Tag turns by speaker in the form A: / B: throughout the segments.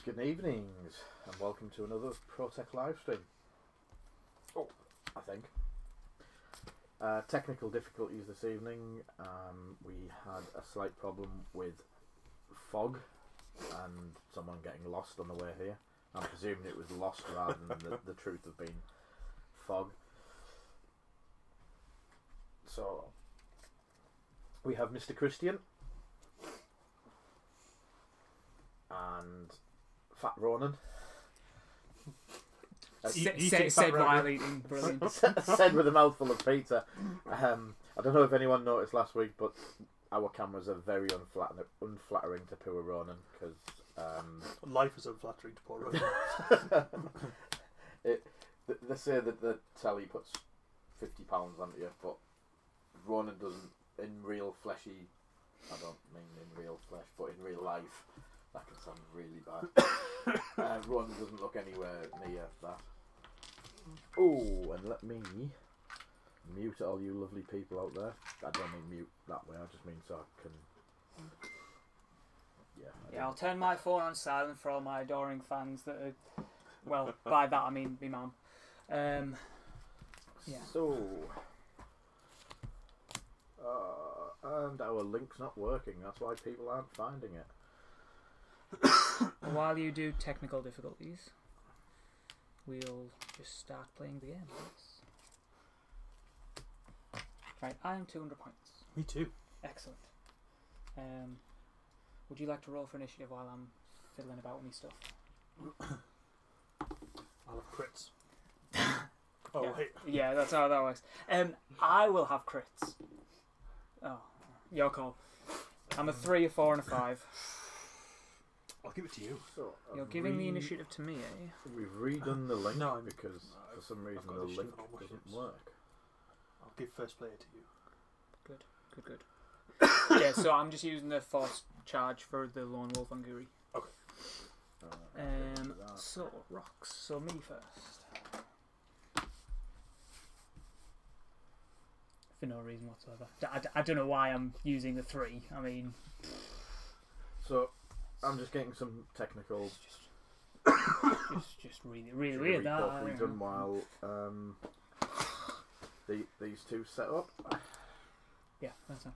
A: Good evenings, and welcome to another ProTech live stream. Oh, I think. Technical difficulties this evening. We had a slight problem with fog and someone getting lost on the way here. I'm presuming it was lost rather than the truth of being fog. So, we have Mr. Christian and Fat Ronan.
B: Said while eating, brilliant.
A: Said with a mouthful of pizza. I don't know if anyone noticed last week, but our cameras are very unflattering to poor Ronan because
C: life is unflattering to poor Ronan.
A: They say that the telly puts £50 onto you, but Ronan doesn't. In real fleshy, I don't mean in real flesh, but in real life, that can sound really bad. Ronan doesn't look anywhere near that. Oh, and let me mute all you lovely people out there. I don't mean mute that way, I just mean so I can...
B: Yeah, I'll turn my phone on silent for all my adoring fans that are... Well, by that I mean me mum. Yeah.
A: So... and our link's not working, that's why people aren't finding it.
B: While you do technical difficulties, we'll just start playing the game. Right, I am 200 points.
C: Me too.
B: Excellent. Would you like to roll for initiative while I'm fiddling about with me stuff?
C: I'll have crits. Oh,
B: yeah.
C: wait.
B: Yeah, that's how that works. I will have crits. Oh, your call. I'm a 3, a 4, and a 5.
C: I'll give it to you.
A: So
B: You're giving the initiative to me, eh?
A: We've redone the link
C: No,
A: because for some reason
C: got
A: the
C: the
A: link
C: shift on all my
A: doesn't
C: ships.
A: work.
C: I'll give first player to you.
B: Good. Yeah, so I'm just using the force charge for the Lone Wolf on Guri.
C: Okay.
B: So, rocks. So, me first. For no reason whatsoever. I don't know why I'm using the 3. I mean...
A: So, I'm just getting some technical...
B: just really weird that.
A: We've done while these two set up.
B: Yeah, that's it.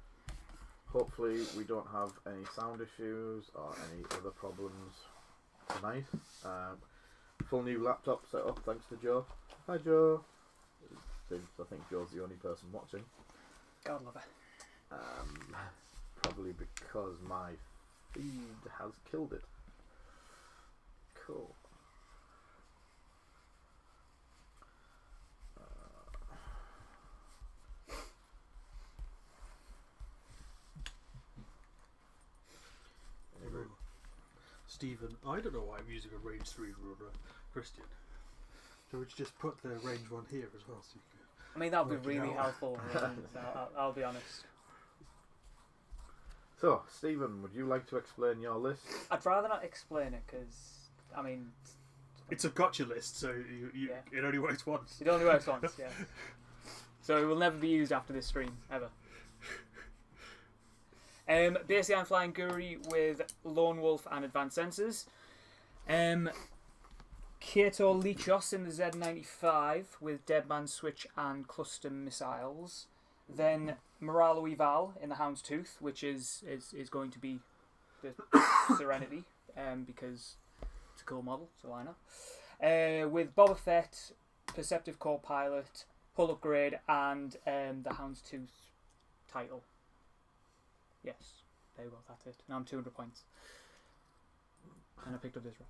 A: Hopefully we don't have any sound issues or any other problems tonight. Full new laptop set up thanks to Joe. Hi Joe. Since I think Joe's the only person watching.
B: God love it.
A: Probably because my feed has killed it. Cool.
C: Stephen, I don't know why I'm using a range 3 runner, Christian. So we just put the range 1 here as well. So you can
B: I mean, that would be
C: work it
B: really
C: out.
B: helpful. I'll be honest.
A: So, Stephen, would you like to explain your list?
B: I'd rather not explain it because, I mean...
C: It's a gotcha list, so it only works once.
B: It only works once, yeah. So it will never be used after this stream, ever. Basically, I'm flying Guri with Lone Wolf and Advanced Sensors. Kato Lichos in the Z95 with Deadman Switch and Cluster Missiles. Then Moralo Eval in the Houndstooth, which is going to be the Serenity, because it's a cool model, so why not? With Boba Fett, Perceptive Co-Pilot, Hull Upgrade, and the Houndstooth title. Yes, there you go, that's it. Now I'm 200 points. And I picked up this rock.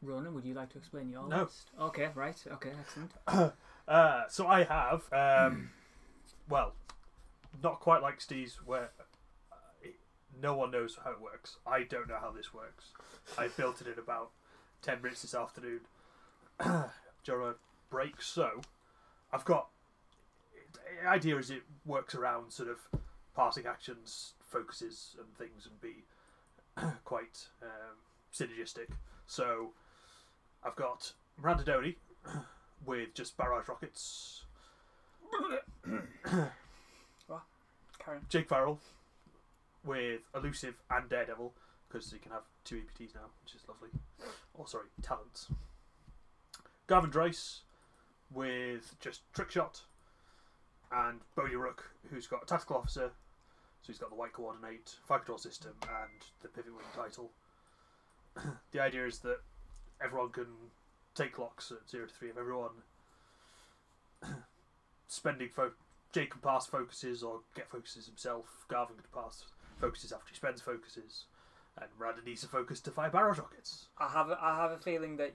B: Ronan, would you like to explain your list? Okay, right. Okay, excellent.
C: So I have, well, not quite like Steve's, where no one knows how it works. I don't know how this works. I built it in about 10 minutes this afternoon during a break, so I've got... The idea is it works around sort of passing actions, focuses and things, and be quite synergistic. So I've got Miranda Doney with just barrage rockets.
B: Karen.
C: Jake Farrell with Elusive and Daredevil, because you can have 2 EPTs now, which is lovely. Oh, sorry, talents. Gavin Drace with just Trickshot, and Bodie Rook, who's got a tactical officer, so he's got the white coordinate, fire control system, and the pivot wing title. The idea is that everyone can take locks at 0 to 3 of everyone. Jake can pass focuses or get focuses himself. Garvin can pass focuses after he spends focuses, and Miranda needs a focus to fire barrel rockets.
B: I have a feeling that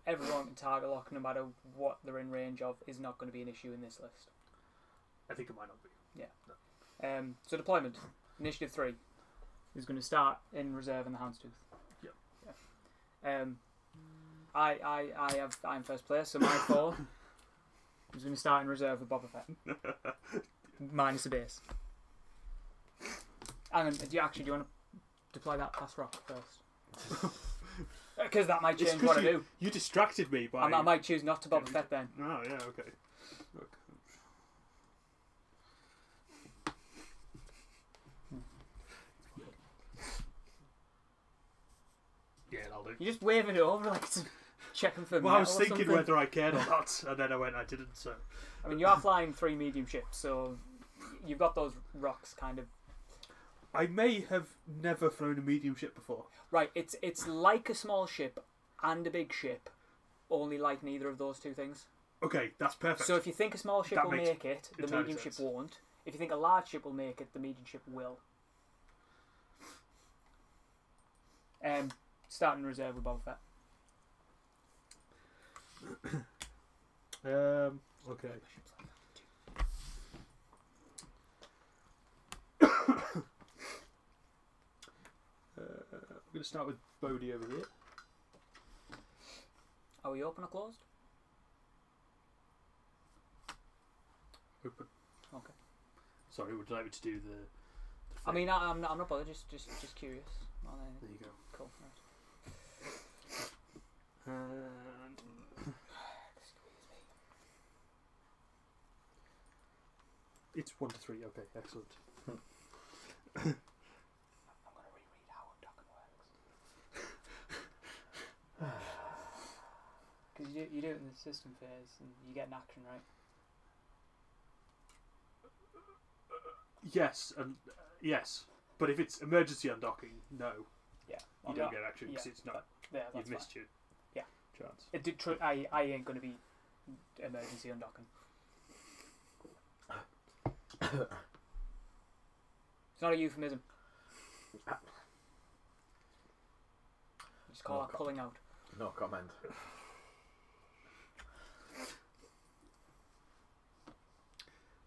B: everyone can target lock no matter what they're in range of is not going to be an issue in this list.
C: I think it might not be.
B: Yeah. No. So deployment, initiative 3 is going to start in reserve in the Houndstooth.
C: Yep.
B: Yeah. I'm first place, so my 4 is going to start in reserve with Boba Fett, minus the base. And do you want to deploy that past rock first? Because that might change what I do.
C: You distracted me by.
B: I might choose not to Boba Fett then.
C: Oh yeah, okay. Look. Yeah, that'll do.
B: You're just waving it over like it's checking for.
C: Well, I was thinking
B: something.
C: whether I cared or not, and then I didn't. So.
B: I mean, you are flying 3 medium ships, so you've got those rocks kind of.
C: I may have never flown a medium ship before.
B: Right, it's like a small ship and a big ship, only like neither of those 2 things.
C: Okay, that's perfect.
B: So if you think a small ship
C: That
B: will
C: makes
B: make it, the
C: entirely
B: medium
C: sense.
B: ship won't. If you think a large ship will make it, the medium ship will. Starting in reserve with Boba Fett.
C: Okay. I'm going to start with Bodhi over here.
B: Are we open or closed?
C: Open.
B: Okay.
C: Sorry, would you like me to do the
B: I mean, I'm not bothered. Just curious. More than
C: There
B: anything.
C: you go.
B: Cool. Right.
C: And it's 1 to 3. Okay, excellent.
B: I'm going to reread how undocking works. Because you do it in the system phase and you get an action, right?
C: Yes, and yes, but if it's emergency undocking, no,
B: Yeah.
C: you don't get action because it's not.
B: Yeah, that's
C: You've missed your chance.
B: It did. I ain't going to be emergency undocking. It's not a euphemism. Just call that pulling out.
A: No comment.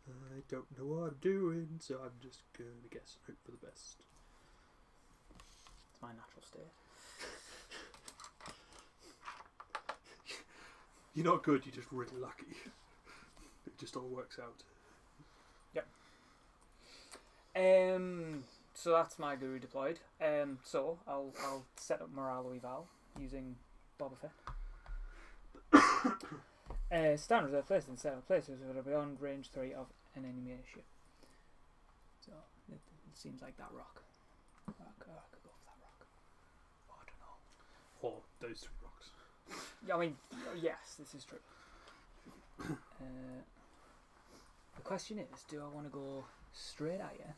C: I don't know what I'm doing, so I'm just going to guess and hope for the best.
B: It's my natural state.
C: You're not good, you're just really lucky. It just all works out.
B: Yep. So that's my guru deployed. So I'll set up Moralo Eval using Boba Fett. Stand reserve placed in several places that are beyond range 3 of an enemy ship. So it seems like that rock. I could go for that rock. Oh, I don't know.
C: Or those 3 rocks.
B: Yeah, I mean, yes, this is true. The question is, do I want to go straight at you?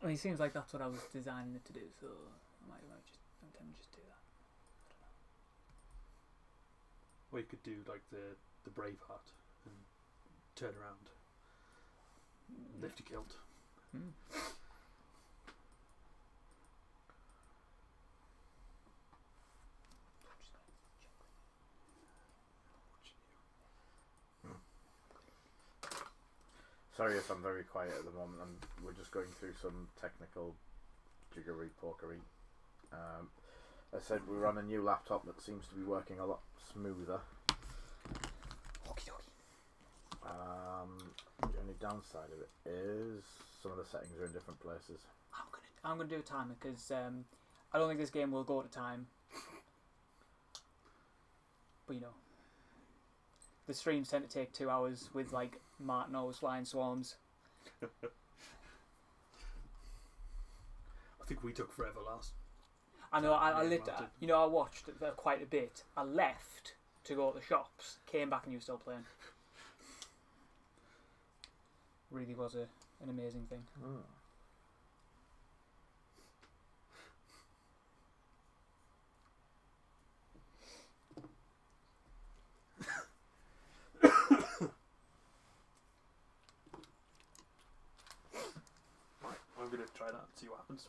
B: I mean, it seems like that's what I was designing it to do, so I might just do that.
C: Or you could do like the Braveheart and turn around, lift your kilt.
B: Hmm.
A: Sorry if I'm very quiet at the moment. We're just going through some technical jiggery pokery. I said we're on a new laptop that seems to be working a lot smoother.
B: Okie dokie.
A: The only downside of it is some of the settings are in different places.
B: I'm gonna do a timer because I don't think this game will go to time. But you know, the streams tend to take 2 hours with like Martin always flying swarms.
C: I think we took forever last.
B: I know. I
C: Yeah,
B: lived.
C: Martin.
B: I watched quite a bit. I left to go to the shops, came back, and you were still playing. Really was an amazing thing.
A: Mm.
C: I'm going to try that and see what happens.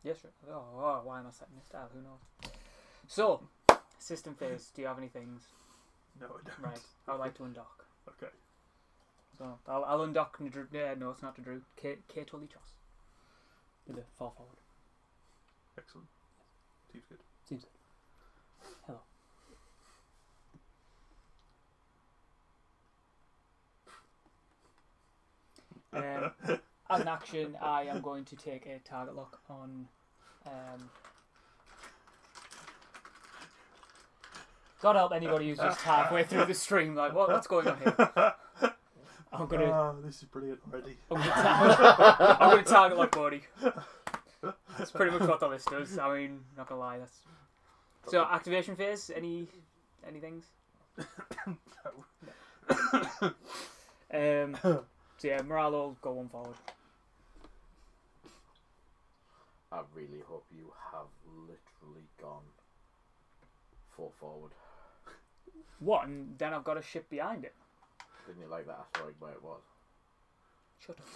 B: Yes, sure. Oh, why am I setting this down? Who knows? So, system phase. Do you have any things?
C: No, I don't.
B: Right. I would like to undock.
C: Okay.
B: So I'll undock. No, it's not to Drew. Kate Tully Choss. With a fall forward.
C: Excellent. Seems good.
B: Seems good. Hello. As an action, I am going to take a target lock on. God help anybody who's just halfway through the stream. Like, what's going on here? I'm gonna.
C: This is brilliant already.
B: I'm gonna target lock Bodhi. That's pretty much what the list does. I mean, not gonna lie. That's so activation phase. Any things? So yeah, morale will go one forward.
A: I really hope you have literally gone 4 forward.
B: What? And then I've got a ship behind it.
A: Didn't you like that asteroid where it was?
B: Shut up.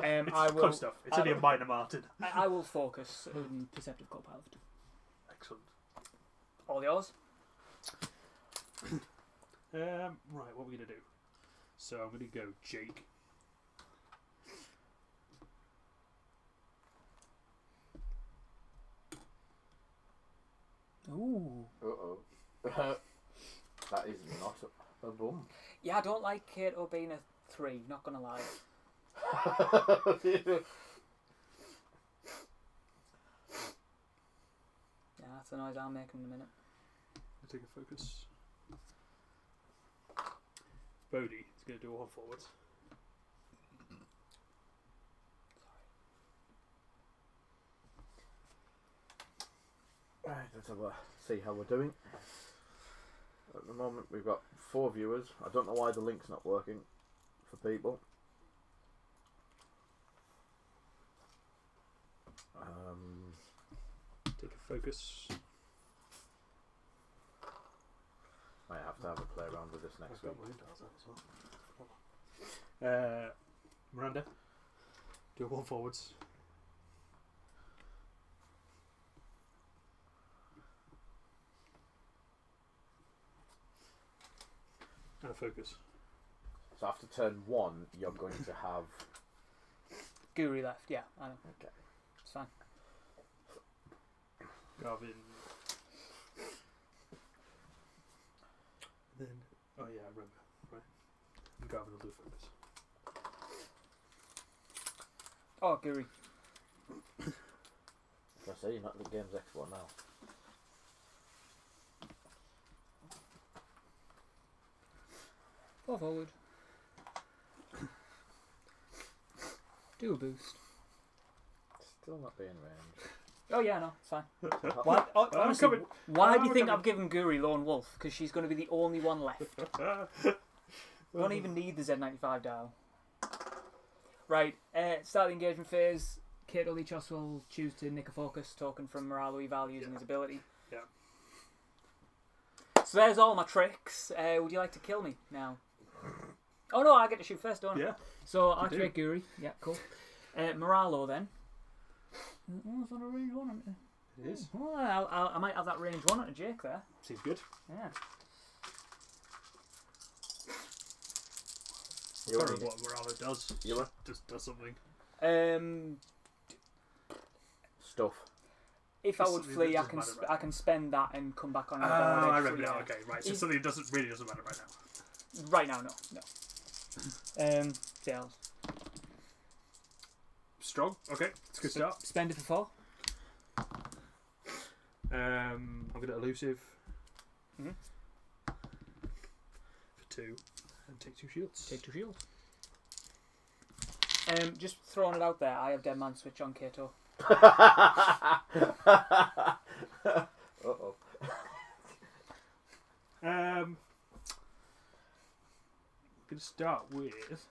C: It's
B: I will.
C: close enough. It's only a minor Martin.
B: I will focus on perceptive co-pilot.
C: Excellent.
B: All yours.
C: Right, what are we going to do? So I'm going to go Jake.
B: Ooh.
A: Uh-oh. That is not a bum.
B: Yeah, I don't like Kato being a 3. Not gonna lie. Yeah, that's the noise I'll make in a minute.
C: I'll take a focus. Bodhi is going to do all forwards.
A: Right, let's have a see how we're doing. At the moment we've got 4 viewers. I don't know why the link's not working for people.
C: Take a focus.
A: Might have to have a play around with this next week.
C: Miranda, do all forwards. And a focus.
A: So after turn 1 you're going to have...
B: Guri left, yeah, I know.
A: Okay.
B: It's fine.
C: Garvin. Then, oh yeah, I remember. Right. And Garvin will do focus.
B: Oh, Guri.
A: I say you're not the game's export now.
B: Fall forward. Do a boost.
A: Still not being ranged.
B: Oh yeah, no, it's fine.
A: So
B: Why, honestly,
C: coming.
B: why do you
C: I'm
B: think
C: coming.
B: I've given Guri Lone Wolf? Because she's going to be the only one left. We don't even need the Z95 dial. Right, start the engagement phase. Kato Lichos will choose to nick a focus token from Morale Eval using his ability.
C: Yeah.
B: So there's all my tricks. Would you like to kill me now? Oh no, I get to shoot first, don't I?
C: Yeah.
B: So I'll activate Guri. Yeah, cool. Moralo then. Oh, it's not a range one, isn't it?
C: It is.
B: Oh, I might have that range one on a Jake there.
C: Seems good.
B: Yeah.
C: I don't know what Morale does.
A: You
C: Just does something.
A: Stuff.
B: If I
C: It's
B: would
C: something
B: flee,
C: that
B: I
C: doesn't
B: can
C: matter, right?
B: I can spend that and come back on.
C: Oh,
B: another
C: I
B: range,
C: remember
B: so,
C: now.
B: yeah.
C: Okay, right. So
B: Is-
C: something that really doesn't matter right now.
B: Right now, no. Sales.
C: strong. Okay, it's a good start.
B: Spend it for 4.
C: I'm going to elusive
B: Mhm.
C: for 2 and take 2 shields.
B: Take 2 shields. Just throwing it out there, I have Dead Man Switch on Kato.
A: Uh-oh.
C: I'm going to start with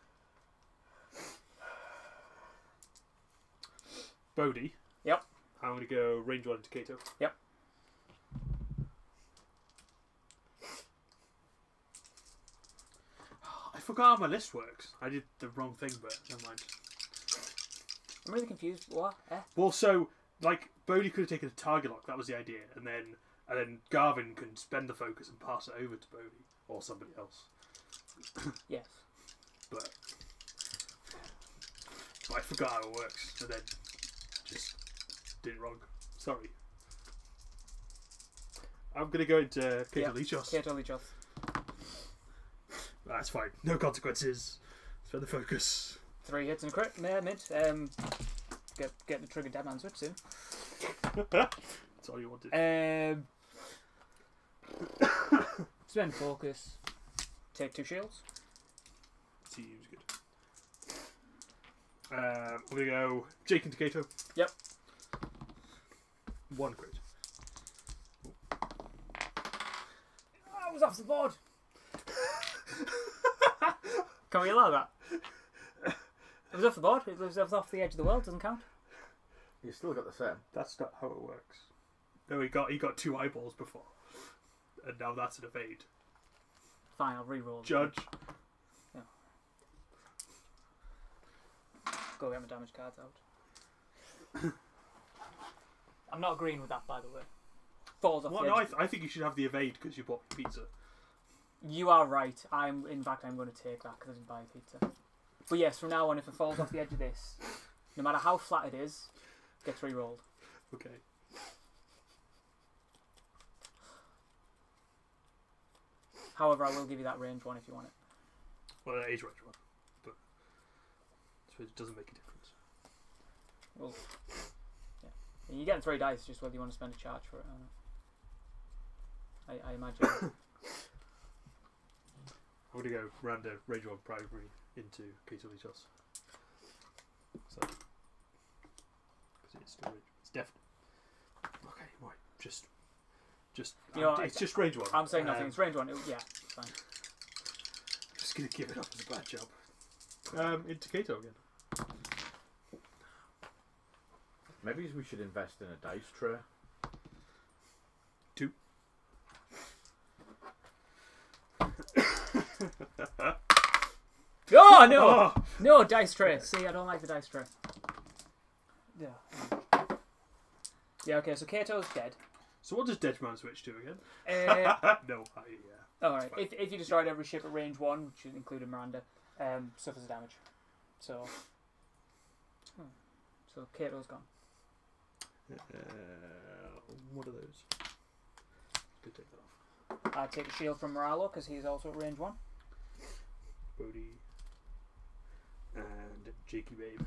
C: Bodhi.
B: Yep.
C: I'm going to go range 1 into Kato.
B: Yep.
C: I forgot how my list works. I did the wrong thing, but never mind.
B: I'm really confused. What?
C: Well, so like Bodhi could have taken a target lock. That was the idea, and then Garvin can spend the focus and pass it over to Bodhi or somebody else.
B: Yes.
C: But I forgot how it works, and then just did it wrong. Sorry. I'm gonna go into Kato Lichos.
B: Kato Lichos.
C: That's fine. No consequences. Spend the focus.
B: 3 hits and a crit. Mid. Get the trigger Dead Man Switch soon.
C: That's all you wanted.
B: Spend focus. Take 2 shields.
C: Seems good. I'm gonna go Jake into Kato.
B: Yep.
C: 1 crit.
B: I was off the board. Can we allow that? It was off the board. It was off the edge of the world. Doesn't count.
A: You still got the same.
C: That's not how it works. No, he got 2 eyeballs before, and now that's an evade.
B: Fine, I'll re-roll.
C: Judge.
B: Yeah. Go get my damage cards out. I'm not agreeing with that, by the way. Falls off
C: Well,
B: the
C: no,
B: edge.
C: I think you should have the evade because you bought pizza.
B: You are right. In fact, I'm going to take that because I didn't buy a pizza. But yes, from now on, if it falls off the edge of this, no matter how flat it is, gets re-rolled.
C: Okay.
B: However, I will give you that range 1 if you want it.
C: Well, that is range 1, but so it doesn't make a difference.
B: Well, yeah. You're getting 3 dice, just whether you want to spend a charge for it or not. I imagine.
C: I'm gonna go random range 1 primary into Kato Lichos. So, because it's still range. It's definite. Okay, right. Just.
B: You know,
C: it's just range 1.
B: I'm saying nothing. It's range 1. Yeah, it's fine.
C: Just gonna give it up as a bad job. Into Kato again.
A: Maybe we should invest in a dice tray.
C: 2.
B: Oh no!
C: Oh!
B: No dice tray. See, I don't like the dice tray. Yeah. Yeah. Okay. So Kato's dead.
C: So what does Dead Man Switch do again? No,
B: All right. If you destroyed every ship at range 1, which included Miranda, suffers damage. So. So Kato's gone.
C: What are those? Could take that off.
B: I take a shield from Moralo because he's also at range 1.
C: Bodhi and Jakey Babe.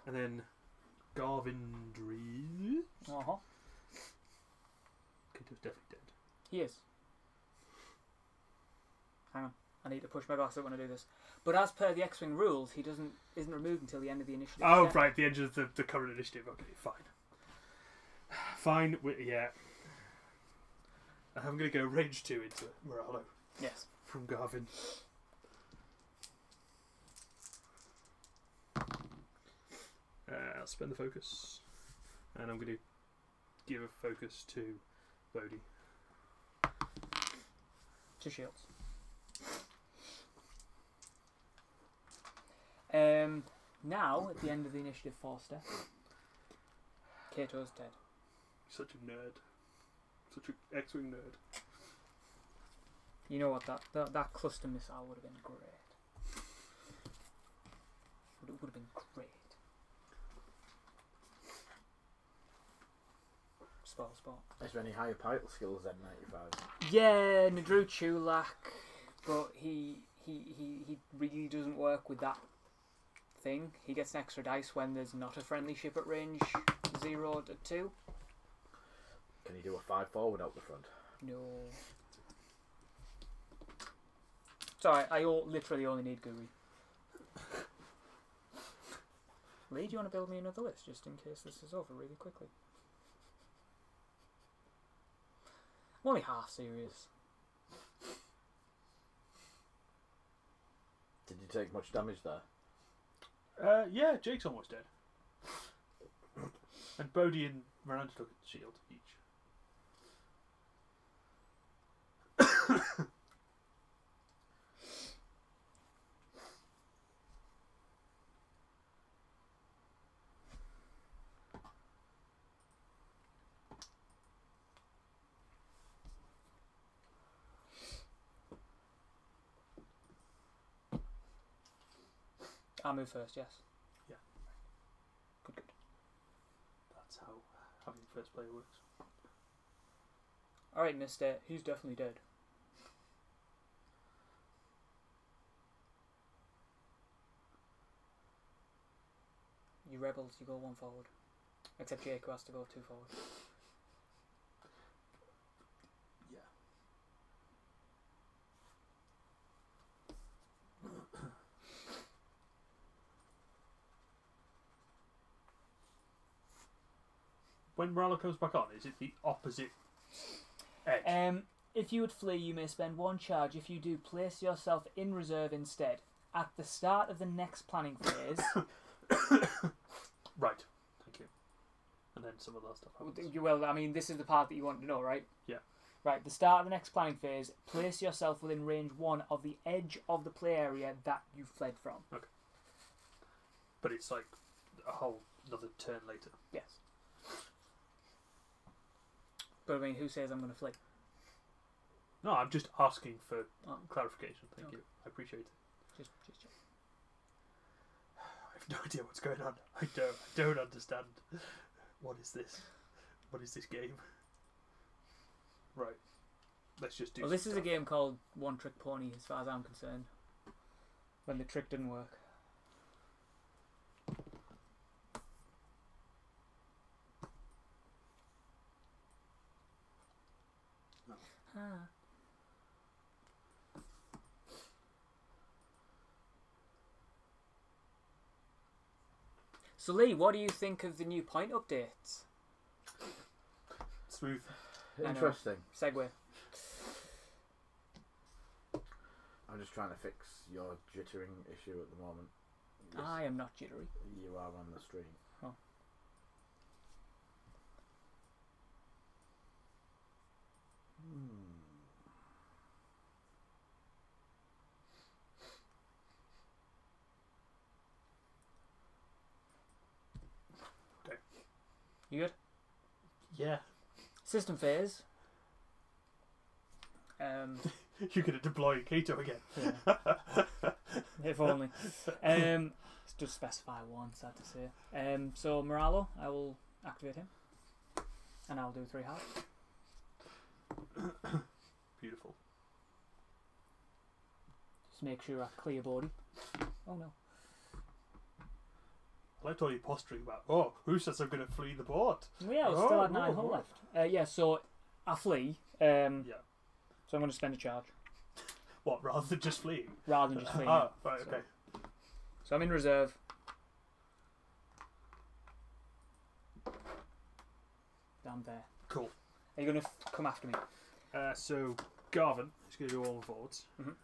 C: And then Garvindry.
B: Uh-huh.
C: Kato's definitely dead.
B: He is. Hang on. I need to push my glass up when I do this. But as per the X-Wing rules, he isn't removed until the end of the initiative.
C: Oh, right, the end of the current initiative. Okay, fine. Fine, yeah. I'm going to go range 2 into Moralo
B: Yes.
C: from Garvin. I'll spend the focus. And I'm going to give a focus to Bodhi.
B: 2 shields. Now, at the end of the initiative 4 step, Kato's dead.
C: Such a nerd. Such an X-Wing nerd.
B: You know what, that cluster missile would have been great. It would have been great. Spot.
A: Is there any higher pilot skills than 95?
B: Yeah, Nadru Chulak, but he he really doesn't work with that thing. He gets an extra dice when there's not a friendly ship at range 0 to 2.
A: Can you do a 5 forward out the front?
B: No. Sorry, I literally only need Gooey. Lee, do you want to build me another list just in case this is over really quickly? I'm only half serious.
A: Did you take much damage there?
C: Yeah, Jake's almost dead. And Bodhi and Miranda took a shield each.
B: I'll move first, yes.
C: Yeah.
B: Good, good.
C: That's how having first player works.
B: Alright, mister, he's definitely dead. You rebels, you go 1 forward. Except Jake who has to go 2 forward.
C: Yeah. When Morello comes back on, is it the opposite edge?
B: If you would flee, you may spend 1 charge. If you do, place yourself in reserve instead. At the start of the next planning phase...
C: Right, thank you. And then some of that stuff happens.
B: Well, I mean, this is the part that you want to know, right?
C: Yeah.
B: Right, the start of the next planning phase, place yourself within range 1 of the edge of the play area that you fled from.
C: Okay. But it's like a whole another turn later.
B: Yes. But I mean, who says I'm going to flee?
C: No, I'm just asking for clarification. Thank you. I appreciate it.
B: Just check.
C: I have no idea what's going on. I don't understand. What is this? What is this game? Right. Let's just do.
B: Well, this is a game called One Trick Pony, as far as I'm concerned. When the trick didn't work.
C: No.
B: Ah. So Lee, what do you think of the new point updates?
C: Smooth.
A: Interesting.
B: Segue.
A: I'm just trying to fix your jittering issue at the moment. Yes,
B: I am not jittery.
A: you are on the stream.
B: Oh.
C: Okay.
B: You good?
C: Yeah.
B: System phase.
C: You're going to deploy Kato again.
B: Yeah. If only. Let's just specify one, sad to say. So Morello, I will activate him. And I'll do 3 hearts.
C: Beautiful.
B: Just make sure I clear body. Oh no.
C: I liked all your posturing about, oh, who says I'm going to flee the board?
B: Well, yeah, I still had 9 hull left. Yeah, so I flee.
C: Yeah.
B: So I'm going to spend a charge.
C: What, rather than just fleeing?
B: Rather than just fleeing.
C: Oh, right,
B: So-
C: okay.
B: So I'm in reserve. Down there.
C: Cool.
B: Are you going to come after me?
C: So, Garvin is going to do all the forwards.
B: Mhm.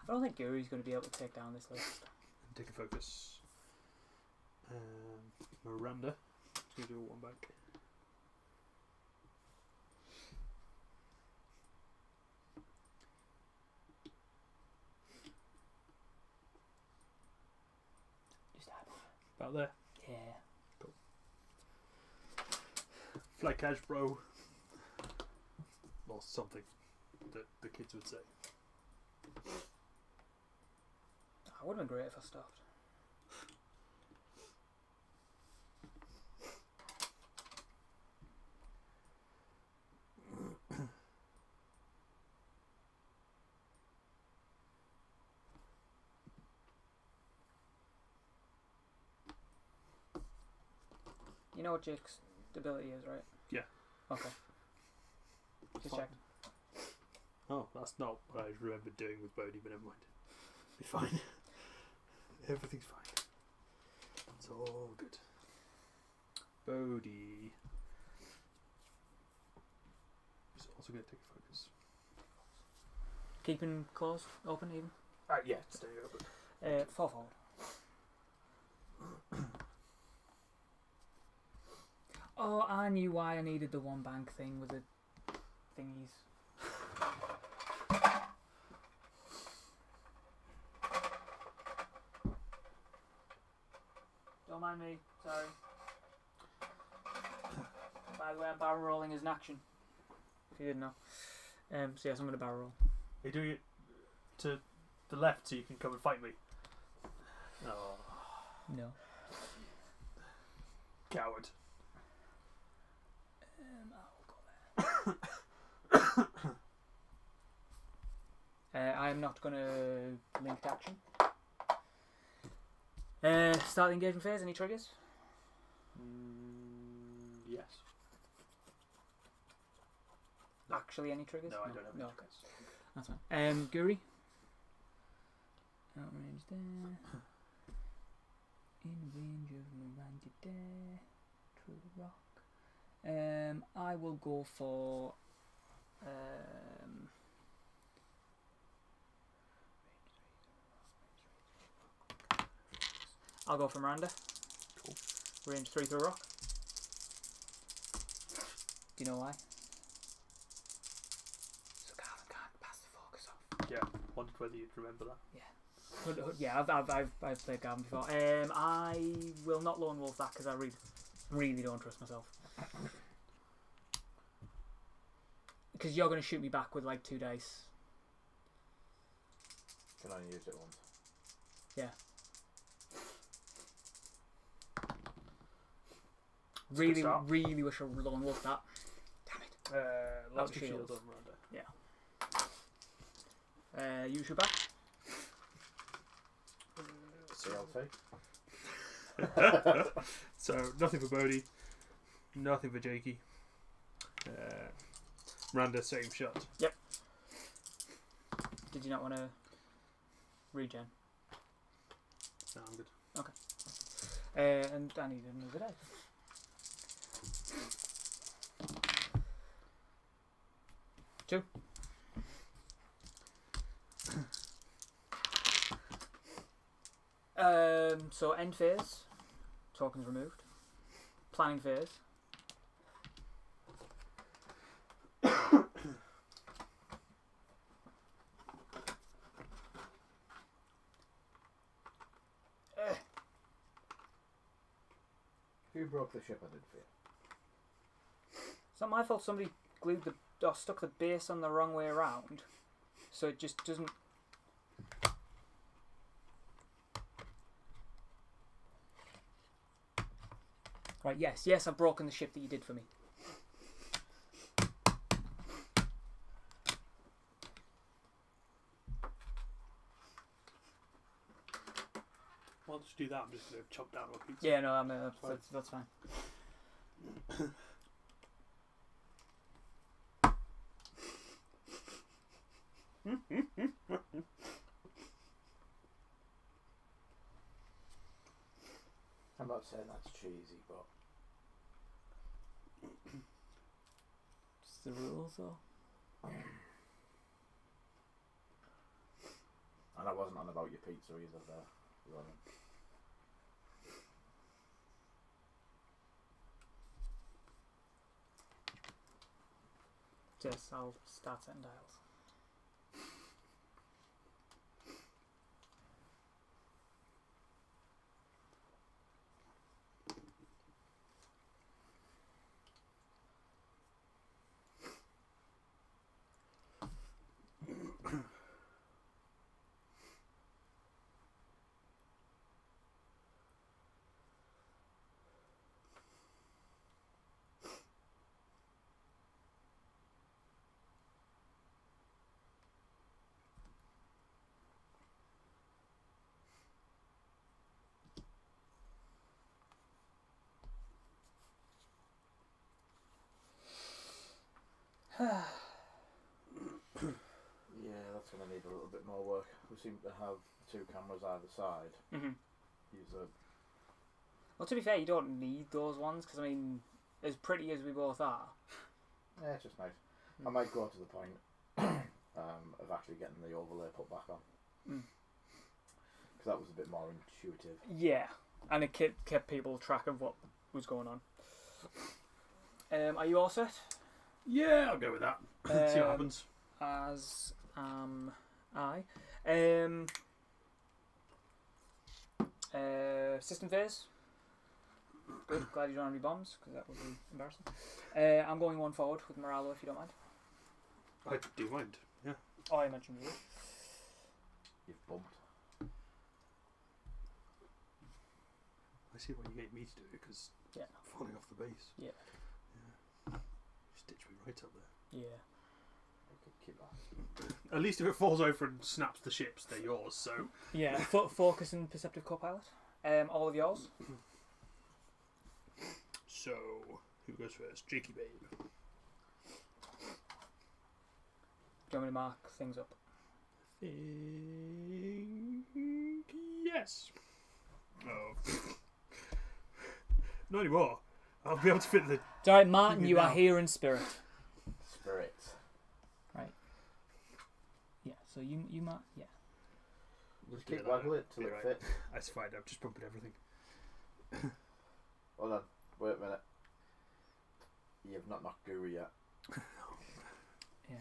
B: I don't think Guru's going to be able to take down this list.
C: And take a focus. Miranda is going to do one back.
B: Just eyeball
C: About there.
B: it. Yeah.
C: Fly cash, bro. Or something that the kids would say.
B: That would have been great if I stopped. You know what Jake's ability is, right?
C: Yeah.
B: Okay. Just check.
C: Oh, that's not what I remember doing with Bodhi, but never mind. Be fine. Everything's fine. It's all good. Bodhi is also going to take a focus.
B: Keeping closed, open, even.
C: Yeah, staying open.
B: 4 forward. Oh, I knew why I needed the one bank thing with the thingies. Don't mind me, sorry. By the way, I'm barrel rolling as an action. If you didn't know. So yes, I'm going to barrel roll.
C: Are you doing it to the left so you can come and fight me? Oh,
B: No.
C: coward.
B: I'll go there. I'm not going to link to action. Start the engagement phase. Any triggers?
C: Yes.
B: Actually, any triggers?
C: No, I don't have any
B: okay.
C: triggers.
B: That's fine. Guri. Outrange there. In range of Miranda there. Through the rock. I will go for. I'll go for Miranda.
C: Cool.
B: Range 3 through a rock. Do you know why? So Calvin can't pass the focus off.
C: Yeah, wondered whether you'd remember that.
B: Yeah, I've played Calvin before. I will not lone wolf that because I really don't trust myself. Because you're going to shoot me back with like 2 dice.
A: Can only use it once.
B: Yeah. Really wish I lone wolf that. Damn it.
C: Lots of
B: shield.
C: shield on Miranda.
B: You shoot back.
A: CLT.
C: So, nothing for Bodhi. Nothing for Jakey. Miranda, same shot.
B: Yep. Did you not want to regen?
C: No, I'm good.
B: Okay. And I need another die. Two. So end phase, tokens removed. Planning phase.
A: Who broke the ship I did for you?
B: It's not my fault somebody glued or stuck the base on the wrong way around, so it just doesn't. Right, yes, I've broken the ship that you did for me.
C: Well, just do that. I'm just going to chop down a pizza.
B: Yeah, no, that's fine.
A: I'm not saying that's cheesy, but
B: Just the rules, though.
A: and I wasn't on about your pizza either there, Ronan.
B: Yes, I'll start setting dials.
A: Yeah, that's going to need a little bit more work. We seem to have 2 cameras either side.
B: Mhm.
A: Use a
B: Well, to be fair, you don't need those ones because I mean, as pretty as we both are.
A: Yeah, it's just nice. I might go to the point of actually getting the overlay put back on. Because that was a bit more intuitive.
B: Yeah, and it kept people track of what was going on. Are you all set?
C: Yeah, I'll go with that. See what happens.
B: As I. System phase. Good. Glad you don't have any bombs because that would be embarrassing. I'm going 1 forward with Moralo if you don't mind.
C: I do mind. Yeah.
B: Oh, I mentioned you.
A: You've bumped.
C: I see why you hate me to do it because falling off the base.
B: Yeah.
C: Stitch me right up there.
B: Yeah.
A: I could keep that.
C: At least if it falls over and snaps the ships, they're yours. So
B: Yeah. Focus and perceptive co-pilot. All of yours.
C: So who goes first? Jakey babe.
B: Do you want me to mark things up?
C: Yes. Oh. Not anymore. I'll be able to fit the.
B: It's alright, Martin,
C: Keep it
B: you are
C: down.
B: here in spirit.
A: Spirit.
B: Yeah, so you mark. Yeah.
A: Just
C: Yeah,
A: keep
C: that-
A: waggling it till
C: you're
A: it
C: right.
A: fits.
C: That's fine. I'm just bumping everything.
A: Hold on. Wait a minute. You've not knocked Guru yet.
B: Yeah.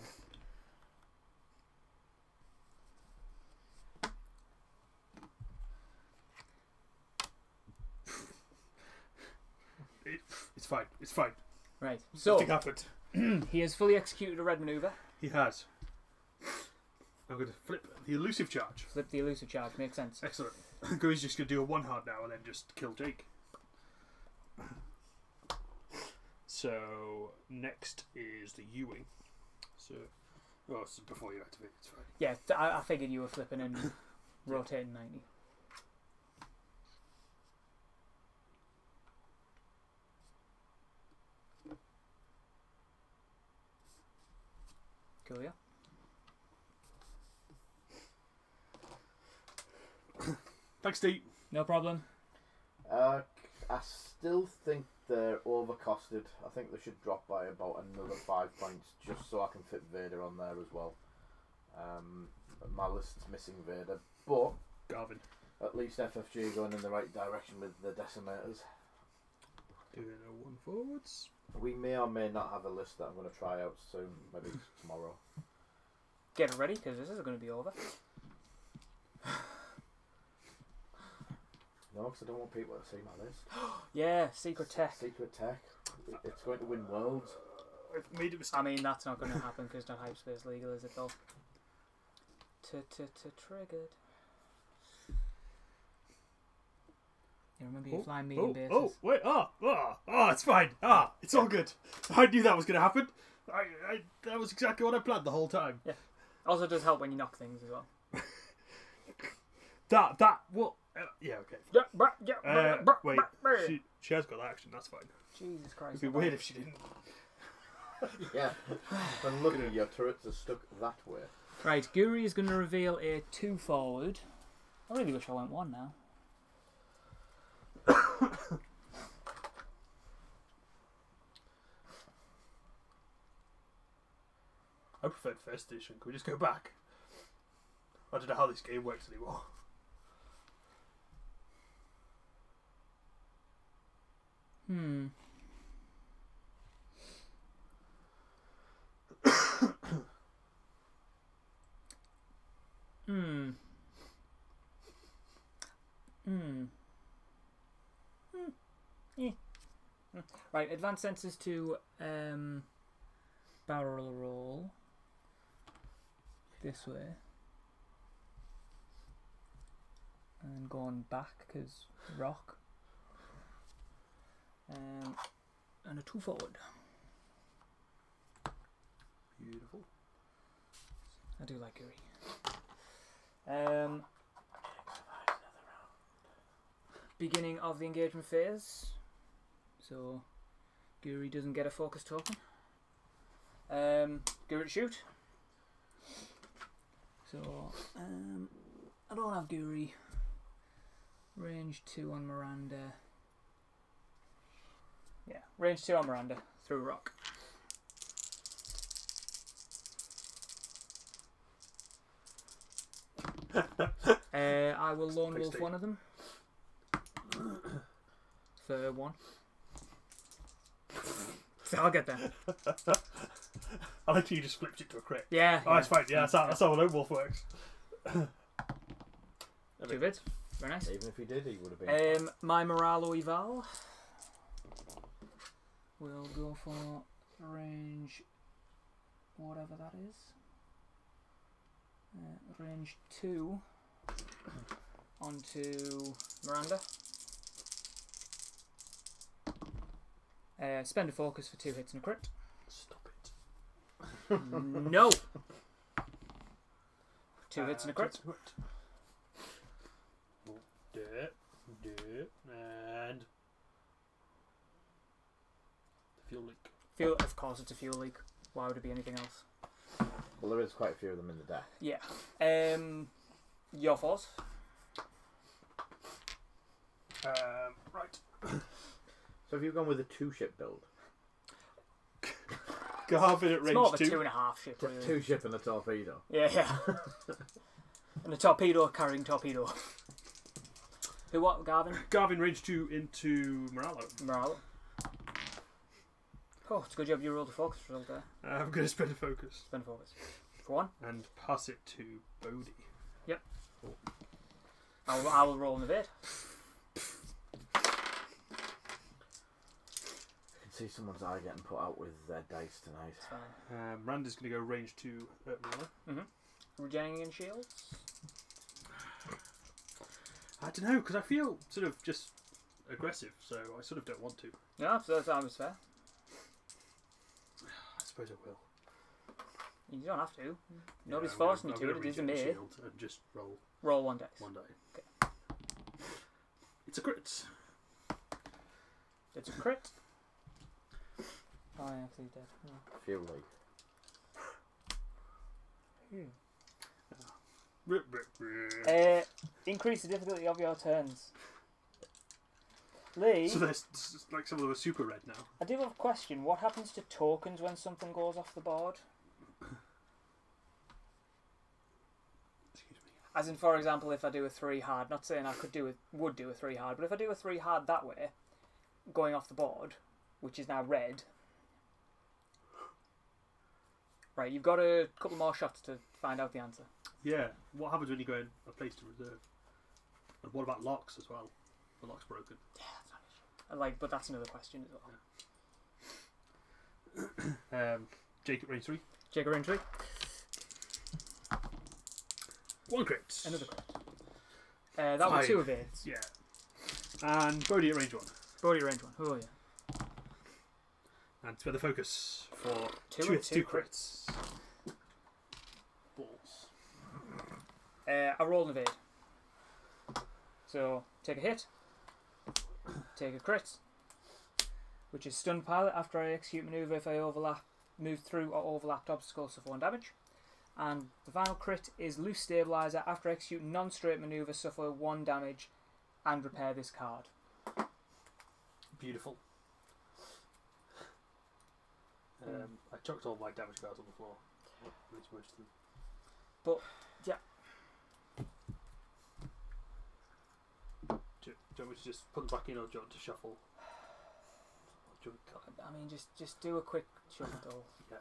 C: It's fine. It's fine.
B: Right.
C: Nothing
B: So
C: happened.
B: he has fully executed a red maneuver.
C: He has. I'm going to flip the elusive charge.
B: Flip the elusive charge. Makes sense.
C: Excellent. Guru's just going to do a 1 hard now and then just kill Jake. So next is the U-wing. So, oh, this is before you activate. It's fine.
B: Yeah, I figured you were flipping and rotating 90. Cool, yeah.
C: Thanks, Steve.
B: No problem.
A: I still think they're overcosted. I think they should drop by about another 5 points just so I can fit Vader on there as well. My list's missing Vader, but
C: Garvin.
A: at least FFG going in the right direction with the decimators.
C: Doing a 1 forwards.
A: We may or may not have a list that I'm going to try out soon, maybe tomorrow.
B: Get ready because this is going to be over.
A: No, because I don't want people to see my list.
B: Yeah, secret tech.
A: Secret tech. It's going to win worlds.
C: I've made a mistake.
B: I mean, that's not going to happen because it's not hyperspace legal, is it though? Triggered. You remember you flying medium bases?
C: Oh, wait, it's fine. It's all good. I knew that was going to happen. That was exactly what I planned the whole time.
B: Yeah. Also does help when you knock things as well.
C: Yeah, okay. Wait, she has got that action, that's fine.
B: Jesus Christ.
C: It'd be weird if she didn't.
A: Yeah. And look at your turrets are stuck that way.
B: Right, Guri is going to reveal a 2 forward. I really wish I went 1 now.
C: I preferred first edition. Can we just go back? I don't know how this game works anymore.
B: Right, advanced sensors to barrel roll this way and going back because rock and a 2 forward.
C: Beautiful.
B: I do like Guri. Beginning of the engagement phase. So Guri doesn't get a focus token. Give it a shoot. So, I don't have Guri. Range 2 on Miranda. Yeah, range 2 on Miranda. Through rock. I will lone wolf one of them. For 1. So I'll get there.
C: I like how you just flipped it to a crit.
B: Yeah.
C: Oh, that's fine. Yeah, that's how a lone wolf works.
B: 2 vids. Very nice.
A: Even if he did, he would have been.
B: My Moralo Eval will go for range, whatever that is. Range 2 onto Miranda. Spend a focus for 2 hits and a crit.
C: Stop it.
B: No! 2 hits and a crit.
C: Do it. And fuel leak.
B: Of course it's a fuel leak. Why would it be anything else?
A: Well, there is quite a few of them in the deck.
B: Yeah. Your force.
C: Right.
A: So have you gone with a 2-ship build?
C: Garvin at
B: It's
C: range
B: more of a
C: 2.
B: 2.5 ship. Really.
A: 2-ship and a torpedo.
B: Yeah. And a torpedo carrying torpedo. Who what, Garvin?
C: Garvin range 2 into Moralo.
B: Morale. Oh, it's a good job you rolled a focus result there.
C: I'm going to spend a focus.
B: Spend a focus. For 1.
C: And pass it to Bodhi.
B: Yep. I will roll an evade.
A: I can see someone's eye getting put out with their dice tonight.
B: It's fine.
C: Randy's going to go range 2 at Moralo.
B: Regenerating and shields.
C: I don't know, because I feel sort of just aggressive, so I sort of don't want to.
B: Yeah, so that was fair.
C: I suppose I will.
B: You don't have to.
C: Yeah,
B: Nobody's
C: I'm
B: forcing
C: gonna-
B: you
C: I'm
B: to.
C: gonna
B: It is a
C: regen
B: me.
C: shield and just roll
B: Roll 1 dice.
C: 1 die.
B: Okay.
C: It's a crit.
B: It's a crit. Oh, yeah, actually dead. Yeah.
A: Fuel leak.
B: Increase the difficulty of your turns. Lee,
C: So there's like some of them are super red now.
B: I do have a question. What happens to tokens when something goes off the board?
C: Excuse me.
B: As in, for example, if I do a 3 hard, not saying I would do a 3 hard, but if I do a 3 hard that way, going off the board, which is now red. Right, you've got a couple more shots to find out the answer.
C: Yeah. What happens when you go in a place to reserve? And what about locks as well? The lock's broken.
B: Yeah, that's not an issue. But that's another question as well.
C: Jacob range 3.
B: Jacob entry.
C: 1 crit.
B: Another crit. That was
C: 5.
B: 2 evades.
C: Yeah. And Bodhi at range 1.
B: Bodhi range 1. Oh yeah.
C: And spend the focus for
B: Two and
C: 2
B: two
C: crits. Balls.
B: I roll an evade. So take a hit. Take a crit. Which is stunned pilot after I execute maneuver if I move through or overlapped obstacles suffer 1 damage. And the final crit is loose stabilizer after I execute non-straight maneuver suffer 1 damage and repair this card.
C: Beautiful. I chucked all my damage cards on the floor. Which most of them.
B: But yeah.
C: Do you want me to just put them back in or do you want to shuffle? Do you want to cut?
B: I mean just do a quick shuffle.
C: Yeah.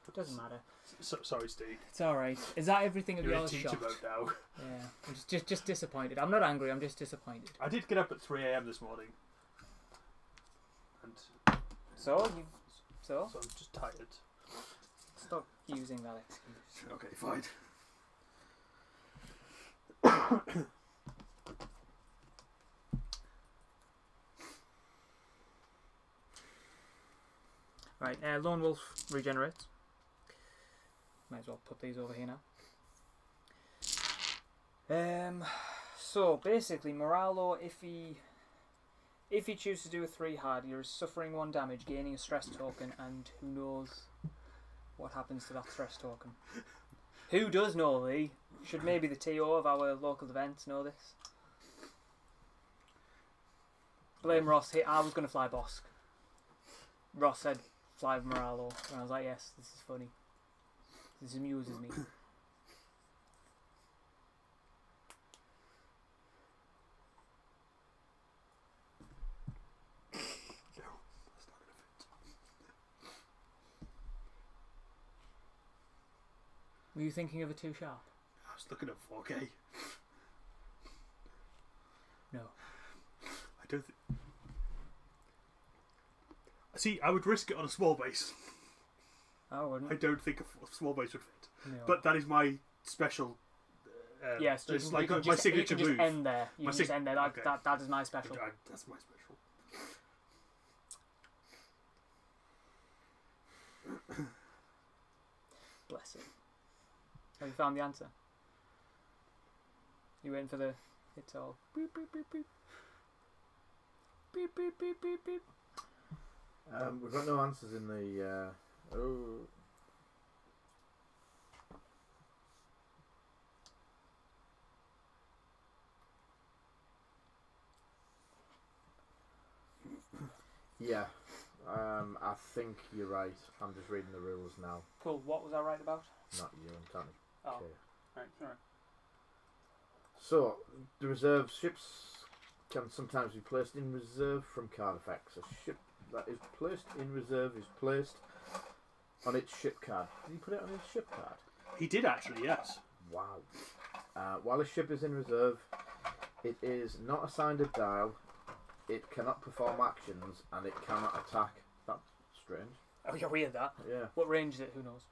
B: It doesn't matter.
C: Sorry, Steve.
B: It's alright. Is that everything of
C: You're in
B: yours
C: teacher
B: shot?
C: mode now.
B: Yeah. I'm just disappointed. I'm not angry, I'm just disappointed.
C: I did get up at 3 AM this morning. And
B: So
C: so I'm just tired.
B: stop using that excuse.
C: Okay, fine.
B: Right, Lone Wolf regenerates. Might as well put these over here now. So basically, Moralo, if he chooses to do a 3 hard, you're suffering 1 damage, gaining a stress token, and who knows what happens to that stress token. Who does know, Lee? Should maybe the TO of our local events know this? Blame Ross. Hey, I was going to fly Bosk. Ross said fly Moralo, and I was like, yes, this is funny. This amuses me. Were you thinking of a too sharp?
C: I was looking at 4K.
B: No.
C: I don't think. See, I would risk it on a small base.
B: I wouldn't.
C: I don't think a small base would fit.
B: No.
C: But that is my special.
B: Yes,
C: it's
B: you
C: like
B: can
C: my
B: just,
C: signature
B: you can
C: move.
B: just end there. You
C: My
B: can just end there. That,
C: okay.
B: that is my special.
C: That's my special.
B: Bless it. Have you found the answer? You waiting for the it's all beep beep beep beep beep beep beep beep beep.
A: We've got no answers in the. Yeah, I think you're right. I'm just reading the rules now.
B: Cool. What was I right about?
A: Not you, I'm Tony.
B: Oh,
A: Okay.
B: right. Sorry.
A: So, the reserve ships can sometimes be placed in reserve from card effects. A ship that is placed in reserve is placed on its ship card. Did he put it on his ship card?
C: He did actually, yes.
A: Wow. While a ship is in reserve, it is not assigned a dial, it cannot perform actions, and it cannot attack. That's strange.
B: Oh, you're weird that.
A: Yeah.
B: What range is it? Who knows?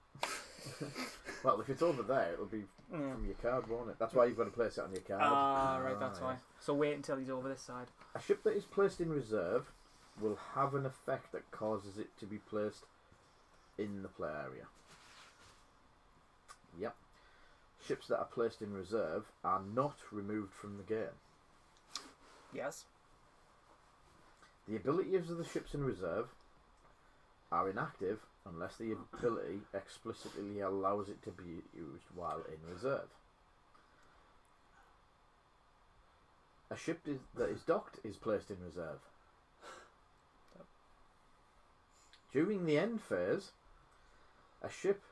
A: Well, if it's over there, it'll be from your card, won't it? That's why you've got to place it on your card.
B: Right, that's why. So wait until he's over this side.
A: A ship that is placed in reserve will have an effect that causes it to be placed in the play area. Yep. Ships that are placed in reserve are not removed from the game.
B: Yes.
A: The abilities of the ships in reserve are inactive unless the ability explicitly allows it to be used while in reserve. A ship that is docked is placed in reserve. During the end phase, a ship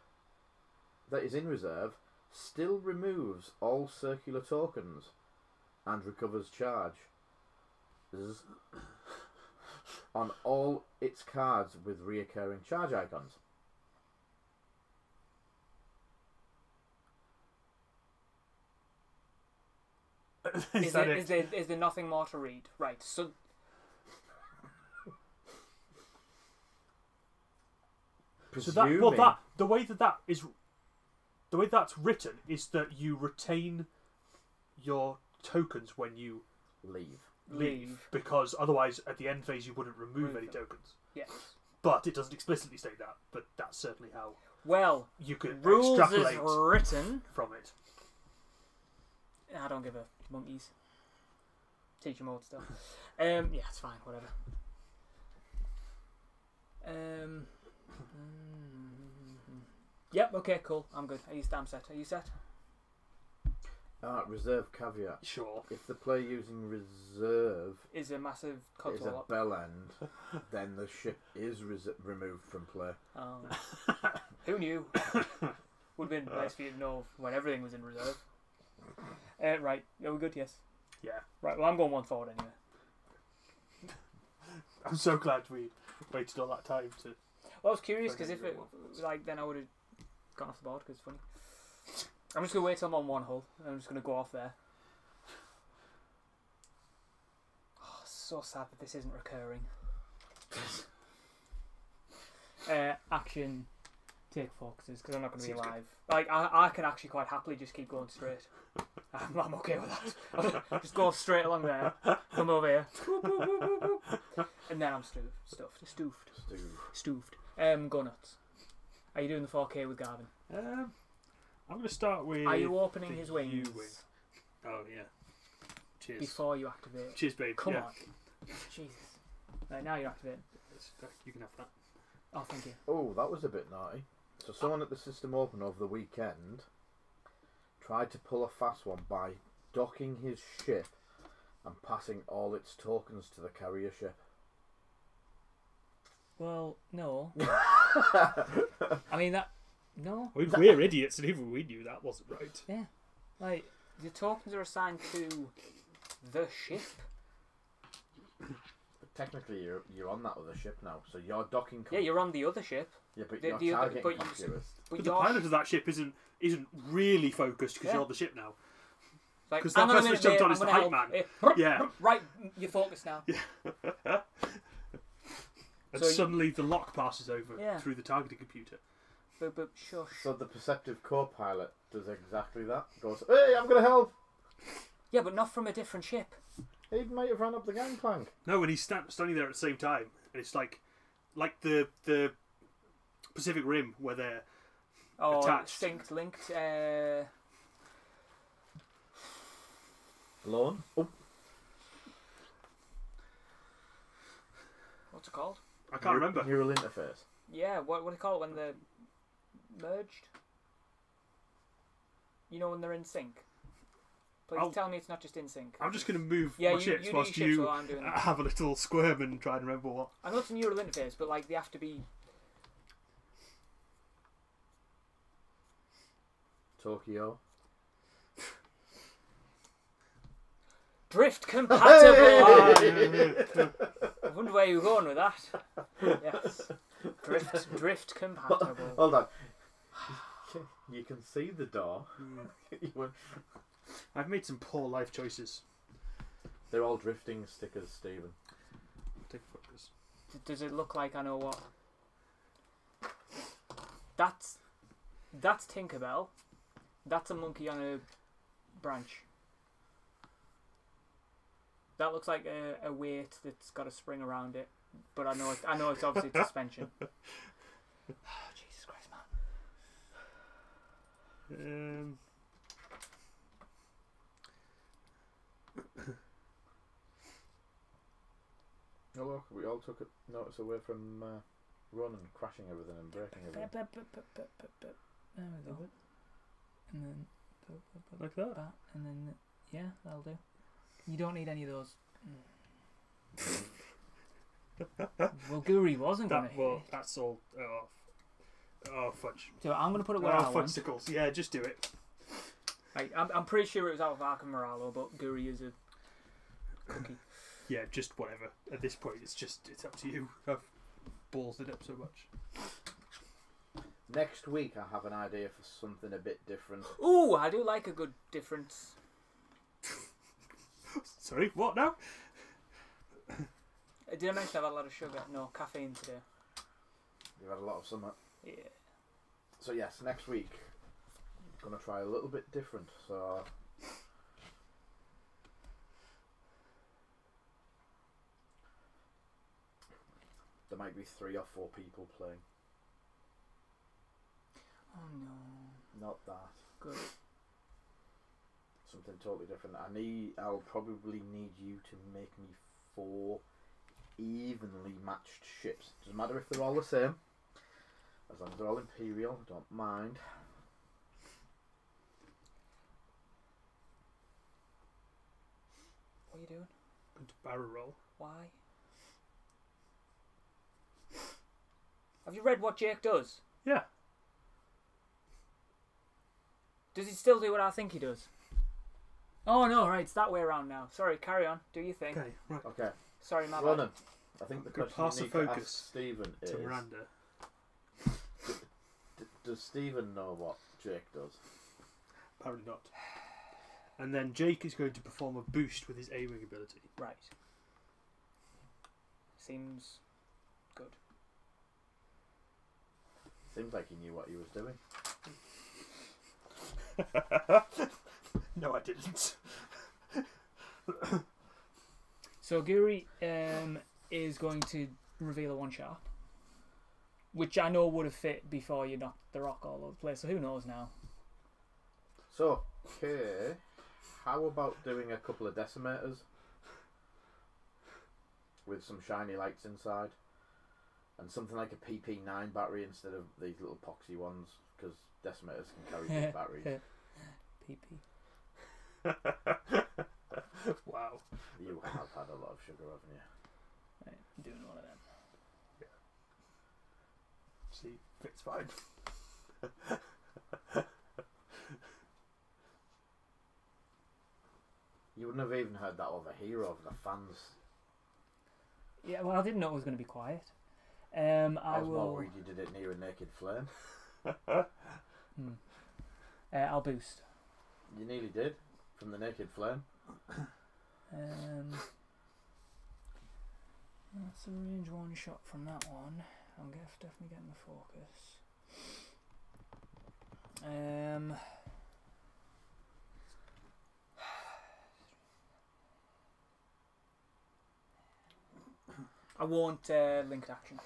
A: that is in reserve still removes all circular tokens and recovers charge on all its cards with reoccurring charge icons.
B: Is there nothing more to read? Right, so
C: the way that's written is that you retain your tokens when you
A: Leave.
C: because otherwise at the end phase you wouldn't remove any tokens.
B: yes.
C: But it doesn't explicitly state that. But that's certainly how
B: Well,
C: you can
B: rules
C: extrapolate
B: is written.
C: from it.
B: I don't give a monkeys. Teach them all stuff. Yeah, it's fine. Whatever. Yep. Okay. Cool. I'm good. I'm set. Are you set?
A: Reserve caveat.
C: Sure.
A: If the player using reserve
B: Is a massive
A: is
B: console
A: a
B: up.
A: bell end, then the ship is removed from play.
B: Who knew? Would have been nice for you to know when everything was in reserve. Right. Are we good? Yes.
C: Yeah.
B: Right. Well, I'm going one forward anyway.
C: I'm so glad we waited all that time to.
B: Well, I was curious because if
C: Okay,
B: it then I would have gone off the board because it's funny. I'm just gonna wait till I'm on one hull. And I'm just gonna go off there. Oh, so sad that this isn't recurring. Action, take focuses because I'm not gonna be alive. Like I can actually quite happily just keep going straight. I'm okay with that. Just go straight along there. Come over here. Boop, boop, boop, boop, boop. And then I'm stoofed. Go nuts. Are you doing the 4K with Garvin?
C: I'm going to start with.
B: Are you opening his wings?
C: Oh yeah. Cheers.
B: Before you activate.
C: Cheers, babe.
B: Come
C: yeah.
B: on. Jesus. Right, now you're activating.
C: You can have that.
B: Oh, thank you.
A: Oh, that was a bit naughty. So someone at the System Open over the weekend tried to pull a fast one by docking his ship and passing all its tokens to the carrier ship.
B: Well, no. I mean that. No.
C: We're idiots, and even we knew that wasn't right.
B: Yeah. Like the tokens are assigned to the ship.
A: But technically, you're on that other ship now, so you're docking.
B: Yeah, you're on the other ship.
A: Yeah, but
B: The-
A: you're
B: the other-
A: targeting
B: but you-
A: computers.
C: But the pilot of that ship isn't really focused because you're on the ship now.
B: Like,
C: 'Cause that
B: hang on a
C: person
B: minute,
C: jumped
B: mate,
C: on
B: I'm
C: is the
B: gonna
C: hype
B: help.
C: man. Yeah.
B: Right, you're focused now.
C: And
B: So
C: suddenly the lock passes over
B: Yeah.
C: through the targeting computer.
B: But shush.
A: So the perceptive co-pilot does exactly that. Goes, hey, I'm going to help.
B: Yeah, but not from a different ship.
A: He might have run up the gangplank.
C: No, when he's standing there at the same time, and it's like the Pacific Rim where they're
B: Oh,
C: attached.
B: synced, linked.
A: Alone? Oh.
B: What's it called?
C: I can't remember.
A: Neural interface.
B: Yeah, what do they call it when they're merged? You know when they're in sync. Please tell me it's not just in sync.
C: I'm just going to move
B: Yeah,
C: my
B: you
C: ships
B: do
C: whilst
B: your ships
C: you
B: while I'm doing that.
C: have a little squirm and try and remember what.
B: I know it's a neural interface, but like they have to be.
A: Tokyo.
B: Drift compatible!
A: Hey!
B: I wonder where you're going with that. Yes. Drift compatible.
A: Hold on. You can see the door.
C: I've made some poor life choices.
A: They're all drifting stickers, Stephen.
C: Take focus.
B: Does it look like I know what? That's Tinkerbell. That's a monkey on a branch. That looks like a weight that's got a spring around it, but I know it's obviously suspension. Oh, Jesus Christ, man!
A: Oh look, we all took a notice away from running, crashing everything and breaking everything.
B: There we go. And then
C: Like that?
B: and then yeah, that'll do. You don't need any of those. Well, Guri wasn't going to hit it.
C: That's all. Oh, fudge.
B: So I'm going to put it where I want.
C: fudgesicles. Yeah, just do it.
B: Like, I'm pretty sure it was out of Arkham Moralo, but Guri is a cookie.
C: Yeah, just whatever. At this point, it's up to you. I've ballsed it up so much.
A: Next week, I have an idea for something a bit different.
B: Ooh, I do like a good difference.
C: Sorry, what now?
B: Did I mention I've had a lot of sugar? No, caffeine today.
A: You've had a lot of summer.
B: Yeah.
A: So yes, next week, I'm going to try a little bit different. So there might be 3 or 4 people playing.
B: Oh no.
A: Not that.
B: Good.
A: Something totally different. I'll probably need you to make me 4 evenly matched ships. Doesn't matter if they're all the same. As long as they're all Imperial, I don't mind.
B: What are you doing?
C: Going to barrel roll.
B: Why? Have you read what Jake does?
C: Yeah.
B: Does he still do what I think he does? Oh no, right, it's that way around now. Sorry, carry on. Do your thing.
C: Okay, right.
A: Okay.
B: Sorry, my bad.
A: Ronan, I think the
C: Good
A: question
C: pass
A: you
C: of
A: need to
C: focus
A: ask Stephen is:
C: To Miranda.
A: does Stephen know what Jake does?
C: Apparently not. And then Jake is going to perform a boost with his A-wing ability.
B: Right. Seems good.
A: Seems like he knew what he was doing.
C: No, I didn't.
B: So Guri is going to reveal a 1 sharp, which I know would have fit before you knocked the rock all over the place. So who knows now?
A: So, okay, how about doing a couple of decimators with some shiny lights inside? and something like a PP9 battery instead of these little poxy ones, because decimators can carry big batteries.
B: PP.
C: Wow.
A: You have had a lot of sugar, haven't you?
B: Right, I'm doing one of them.
C: See, fits fine.
A: You wouldn't have even heard that over here over the fans.
B: Yeah, well, I didn't know it was going to be quiet. I
A: I was
B: will.
A: more worried you did it near a naked flame.
B: I'll boost.
A: You nearly did, from the naked flame.
B: That's a range one shot from that one. I'm definitely getting the focus. I won't linked action.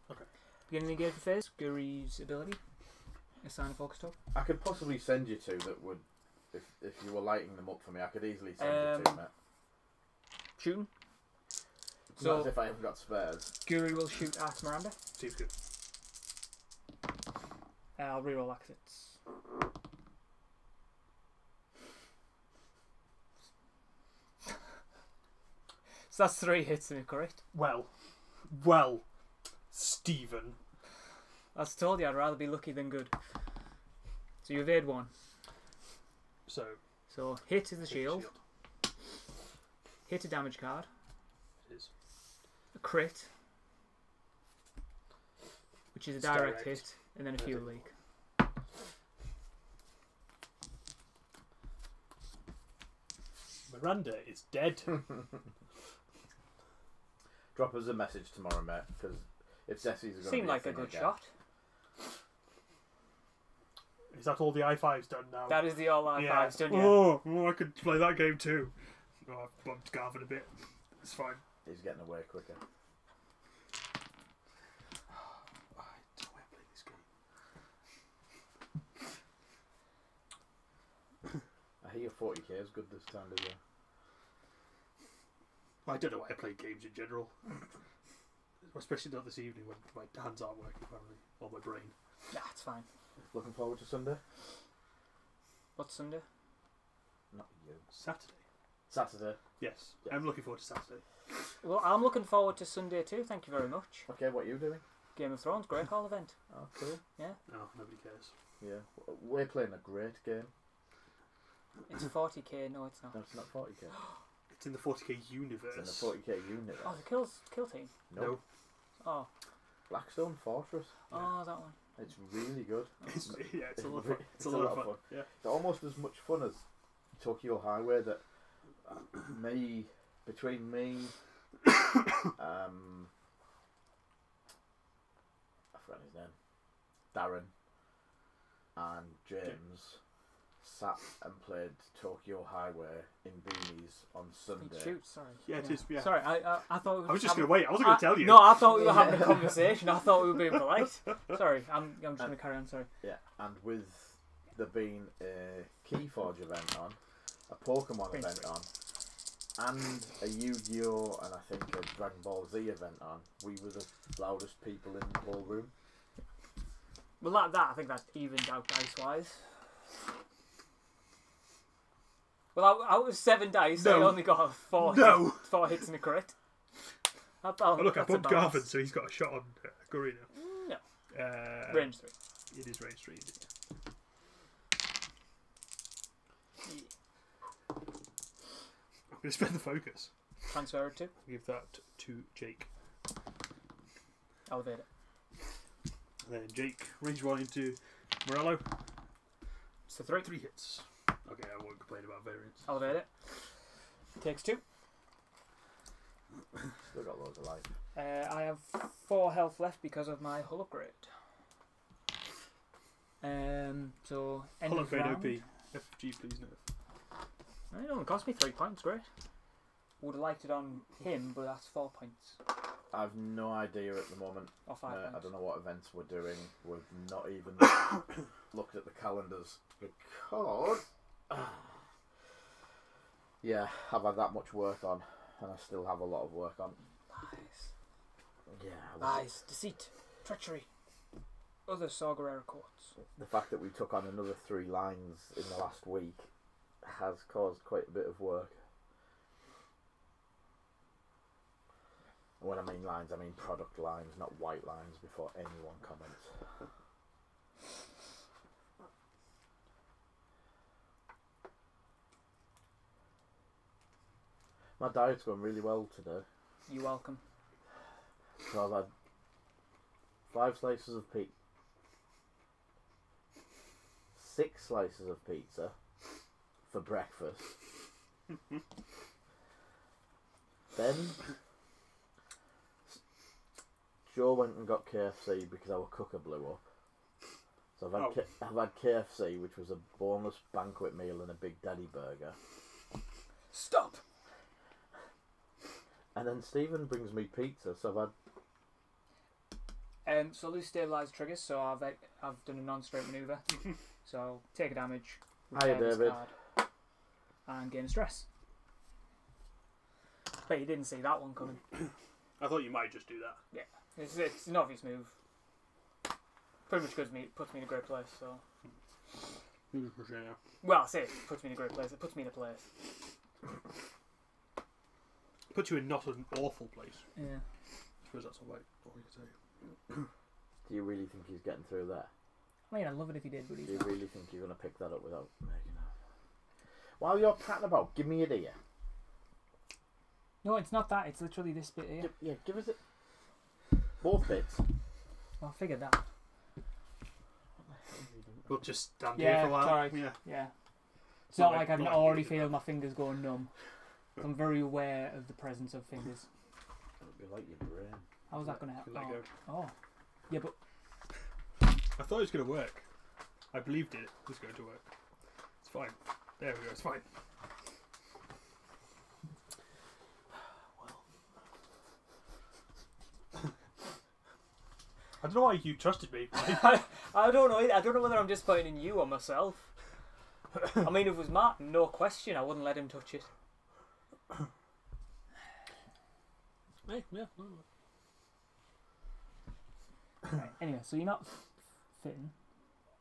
C: Okay.
B: Beginning of the engagement phase, Guri's ability. Assign a focus top.
A: I could possibly send you two that would, if you were lighting them up for me, I could easily send you two, mate.
B: Shooting.
A: So, not as if I haven't got spares.
B: Guri will shoot at Miranda.
C: Seems good.
B: I'll reroll exits. So that's 3 hits, am I correct?
C: Well, Stephen.
B: I told you I'd rather be lucky than good. So you evade 1.
C: So
B: hit is the shield. Hit a damage card.
C: It is.
B: A crit, which is a direct hit, and then a fuel leak.
C: Miranda is dead.
A: Drop us a message tomorrow, mate, because if Ceci's going to
B: Seemed like a good shot.
C: Is that all the I5's done now?
B: That is the all I5's done, yeah.
C: Oh, I could play that game too. Oh, I've bumped Garvin a bit. It's fine.
A: He's getting away quicker.
C: I don't want to play this game.
A: I hear 40k is good this time of year.
C: I don't know why I play games in general. Especially not this evening when my hands aren't working apparently, or my brain.
B: Nah, it's fine.
A: Looking forward to Sunday?
B: What's Sunday?
A: Not you.
C: Saturday? Yes.
A: Yeah.
C: I'm looking forward to Saturday.
B: Well, I'm looking forward to Sunday too, thank you very much.
A: Okay, what are you doing?
B: Game of Thrones, Great Hall event.
A: Oh, cool.
C: No, nobody cares.
A: Yeah. We're playing a great game.
B: It's 40k, no it's not.
A: No, it's not 40k.
C: It's in the 40k universe.
A: It's in the 40k unit.
B: Oh, the kill team.
A: No.
B: Oh.
A: Blackstone Fortress.
B: Oh, that one.
A: It's really good.
C: It's a lot of fun. It's a lot of fun. Yeah.
A: It's almost as much fun as Tokyo Highway. That between me, I forgot his name, Darren, and James sat and played Tokyo Highway in beanies on Sunday.
B: Shoot, sorry.
C: Yeah, it is. Yeah.
B: Sorry, I thought.
C: I was just going to wait. I wasn't going to tell you.
B: No, I thought we were having a conversation. I thought we were being polite. Sorry, I'm just going to carry on. Sorry.
A: Yeah, and with there being a Keyforge event on, a Pokemon event on, and a Yu-Gi-Oh! And I think a Dragon Ball Z event on, we were the loudest people in the whole room.
B: Well, that I think that evened out dice-wise. Well, out of 7 dice, I only got 4 hits and a crit.
C: Look, I bumped Garvin, so he's got a shot on Gurina.
B: No.
C: Range 3. It is range 3, indeed. I'm going to spend the focus.
B: Transfer it to?
C: Give that to Jake.
B: I'll evade it.
C: And then Jake, range 1 into Morello.
B: So 3.
C: 3 hits. Okay, I won't complain about variance.
B: I'll evade it. Takes 2.
A: Still got loads of life.
B: I have 4 health left because of my hull upgrade. So end
C: Hull
B: of
C: upgrade
B: round.
C: OP. FG, please, no.
B: It only cost me 3 points. Great. Would have liked it on him, but that's 4 points.
A: I've no idea at the moment.
B: Or 5 points.
A: I don't know what events we're doing. We've not even looked at the calendars because yeah, I've had that much work on, and I still have a lot of work on.
B: Nice. Lies, deceit, treachery, other Saw Gerrera quotes.
A: The fact that we took on another 3 lines in the last week has caused quite a bit of work. And when I mean lines, I mean product lines, not white lines, before anyone comments. My diet's going really well today.
B: You're welcome.
A: So I've had 5 slices of pizza, 6 slices of pizza for breakfast. Then Joe went and got KFC because our cooker blew up. So I've had KFC, which was a boneless banquet meal and a Big Daddy burger.
B: Stop!
A: And then Stephen brings me pizza, so I've had...
B: So loose stabilised triggers, so I've done a non-straight manoeuvre. So take a damage,
A: Hiya,
B: repair this
A: David.
B: card, and gain a stress. But you didn't see that one coming.
C: I thought you might just do that.
B: Yeah, it's an obvious move. Pretty much puts me in a great place. So, well, I say it puts me in a great place. It puts me in a place.
C: Puts you in not an awful place.
B: Yeah.
C: I suppose that's all you can say.
A: Do you really think he's getting through there?
B: I mean, I'd love it if he did, but he's
A: Do you
B: not.
A: really think you're going to pick that up without making it? While you're prattling about, give me it ear.
B: No, it's not that. It's literally this bit here.
A: Yeah, give us it. Both bits.
B: Well, I figured that.
C: We'll just stand
B: Yeah,
C: here for a while.
B: alright.
C: Yeah.
B: Yeah. It's not like I've
C: not
B: already
C: really
B: feel my fingers going numb. I'm very aware of the presence of fingers.
A: It'll be like your brain.
B: How's that going to help?
C: Let go.
B: Oh. Yeah, but
C: I thought it was going to work. I believed it was going to work. It's fine. There we go. It's fine. I don't know why you trusted me.
B: I don't know. I don't know whether I'm disappointing you or myself. I mean, if it was Martin, no question, I wouldn't let him touch it.
C: Hey, yeah.
B: Right, anyway, so you're not fitting.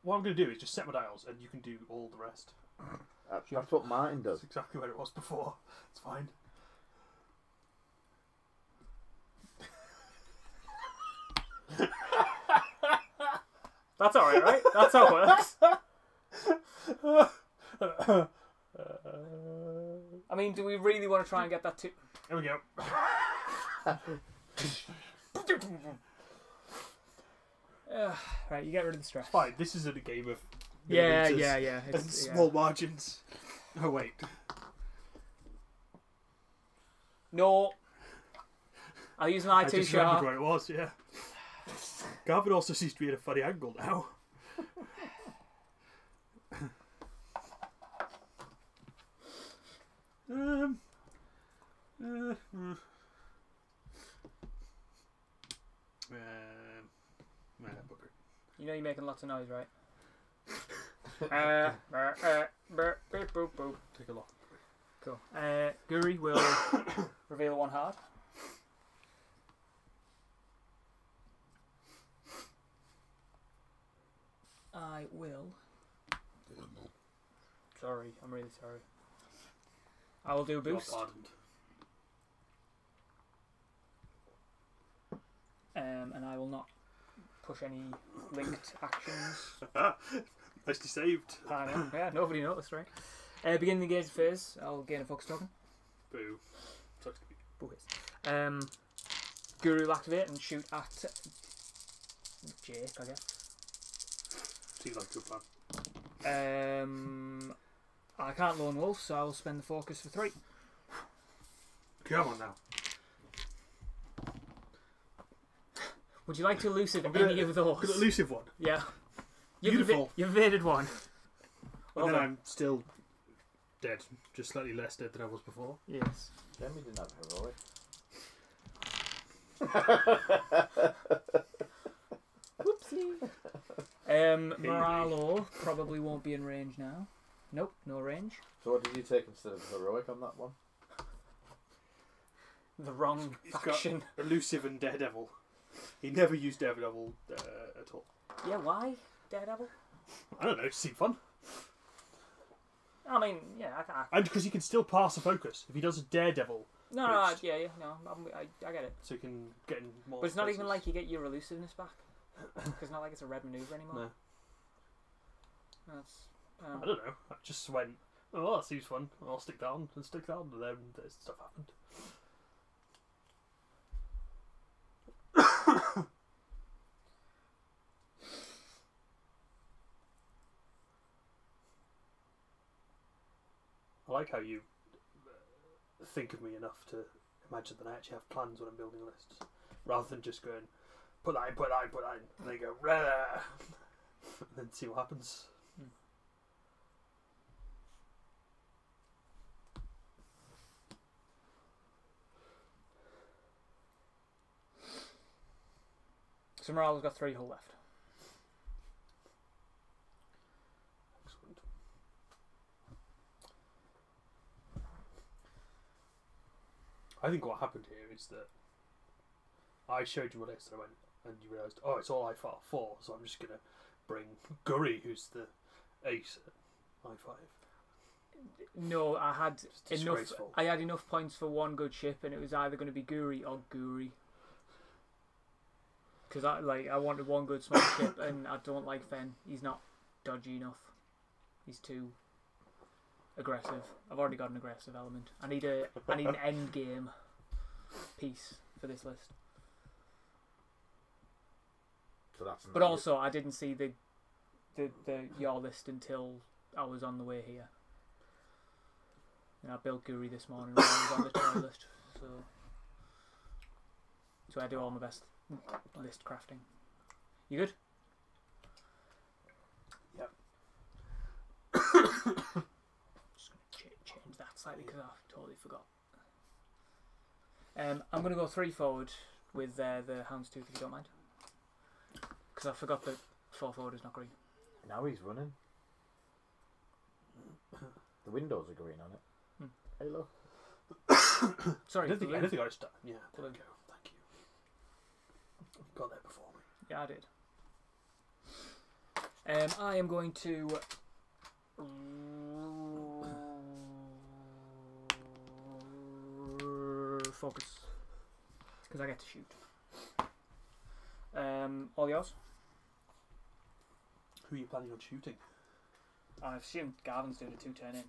C: What I'm going to do is just set my dials and you can do all the rest.
A: That's what Martin does.
C: That's exactly where it was before. It's fine.
B: That's alright, right? That's how it works. I mean, do we really want to try and get that to...
C: There we go.
B: Right, you get rid of the stress.
C: Fine, this isn't a game of
B: Yeah.
C: millimeters
B: It's,
C: and small margins. Oh wait.
B: No. I'll use my
C: I
B: two
C: just remembered
B: sharp.
C: where it was, yeah. Garvin also seems to be at a funny angle now. Bugger.
B: You know you're making lots of noise, right? Boop, boop.
C: Take a look.
B: Cool. Guri will reveal one hard. I will. Sorry, I'm really sorry. I will do a boost. And I will not push any linked actions.
C: Nicely saved.
B: I know. Yeah, nobody noticed, right? Beginning the engagement phase, I'll gain a focus token.
C: Boo. Sucks to be.
B: Boo. Guru will activate and shoot at Jake, I guess.
C: Seems like a good plan.
B: I can't lone wolf, so I will spend the focus for 3.
C: Come on now.
B: Would you like to elusive any of those?
C: An elusive one.
B: Yeah.
C: Beautiful.
B: You've evaded one.
C: And then I'm still dead. Just slightly less dead than I was before.
B: Yes.
A: Jamie didn't have heroic.
B: Whoopsie. Moralo probably won't be in range now. Nope, no range.
A: So what did you take instead of heroic on that one?
B: The wrong
C: He's got
B: faction.
C: elusive and daredevil. He never used Daredevil at all.
B: Yeah, why Daredevil?
C: I don't know. It seemed fun.
B: I mean, yeah, I
C: And because he can still pass a focus if he does a Daredevil.
B: no,
C: boost.
B: yeah, no, I get it.
C: So he can get in more.
B: But it's not
C: places.
B: even like you get your elusiveness back. Because it's not like it's a red maneuver anymore.
C: No.
B: That's.
C: I don't know. I just went, oh, that seems fun. I'll stick that on and stick that on, and then this stuff happened. I like how you think of me enough to imagine that I actually have plans when I'm building lists, rather than just going, put that in, put that in, put that in, and then go, rah, and then see what happens.
B: So Morale's got 3 hull left.
C: Excellent. I think what happened here is that I showed you a list and I went, and you realised, oh, it's all I4, so I'm just going to bring Gurry, who's the ace at I5.
B: No, I had
C: It's
B: enough.
C: disgraceful.
B: I had enough points for one good ship, and it was either going to be Guri or Guri. Because I wanted one good small ship, and I don't like Fen. He's not dodgy enough. He's too aggressive. I've already got an aggressive element. I need an end game piece for this list.
A: So that's.
B: But also, I didn't see the your list until I was on the way here. And I built Guri this morning when I was on the toilet, so I do all my best list crafting. You good?
C: Yep.
B: Just gonna change that slightly because I totally forgot. I'm gonna go 3 forward with the Houndstooth if you don't mind, because I forgot that 4 forward is not green.
A: Now he's running. The windows are green on it. Hey, look.
B: Sorry,
C: I don't think I just done. Yeah, there
B: Blue.
C: we go. Thank you. Got there before me.
B: Yeah, I did. I am going to focus because I get to shoot. All yours?
C: Who are you planning on shooting?
B: I assume Garvin's doing a 2-turn in.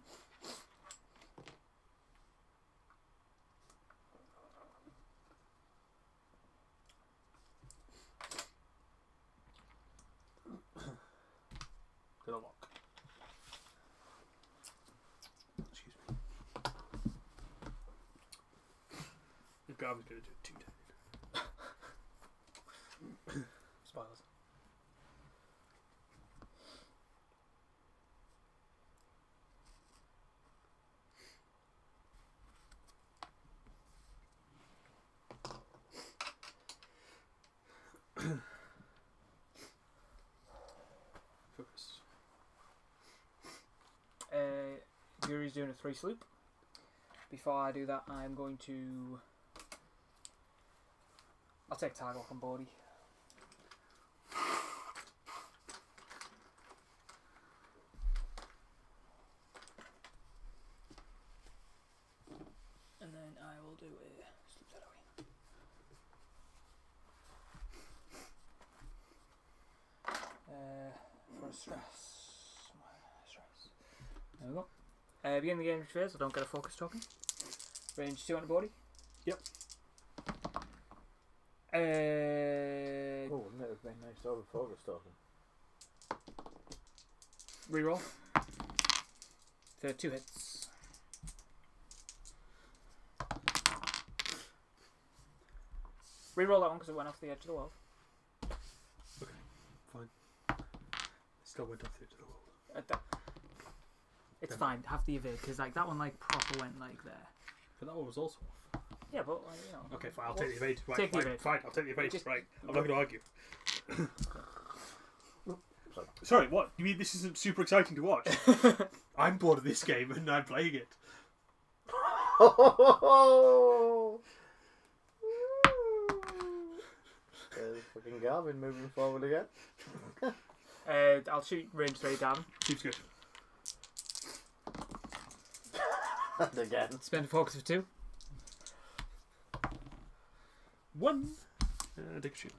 C: Good luck. Excuse me. If Garvin's going to do a 2-turn.
B: Spoilers.
C: Focus.
B: Yuri's doing a 3 sloop. Before I do that, I'm going to. I'll take Targlock on boardy. And then I will do a sloop that away. For a stress. There we go. Beginning the game phase, I don't get a focus token. Range 2 on the body.
C: Yep.
A: Oh, wouldn't it have been nice to have a focus token?
B: Reroll. For 2 hits. Reroll that one because it went off the edge of the world.
C: Okay, fine. Still went off the edge of the world.
B: It's
C: Okay.
B: fine, have the evade because like that one like proper went like there.
C: But that one was also off.
B: Yeah, but like, you know.
C: Okay, fine. I'll take the evade. Right,
B: Take the
C: fine,
B: evade.
C: fine. I'll take the evade.
B: Just-
C: Right. I'm not going to argue.
A: Sorry.
C: Sorry, what? You mean this isn't super exciting to watch? I'm bored of this game and I'm playing it.
A: Fucking Garvin moving forward again.
B: I'll shoot range 3 down.
C: Seems good.
A: And again.
B: Spend a focus for 2.
C: 1. Take a shoot.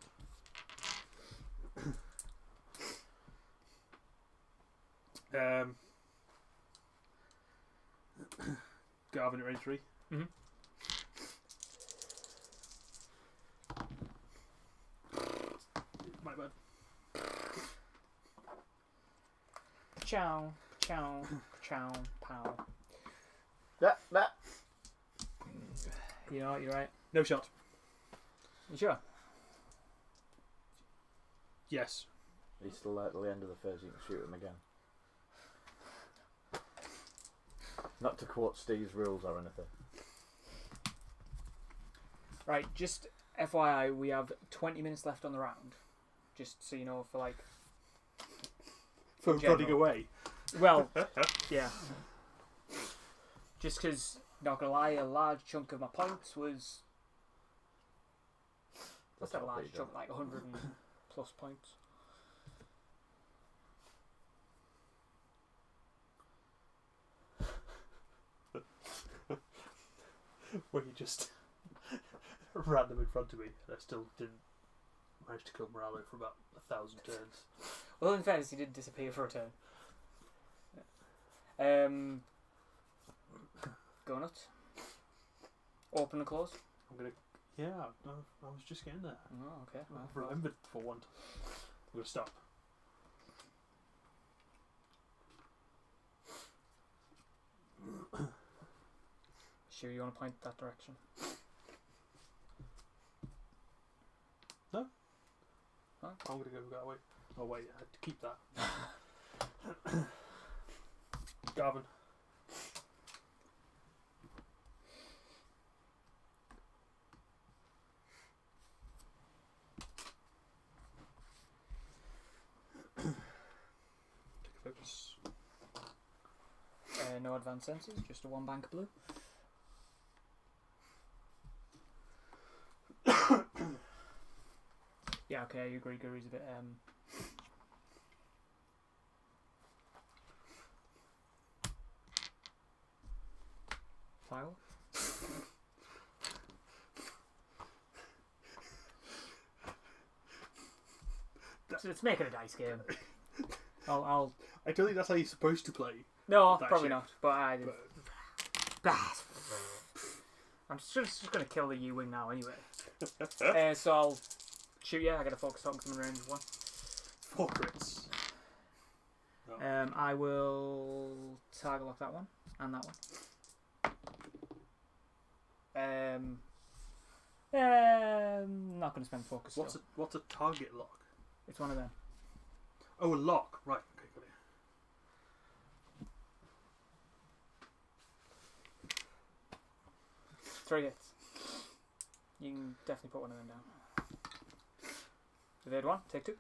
C: Garvin at range 3.
B: Mhm.
C: My bad.
B: Chow, chow, chow, pow.
A: That.
B: You know what, you're right.
C: No shot.
B: You sure?
C: Yes.
A: He's still at the end of the phase, you can shoot him again. Not to quote Steve's rules or anything.
B: Right, just FYI, we have 20 minutes left on the round. Just so you know, for like...
C: For
B: general.
C: running away.
B: Well, yeah. Just because, not gonna lie, a large chunk of my points was... What's that large chunk? Like 100 and plus points.
C: When you just ran them in front of me, and I still didn't manage to kill Morello for about 1,000 turns.
B: Well, in fairness, he did disappear for a turn. Go nuts. Open and close.
C: I'm gonna. Yeah, no, I was just getting there.
B: Oh, okay.
C: I remembered for one. I'm gonna stop.
B: Sure, you want to point that direction?
C: No.
B: Huh?
C: I'm gonna go that way. Oh wait, I had to keep that. Garvin. Take a focus.
B: No advanced senses, just a 1 bank of blue. Yeah, okay, I agree. Gary's a bit file. So let's make it a dice game. I'll.
C: I don't think that's how you're supposed to play.
B: No,
C: That
B: probably
C: shit.
B: not. But I did.
C: But
B: I'm just gonna kill the U-wing now anyway. So I'll shoot. Yeah, I got a focus on because I'm in range of 1.
C: 4 crits. Oh.
B: I will target lock that one and that one. Not gonna spend focus.
C: What's a target lock?
B: It's one of them.
C: Oh, a lock. Right. Okay, got it.
B: 3 hits. You can definitely put one of them down. Evade 1, take 2.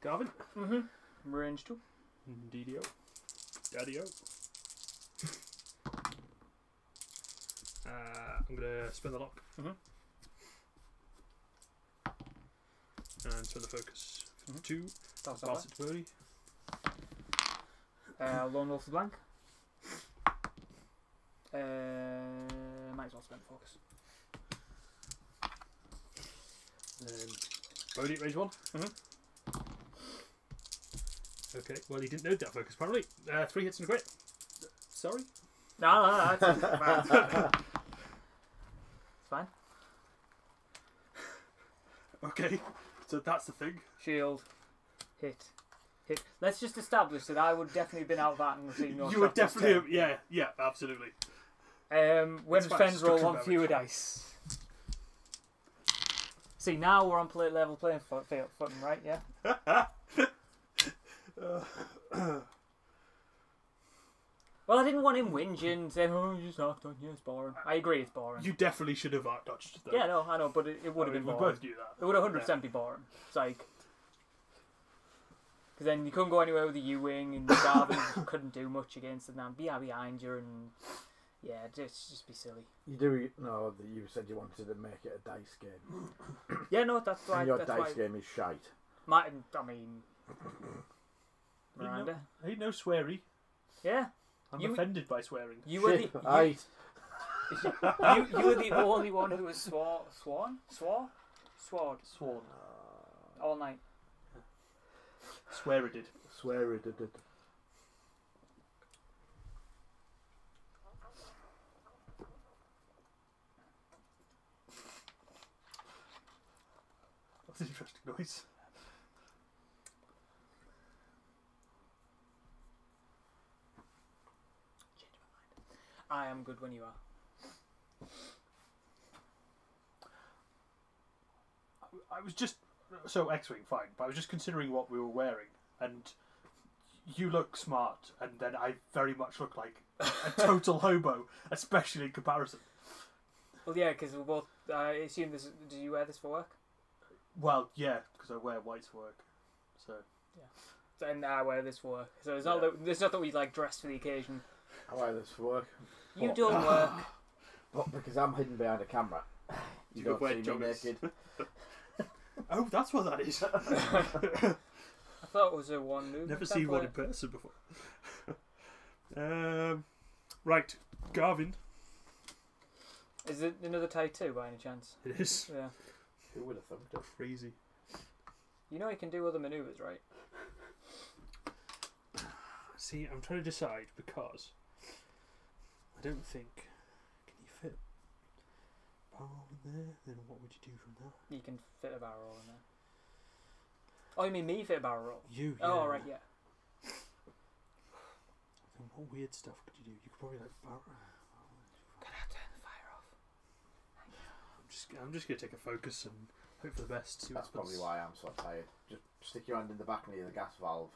C: Garvin.
B: Range 2.
C: DDO. Daddy-o. I'm gonna spin the lock. And spin the focus. 2.
B: That's
C: Pass it to Bodhi.
B: Lone Wolf to blank. Might as well spend focus.
C: Then Bodhi at range 1. Okay, well he didn't know that focus apparently. 3 hits and a crit. Sorry?
B: No, that's it's fine.
C: Okay, so that's the thing.
B: Shield. Hit. Let's just establish that I would definitely have been out that and seen your
C: You would definitely, yeah, absolutely.
B: When
C: It's fine,
B: friends roll
C: structure
B: 1
C: damage.
B: fewer dice. See, now we're on level playing footing, right? Yeah. Well, I didn't want him whinging, saying, "Oh, you just half done. Yeah, it's boring." I agree, it's boring.
C: You definitely should have art dodged though.
B: Yeah, no, I know, but it would have been
C: We
B: boring.
C: both knew that.
B: It would 100% be boring. It's like, because then you couldn't go anywhere with the U-wing, and Garvin couldn't do much against it. And be behind you, and Yeah, just be silly.
A: You do know that you said you wanted to make it a dice game.
B: Yeah, no, that's why.
A: And your
B: that's
A: dice
B: why
A: game is shite.
B: I mean, Miranda.
C: Ain't no sweary.
B: Yeah.
C: I'm offended by swearing.
B: You were the
A: Shit, right.
B: you were the only one who was sworn all night.
C: Swear it did.
A: Swear it did.
C: That's an interesting noise.
B: I am good when you are.
C: I was just so X-wing fine, but I was just considering what we were wearing, and you look smart, and then I very much look like a total hobo, especially in comparison.
B: Well, yeah, because we both. I assume this. Do you wear this for work?
C: Well, yeah, because I wear whites for work. So
B: yeah, and I wear this for work. So it's not that it's not that we like dress for the occasion.
A: I wear this for work.
B: You don't work.
A: But because I'm hidden behind a camera, you don't
C: wear
A: see me
C: joggers.
A: naked.
C: Oh, that's what that is.
B: I thought it was a one move.
C: Never seen one in person before. Right, Garvin.
B: Is it another tie 2 by any chance?
C: It is.
B: Yeah.
A: Who would have thought it?
C: Crazy.
B: You know you can do other manoeuvres, right?
C: See, I'm trying to decide because I don't think. Can you fit barrel in there? Then what would you do from that?
B: You can fit a barrel roll in there. Oh, you mean me fit a barrel roll?
C: You.
B: Oh, all right, yeah.
C: Then what weird stuff could you do? You could probably like barrel.
B: Could I turn the fire off?
C: I'm just gonna take a focus and hope for the best. See what
A: That's probably
C: happens.
A: why I'm so tired. Just stick your hand in the back near the gas valve.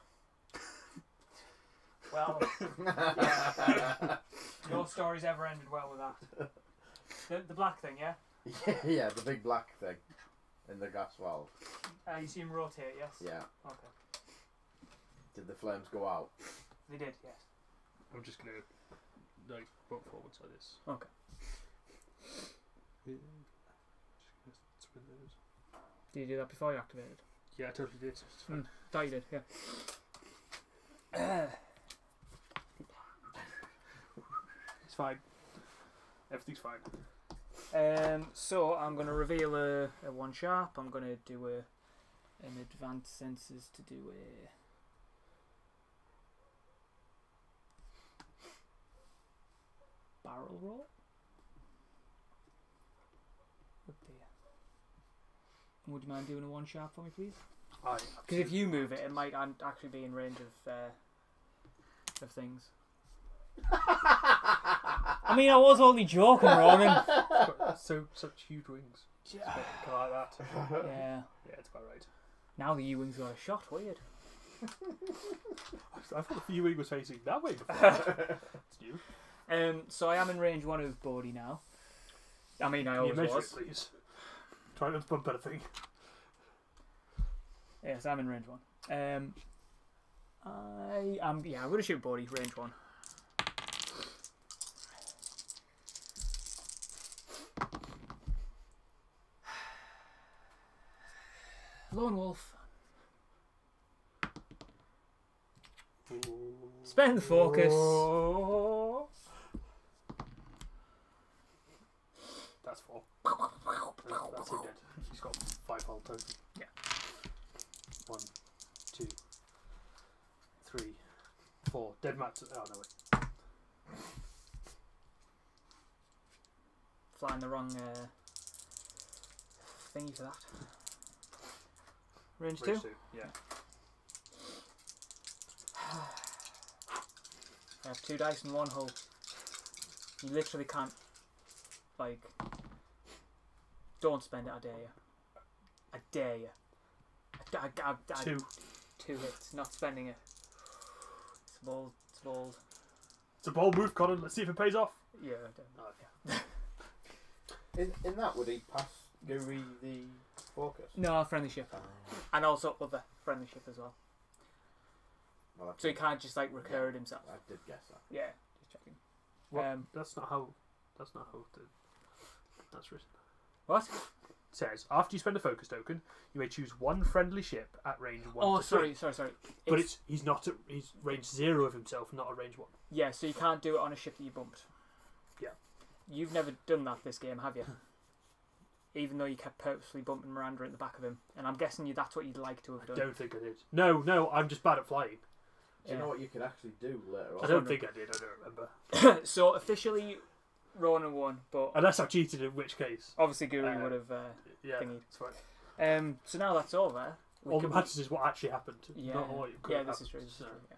B: Well, yeah. No story's ever ended well with that. The black thing, yeah?
A: Yeah, the big black thing in the gas valve.
B: You see him rotate, yes?
A: Yeah.
B: Okay.
A: Did the flames go out?
B: They did, yes.
C: I'm just gonna like walk forwards like this.
B: Okay.
C: Just gonna spin those.
B: Did you do that before you activated?
C: Yeah, I totally did. It's fine.
B: Thought you did, yeah.
C: It's fine. Everything's fine.
B: So I'm going to reveal a 1 sharp. I'm going to do an advanced senses to do a barrel roll. Up there. Would you mind doing a 1 sharp for me, please? Because if you move it, it might actually be in range of things. I mean, I was only joking, Ronan.
C: Such huge wings.
B: Yeah.
C: Can I like that?
B: Yeah.
C: Yeah, it's about right.
B: Now the U-wings got a shot. Weird.
C: I thought the U-wing was facing that way before. It's new.
B: So I am in range 1 of Bodhi now. I mean, I
C: Can you
B: always
C: measure
B: was.
C: it, please? Try not to bump anything.
B: Yes, I'm in range 1. I'm going to shoot Bodhi, range 1. Lone Wolf. Spend the focus.
C: That's 4. That's him dead. He's got 5 hull total.
B: Yeah.
C: 1, 2, 3, 4. Dead Matt. Oh no wait.
B: Flying the wrong thingy for that. Range 2?
C: Yeah.
B: I have 2 dice and 1 hull. You literally can't, like, don't spend it, I dare you. I dare you. I
C: 2.
B: 2 hits, not spending it. It's bold, it's bold.
C: It's a bold move, Colin. Let's see if it pays off.
B: Yeah, I don't.
A: In that, would he pass Guri the focus?
B: No, friendly ship. And also other friendly ship as well.
A: Well,
B: So he can't just, like, recur it himself.
A: I did guess that.
B: Yeah, just checking.
C: What? That's not how. That's not how. That's written.
B: What?
C: It says after you spend a focus token, you may choose one friendly ship at range 1
B: Oh,
C: to 3.
B: sorry.
C: But he's not at, he's range 0 of himself, not at range 1.
B: Yeah, so you can't do it on a ship that you bumped.
C: Yeah.
B: You've never done that this game, have you? Even though you kept purposely bumping Miranda at the back of him, and I'm guessing that's what you'd like to have done.
C: I don't think I did. No, I'm just bad at flying.
A: Do you know what you could actually do later on?
C: I don't think I did. I don't remember.
B: So officially, Ronan won, but
C: Unless I cheated, in which case.
B: obviously Guri would have
C: Yeah,
B: thingied.
C: that's fine.
B: So now that's over.
C: All that matters is what actually happened.
B: Yeah,
C: Not what could
B: yeah,
C: have
B: this
C: happened,
B: is true. This is
C: so.
B: true, yeah.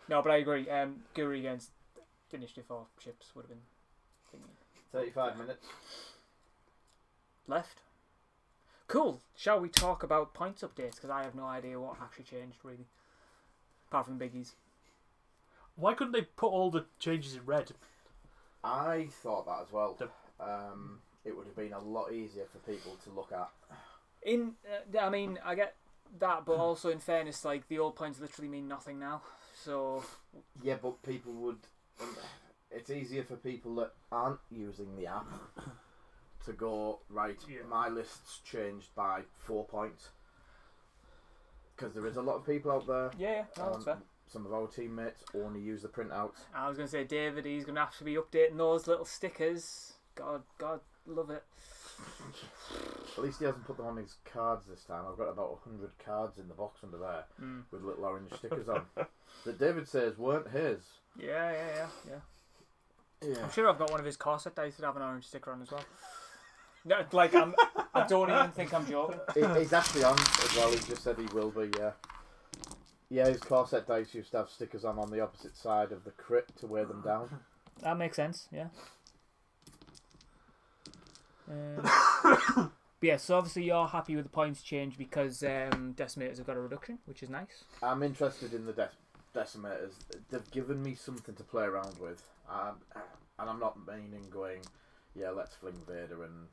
B: No, but I agree. Guri against initiative 4 ships would have been thingy.
A: 35 minutes.
B: Left. Cool. Shall we talk about points updates? Because I have no idea what actually changed, really. Apart from biggies.
C: Why couldn't they put all the changes in red?
A: I thought that as well. It would have been a lot easier for people to look at.
B: I mean, I get that, but also in fairness, like the old points literally mean nothing now. So
A: Yeah, but people would. It's easier for people that aren't using the app to go, right, my list's changed by 4 points. Because there is a lot of people out there.
B: yeah, no, that's fair.
A: Some of our teammates only use the printouts.
B: I was going to say, David, he's going to have to be updating those little stickers. God, love it.
A: At least he hasn't put them on his cards this time. I've got about 100 cards in the box under there with little orange stickers on that David says weren't his.
B: Yeah. I'm sure I've got one of his corset dice that have an orange sticker on as well. No, like I don't even think I'm joking.
A: He's actually on as well. He just said he will be. Yeah, his corset dice used to have stickers on the opposite side of the crit to wear them down.
B: That makes sense. Yeah. But yeah, so obviously you're happy with the points change because decimators have got a reduction, which is nice.
A: I'm interested in the decimators. They've given me something to play around with, and I'm not meaning going, yeah, let's fling Vader and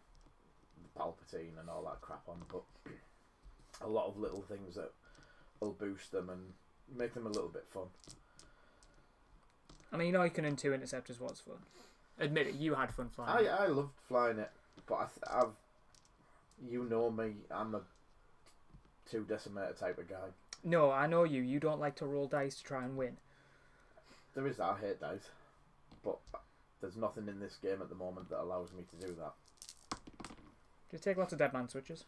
A: Palpatine and all that crap on, but a lot of little things that will boost them and make them a little bit fun.
B: I mean, Icon and 2 Interceptors was fun. Admit it, you had fun flying.
A: I loved flying it, but I've you know me, I'm a 2 decimator type of guy.
B: No, I know you. You don't like to roll dice to try and win.
A: There is that. I hate dice, but there's nothing in this game at the moment that allows me to do that.
B: Just take lots of dead man switches.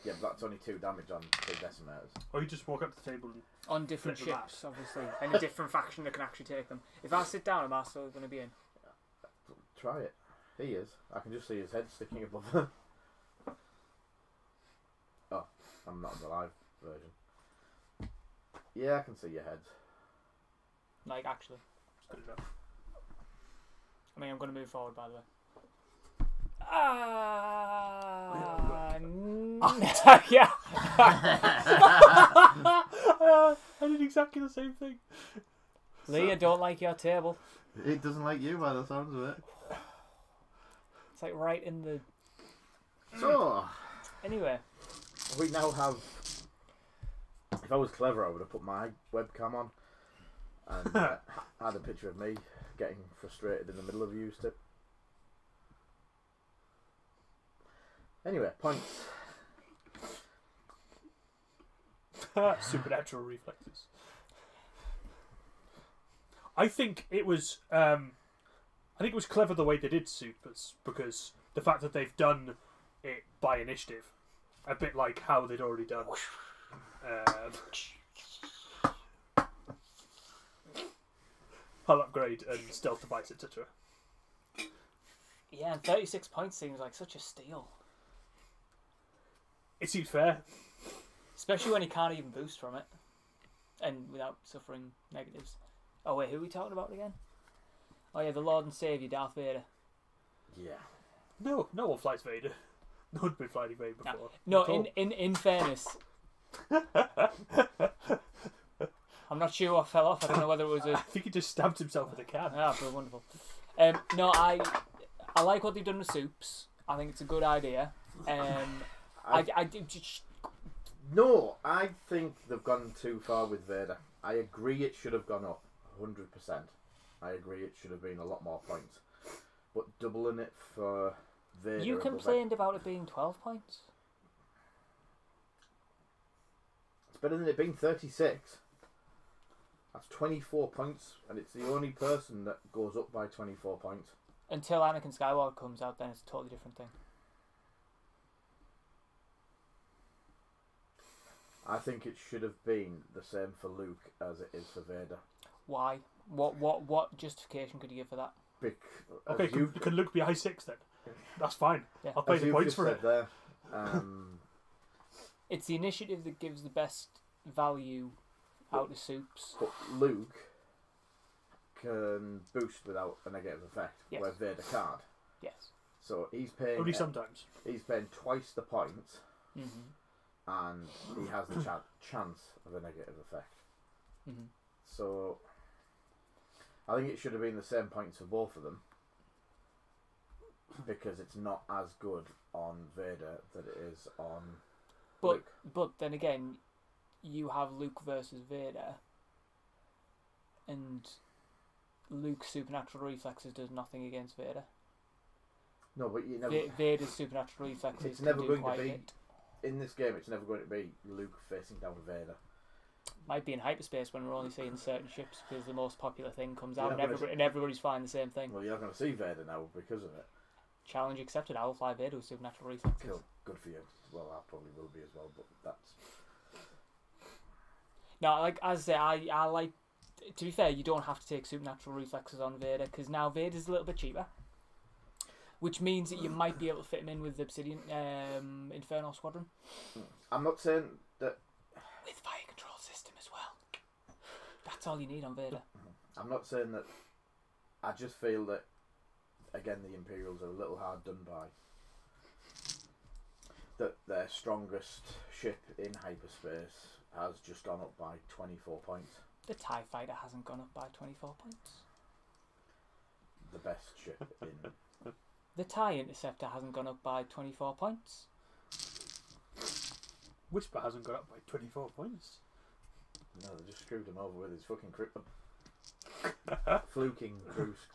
A: Yeah, but that's only 2 damage on 2 decimators.
C: Or you just walk up to the table and
B: On different
C: flip them
B: ships, obviously. And a different faction that can actually take them. If I sit down, am I still going to be in?
A: Try it. He is. I can just see his head sticking above him. Oh, I'm not in the live version. Yeah, I can see your head.
B: Like, actually.
C: it's good enough.
B: I mean, I'm going to move forward, by the way. Yeah.
C: I did exactly the same thing.
B: Lee, I don't like your table.
A: It doesn't like you by the sounds of it.
B: It's like right in the...
A: So,
B: Anyway.
A: we now have... If I was clever, I would have put my webcam on and had a picture of me getting frustrated in the middle of used it. Anyway, points.
C: Supernatural reflexes. I think it was clever the way they did supers, because the fact that they've done it by initiative, a bit like how they'd already done hull upgrade and stealth device, etc.
B: Yeah, and 36 points seems like such a steal.
C: It seems fair.
B: Especially when he can't even boost from it. And without suffering negatives. Oh wait, who are we talking about again? Oh yeah, the Lord and Saviour, Darth Vader.
A: Yeah.
C: No one flies Vader. No one's been flying Vader before.
B: No,
C: at all.
B: in fairness. I'm not sure what fell off. I don't know whether it was
C: I think he just stabbed himself with a can.
B: Ah, but wonderful. No, I like what they've done with soups. I think it's a good idea.
A: No, I think they've gone too far with Vader. I agree it should have gone up 100%. I agree it should have been a lot more points. But doubling it for Vader...
B: You complained about it being 12 points.
A: It's better than it being 36. That's 24 points, and it's the only person that goes up by 24 points.
B: Until Anakin Skywalker comes out, then it's a totally different thing.
A: I think it should have been the same for Luke as it is for Vader.
B: Why? What justification could you give for that?
C: Okay, can Luke be I6 then? That's fine.
B: Yeah.
C: I'll pay the points for it.
A: There,
B: it's the initiative that gives the best value out of soups.
A: but Luke can boost without a negative effect,
B: Yes.
A: where Vader can't.
B: Yes.
A: So he's paying
C: Only sometimes.
A: He's paying twice the points,
B: Mm-hmm.
A: and he has the chance of a negative effect.
B: Mm-hmm.
A: So I think it should have been the same points for both of them, because it's not as good on Vader that it is on Luke.
B: But then again, you have Luke versus Vader, and Luke's supernatural reflexes does nothing against Vader.
A: No, but you never.
B: Vader's supernatural reflexes
A: It's
B: can
A: never
B: do
A: going
B: quite
A: to
B: a
A: be
B: bit.
A: in this game. It's never going to be Luke facing down Vader.
B: Might be in hyperspace when we're only seeing certain ships because the most popular thing comes
A: You're
B: out
A: not
B: and everybody's flying the same thing.
A: Well, you're not going to see Vader now because of it.
B: Challenge accepted. I will fly Vader with supernatural reflexes.
A: Cool. Good for you. Well, I probably will be as well, but that's.
B: No, like as I say, I like. To be fair, you don't have to take supernatural reflexes on Vader because now Vader's a little bit cheaper, which means that you might be able to fit him in with the Obsidian Inferno Squadron
A: I'm not saying that.
B: with fire control system as well. That's all you need on Vader.
A: I'm not saying that. I just feel that, again, the Imperials are a little hard done by. That their strongest ship in hyperspace has just gone up by 24 points.
B: The TIE Fighter hasn't gone up by 24 points.
A: The best ship in.
B: The TIE Interceptor hasn't gone up by 24 points.
C: Whisper hasn't got up by 24 points.
A: No, they just screwed him over with his fucking fluking cruise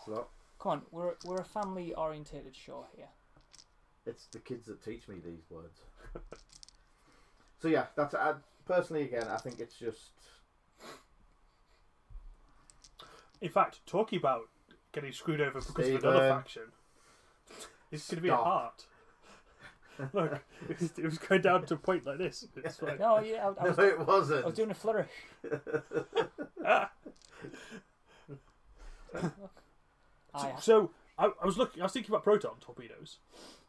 A: slot.
B: Come on, we're a family orientated show here.
A: It's the kids that teach me these words. So yeah, that's personally again. I think it's just.
C: In fact, talking about getting screwed over because of
A: Steven.
C: another faction, it's going to be a
A: Stop.
C: heart. Look, it was going down to a point like this. It's fine.
B: No, yeah, I was,
A: No, it wasn't.
B: I was doing a flourish.
C: So I was thinking about proton torpedoes.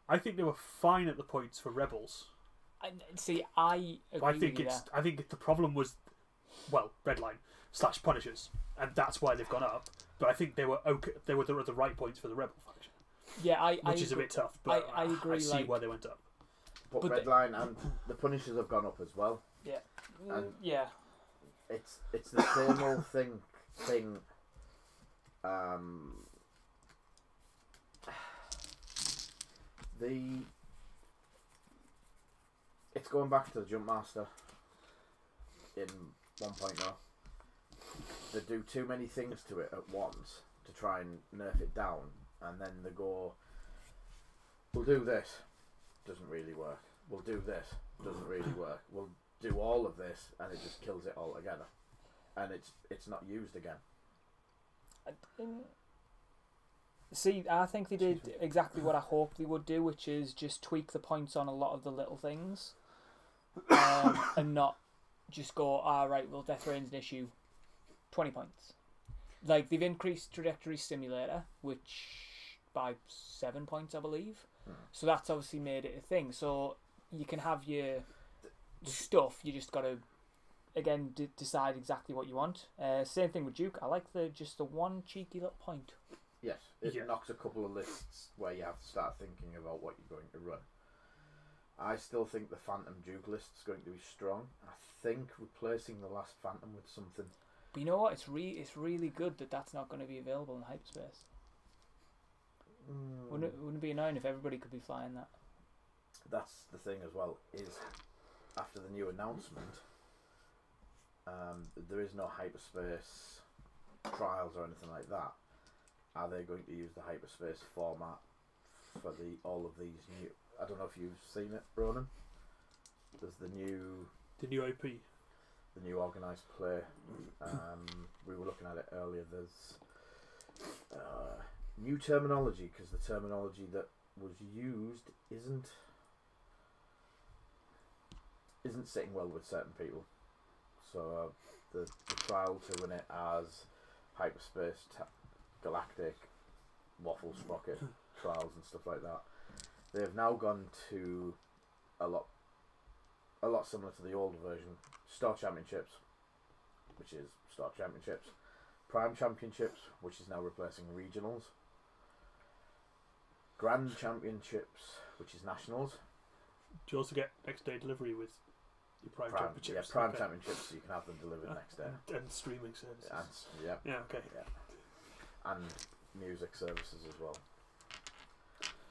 C: I think they were fine at the points for rebels.
B: I agree with you there.
C: I think the problem was, well, Redline / Punishers, and that's why they've gone up. But I think they were okay. They were at the right points for the rebel faction.
B: Yeah,
C: which is a bit tough. But
B: I agree.
C: I see why they went up.
A: But
B: But
A: Redline and the Punishers have gone up as well.
B: Yeah,
A: And
B: yeah.
A: it's the same old thing. It's going back to the Jump Master in 1.0. They do too many things to it at once to try and nerf it down, and then they go, we'll do this, doesn't really work. We'll do this, doesn't really work. We'll do all of this, and it just kills it all together. And it's not used again.
B: See, I think they did exactly what I hoped they would do, which is just tweak the points on a lot of the little things, and not just go, right, well, Death Rain's an issue, 20 points. Like, they've increased Trajectory Simulator, which by 7 points, I believe. So that's obviously made it a thing. So you can have your stuff, you just got to, again, decide exactly what you want. Same thing with Duke. I like just the one cheeky little point.
A: Yes, it knocks a couple of lists where you have to start thinking about what you're going to run. I still think the Phantom Duke list is going to be strong. I think replacing the last Phantom with something.
B: But you know what? It's really good that that's not going to be available in hyperspace. Wouldn't it be annoying if everybody could be flying that?
A: That's the thing as well, is after the new announcement, there is no hyperspace trials or anything like that, are they going to use the hyperspace format for all of these new? I don't know if you've seen it, Ronan. There's the new
C: AP.
A: The new organised play. We were looking at it earlier. There's new terminology, because the terminology that was used isn't sitting well with certain people. So the trial to run it as hyperspace, galactic, waffle sprocket trials and stuff like that, they have now gone to a lot similar to the older version. Star Championships, which is Star Championships. Prime Championships, which is now replacing regionals. Grand Championships, which is nationals.
C: Do you also get next day delivery with your Prime Championships?
A: Yeah, Prime Championships, so you can have them delivered next day.
C: And streaming services.
A: Yeah,
C: okay.
A: Yeah. And music services as well.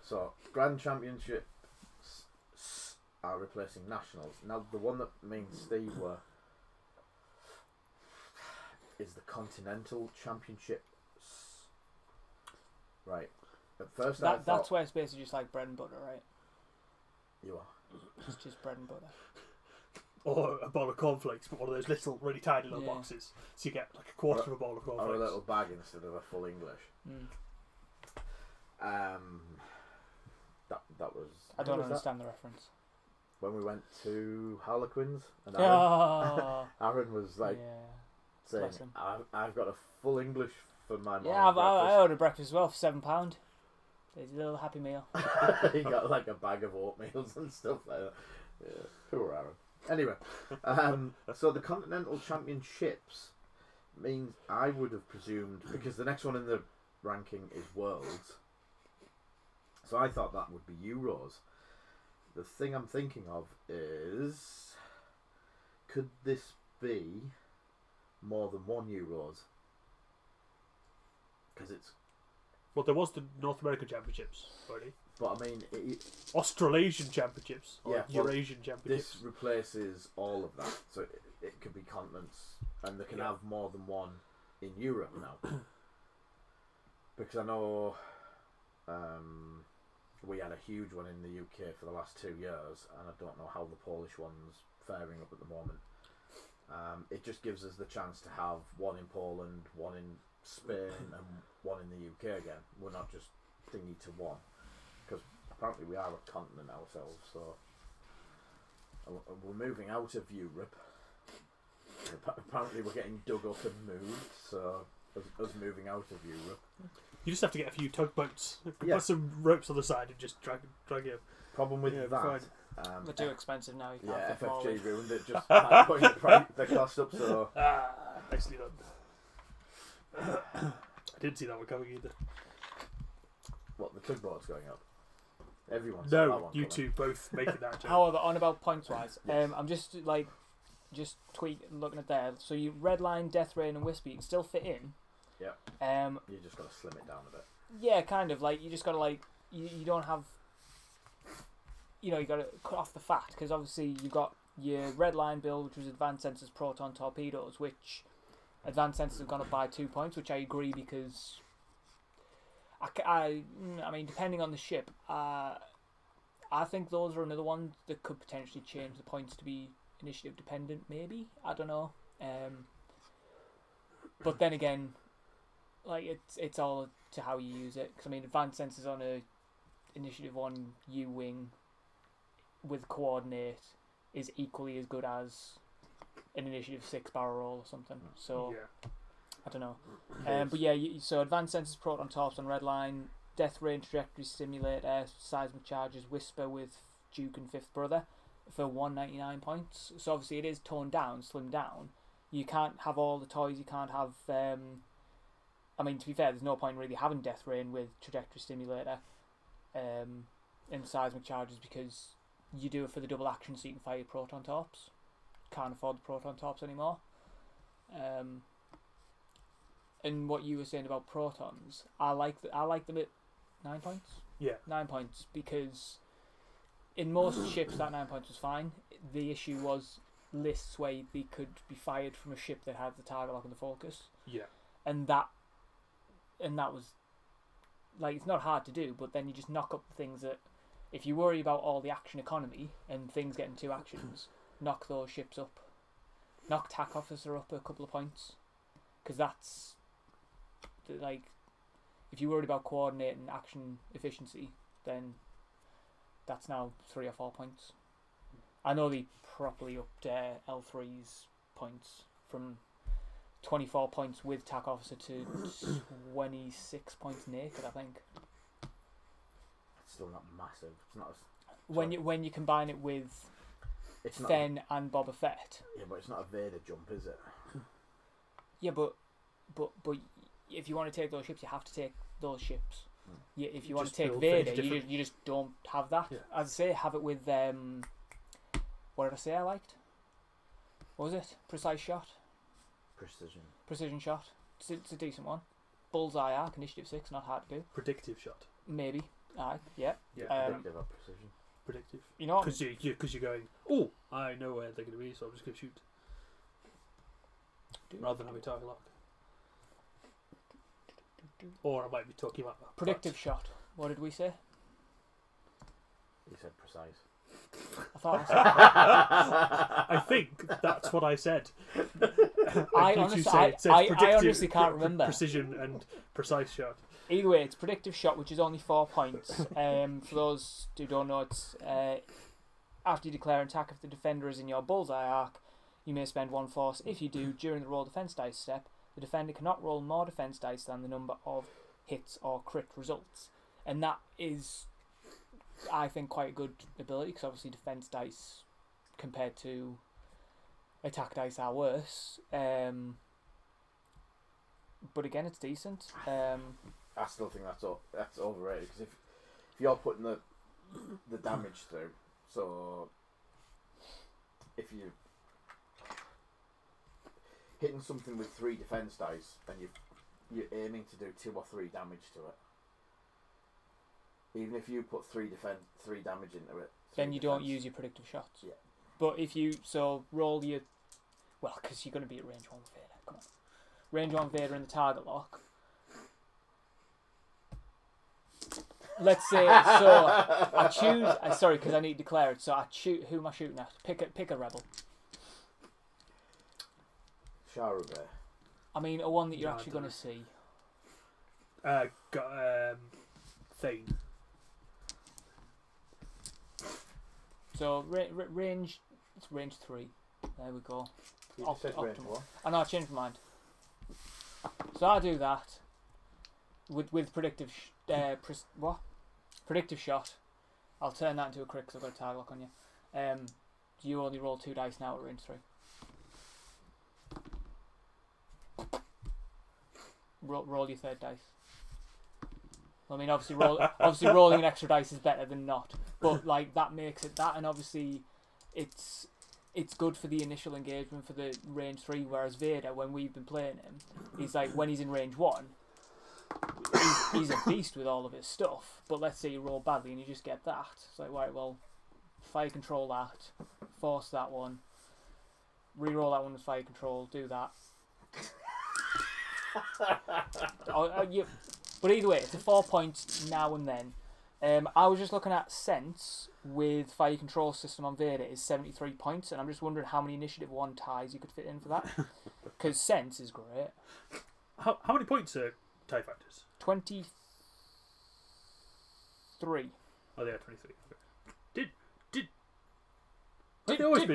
A: So, Grand Championships are replacing nationals. Now, the one that me and Steve were is the Continental Championships. Right. At first, I thought
B: that's where it's basically just like bread and butter, right?
A: You are.
B: It's just bread and butter.
C: Or a bowl of cornflakes, but one of those little, really tiny little boxes. So you get like a quarter of a bowl of cornflakes.
A: Or a little bag instead of a full English. That was.
B: I don't understand the reference.
A: When we went to Harlequins, and Aaron was like saying, I've got a full English for my morning breakfast.
B: I ordered breakfast as well for £7. There's a little Happy Meal.
A: He got like a bag of oatmeals and stuff like that. Yeah, poor Aaron. Anyway, so the Continental Championships means, I would have presumed, because the next one in the ranking is Worlds, so I thought that would be Euros. The thing I'm thinking of is, could this be more than one Euros? Because it's...
C: Well, there was the North American Championships already.
A: But I mean...
C: Australasian Championships. Or
A: Yeah,
C: Eurasian Championships.
A: This replaces all of that. So it could be continents. And they can have more than one in Europe now. Because I know... we had a huge one in the UK for the last 2 years, and I don't know how the Polish one's faring up at the moment. It just gives us the chance to have one in Poland, one in Spain, and one in the UK again. We're not just thingy to one, because apparently we are a continent ourselves, so we're moving out of Europe. Apparently we're getting dug up and moved, so us moving out of Europe.
C: You just have to get a few tugboats,
A: Yeah.
C: put some ropes on the side, and just drag it.
A: Problem with that,
B: They're too expensive now. You can't
A: yeah,
B: fit them all
A: FFG
B: in.
A: ruined it, just by putting the cost up. So
C: Nicely done. I didn't see that one coming either.
A: what, the tugboat's going up? Everyone's that
C: No,
A: one
C: you
A: coming.
C: two both making that joke.
B: However, on about points wise,
A: Yes.
B: I'm just looking at there. So you Redline, Death Rain, and Wispy can still fit in.
A: Yeah. You just got to slim it down a bit.
B: Yeah, kind of. Like you just got to you don't have. You got to cut off the fat, because obviously you got your Redline build, which was Advanced Sensors, Proton Torpedoes, which Advanced Sensors have gone up by 2 points, which I agree, because I mean, depending on the ship, I think those are another one that could potentially change the points to be initiative dependent. Maybe, I don't know. But then again, like it's all to how you use it. Because I mean, Advanced Sensors on a initiative 1 U-wing with coordinate is equally as good as an initiative 6 barrel roll or something. So I don't know. But yeah, so Advanced Sensors, Proton Torps on Redline, Death Rain Trajectory Simulator, Seismic Charges, Whisper with Duke and Fifth Brother for 199 points. So obviously it is toned down, slimmed down. You can't have all the toys. You can't have. I mean, to be fair, there's no point really having Death Rain with Trajectory Stimulator and Seismic Charges, because you do it for the double action so you can fire your Proton Torps. Can't afford the Proton Torps anymore. And what you were saying about Protons, I like them at 9 points.
C: Yeah.
B: 9 points, because in most ships that 9 points was fine. The issue was lists where they could be fired from a ship that had the target lock and the focus.
C: Yeah.
B: and that was like, it's not hard to do, but then you just knock up the things that, if you worry about all the action economy and things getting 2 actions, knock those ships up, knock tack officer up a couple of points, because that's like, if you worried about coordinating action efficiency, then that's now 3 or 4 points. I know they properly upped L3's points from 24 points with tack officer to 26 points naked, I think.
A: It's still not massive. It's not
B: When you combine it with Fen and Boba Fett.
A: Yeah, but it's not a Vader jump, is it?
B: Yeah, but if you want to take those ships, you have to take those ships. Yeah, if you want to take Vader, you just don't have that. Yeah. As I say, have it with what did I say I liked? What was it? Precise shot. Precision shot. It's a decent one. Bullseye arc, initiative 6, not hard to do.
C: Predictive shot.
B: Maybe. Aye. Yeah.
A: Predictive or precision.
C: Predictive.
B: You know,
C: because you're going, oh, I know where they're going to be, so I'm just going to shoot. Rather than having target lock. Or I might be talking about
B: predictive shot. What did we say?
A: You said precise.
B: I thought I said.
C: I think that's what I said.
B: I honestly can't remember.
C: Precision and precise shot.
B: Either way, it's predictive shot, which is only 4 points. For those who don't know, it's after you declare an attack, if the defender is in your bullseye arc, you may spend 1 force. If you do, during the roll defense dice step, the defender cannot roll more defense dice than the number of hits or crit results. And that is, I think, quite a good ability, because obviously defense dice compared to attack dice are worse. But again, it's decent.
A: I still think that's overrated, because if you're putting the damage through, so if you hitting something with 3 defense dice and you're aiming to do 2 or 3 damage to it, even if you put 3 damage into it,
B: then you don't use your predictive shots.
A: Yeah.
B: But if you roll your, well, because you're going to be at range 1 with Vader. Come on, range 1 Vader in the target lock. Let's say I choose. Sorry, because I need to declare it. So I choose. Who am I shooting at? Pick a rebel.
A: Shara Bear.
B: I mean, a one that you're actually going to see.
C: Thane.
B: So range. It's range 3. There we go.
A: You said range 1.
B: I know, I changed my mind. So I do that with predictive. What? Predictive shot. I'll turn that into a crit because I've got a target lock on you. You only roll 2 dice now at range 3. Roll your 3rd dice. I mean, obviously rolling an extra dice is better than not, but like that makes it that, and obviously it's good for the initial engagement for the range 3. Whereas Vader, when we've been playing him, he's like, when he's in range 1, he's a beast with all of his stuff. But let's say you roll badly and you just get that. It's like, right, well, fire control that, force that one, re-roll that one with fire control, do that. But either way, it's a 4 points now and then. I was just looking at Sense with fire control system on Vader is 73 points, and I'm just wondering how many initiative 1 ties you could fit in for that. Because Sense is great.
C: How many points are TIE Fighters?
B: 23.
C: Oh, they are 23. Okay. Have they always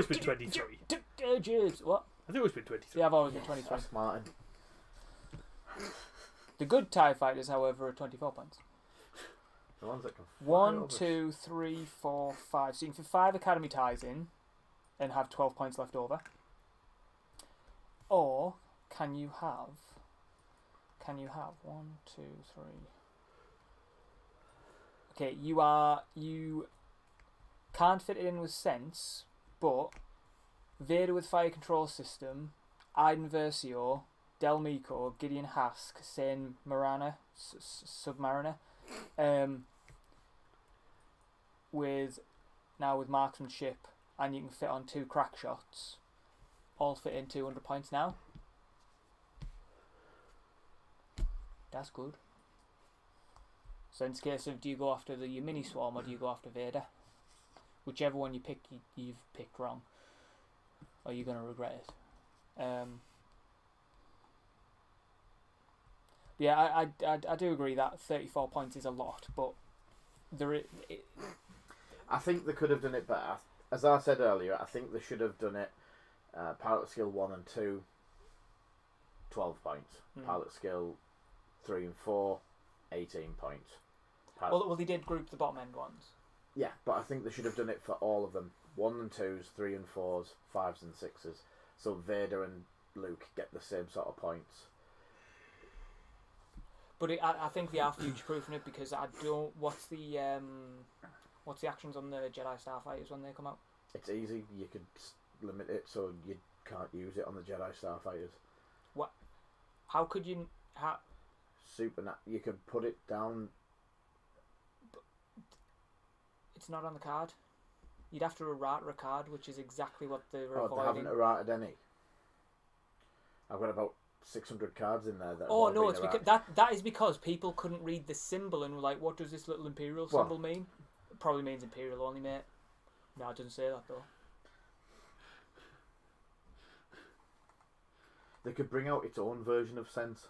C: been 23?
B: James, what?
C: Have they always been 23?
B: Yeah, I've always been 23.
A: That's Martin.
B: The good TIE Fighters, however, are 24 points.
A: The ones that can
B: 1, 2, 3, 4, 5. So you can fit 5 Academy ties in and have 12 points left over. Or can you have 1, 2, 3? Okay, you can't fit it in with Sense, but Vader with fire control system, Iden Versio, Del Meeko, Gideon Hask, Saint Marana, Submariner, with marksmanship, and you can fit on 2 crack shots, all fit in 200 points now. That's good. So in this case of, do you go after your mini swarm or do you go after Vader? Whichever one you pick, you've picked wrong, or you're gonna regret it. Yeah, I do agree that 34 points is a lot, but
A: I think they could have done it better. As I said earlier, I think they should have done it. Pilot skill 1 and 2, 12 points. Pilot skill 3 and 4, 18 points.
B: Well, they did group the bottom end ones.
A: Yeah, but I think they should have done it for all of them. 1 and 2s, 3 and 4s, 5s and 6s. So Vader and Luke get the same sort of points.
B: But I think they are future-proofing it, because I don't... What's the actions on the Jedi Starfighters when they come out?
A: It's easy. You could limit it so you can't use it on the Jedi Starfighters.
B: What? How could you...
A: You could put it down...
B: It's not on the card. You'd have to errata a card, which is exactly what they're avoiding.
A: They haven't errated any. I've got about 600 cards in there that.
B: Oh no, it's because that is because people couldn't read the symbol and were like, "What does this little Imperial symbol mean?" It probably means Imperial only, mate. No, it doesn't say that though.
A: They could bring out its own version of sense.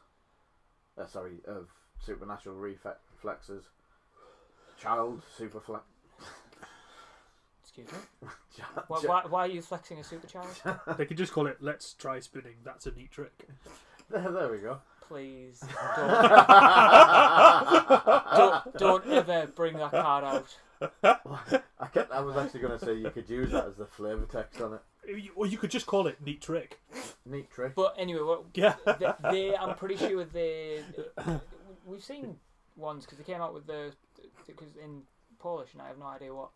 A: Of supernatural reflexes. Child superflex.
B: Excuse me. Why are you flexing a super child?
C: They could just call it "Let's try spinning." That's a neat trick.
A: There we go.
B: Please don't ever bring that card out.
A: I was actually going to say you could use that as the flavour text on it.
C: Or you could just call it "Neat trick."
A: Neat trick.
B: But anyway, I'm pretty sure we've seen ones because they came out with because in Polish, and I have no idea what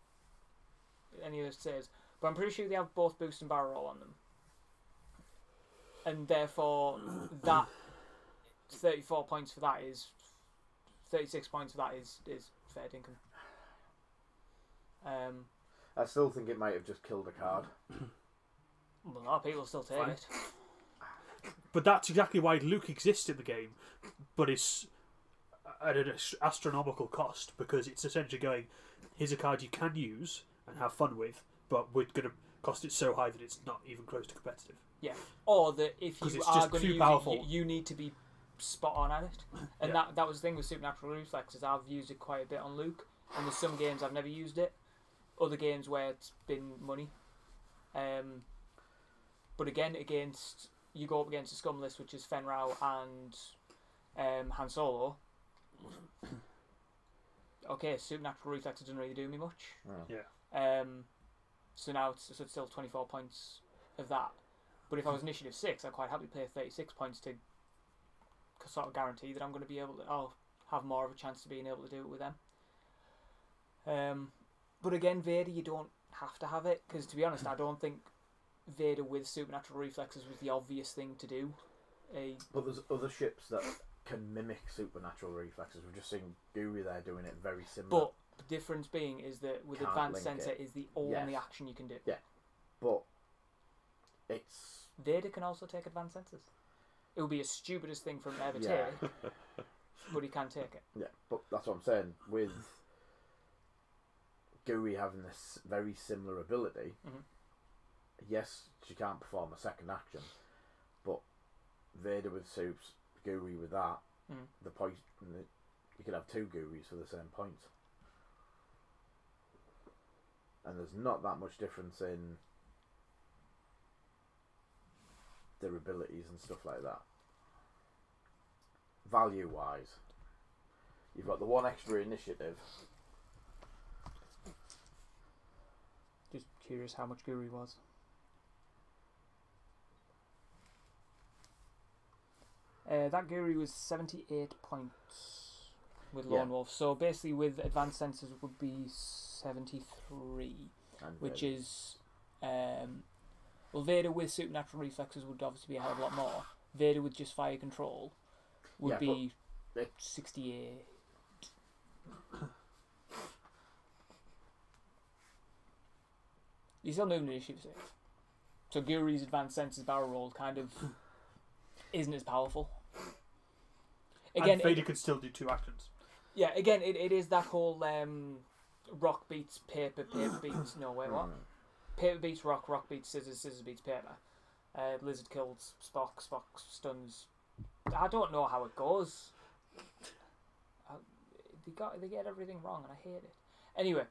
B: any of this says, but I'm pretty sure they have both boost and barrel roll on them, and therefore that 34 points for that is 36 points for that is fair dinkum.
A: I still think it might have just killed a card.
B: Well, a lot of people still take it.
C: But that's exactly why Luke exists in the game, but it's at an astronomical cost, because it's essentially going, here's a card you can use and have fun with, but we're going to cost it so high that it's not even close to competitive.
B: Yeah, or that if you are going to use
C: powerful.
B: it, you need to be spot on at it. And that was the thing with Supernatural Reflexes. I've used it quite a bit on Luke, and there's some games I've never used it, other games where it's been money. But again, you go up against a scum list, which is Fenrau and Han Solo. Okay, Supernatural Reflexes doesn't really do me much.
C: Yeah.
B: So now it's still 24 points of that. But if I was Initiative 6, I'd quite happily play 36 points to sort of guarantee that I'm going to be able to... I'll have more of a chance of being able to do it with them. But again, Vader, you don't have to have it, because to be honest, I don't think Vader with Supernatural Reflexes was the obvious thing to do.
A: But there's other ships that can mimic Supernatural Reflexes. We've just seen Gooey there doing it very similar.
B: But the difference being is that with
A: Can't
B: Advanced
A: link
B: Sensor
A: it.
B: is the only action you can do.
A: Yeah. But it's...
B: Vader can also take Advanced Sensors. It would be a stupidest thing for him to ever take, but he can take it.
A: Yeah, but that's what I'm saying. With Gooey having this very similar ability, yes, she can't perform a second action, but Vader with Supes, Gooey with that, the point you could have two Gooeys for the same points. And there's not that much difference in their abilities and stuff like that. Value wise, you've got the one extra initiative.
B: Just curious how much Guri was. That Guri was 78 points with Lone Wolf. So basically with Advanced Sensors it would be 73, which is... well, Vader with Supernatural Reflexes would obviously be a hell of a lot more. Vader with just Fire Control would be 68. He's still moving to issue 6. So Guri's Advanced Sensors barrel roll kind of isn't as powerful. again,
C: and Vader could still do 2 actions.
B: yeah, again, it is that whole rock beats paper, paper beats. No, wait, what? Paper beats rock, rock beats scissors, scissors beats paper. Lizard kills Spock, Spock stuns. I don't know how it goes. They get everything wrong, and I hate it. Anyway,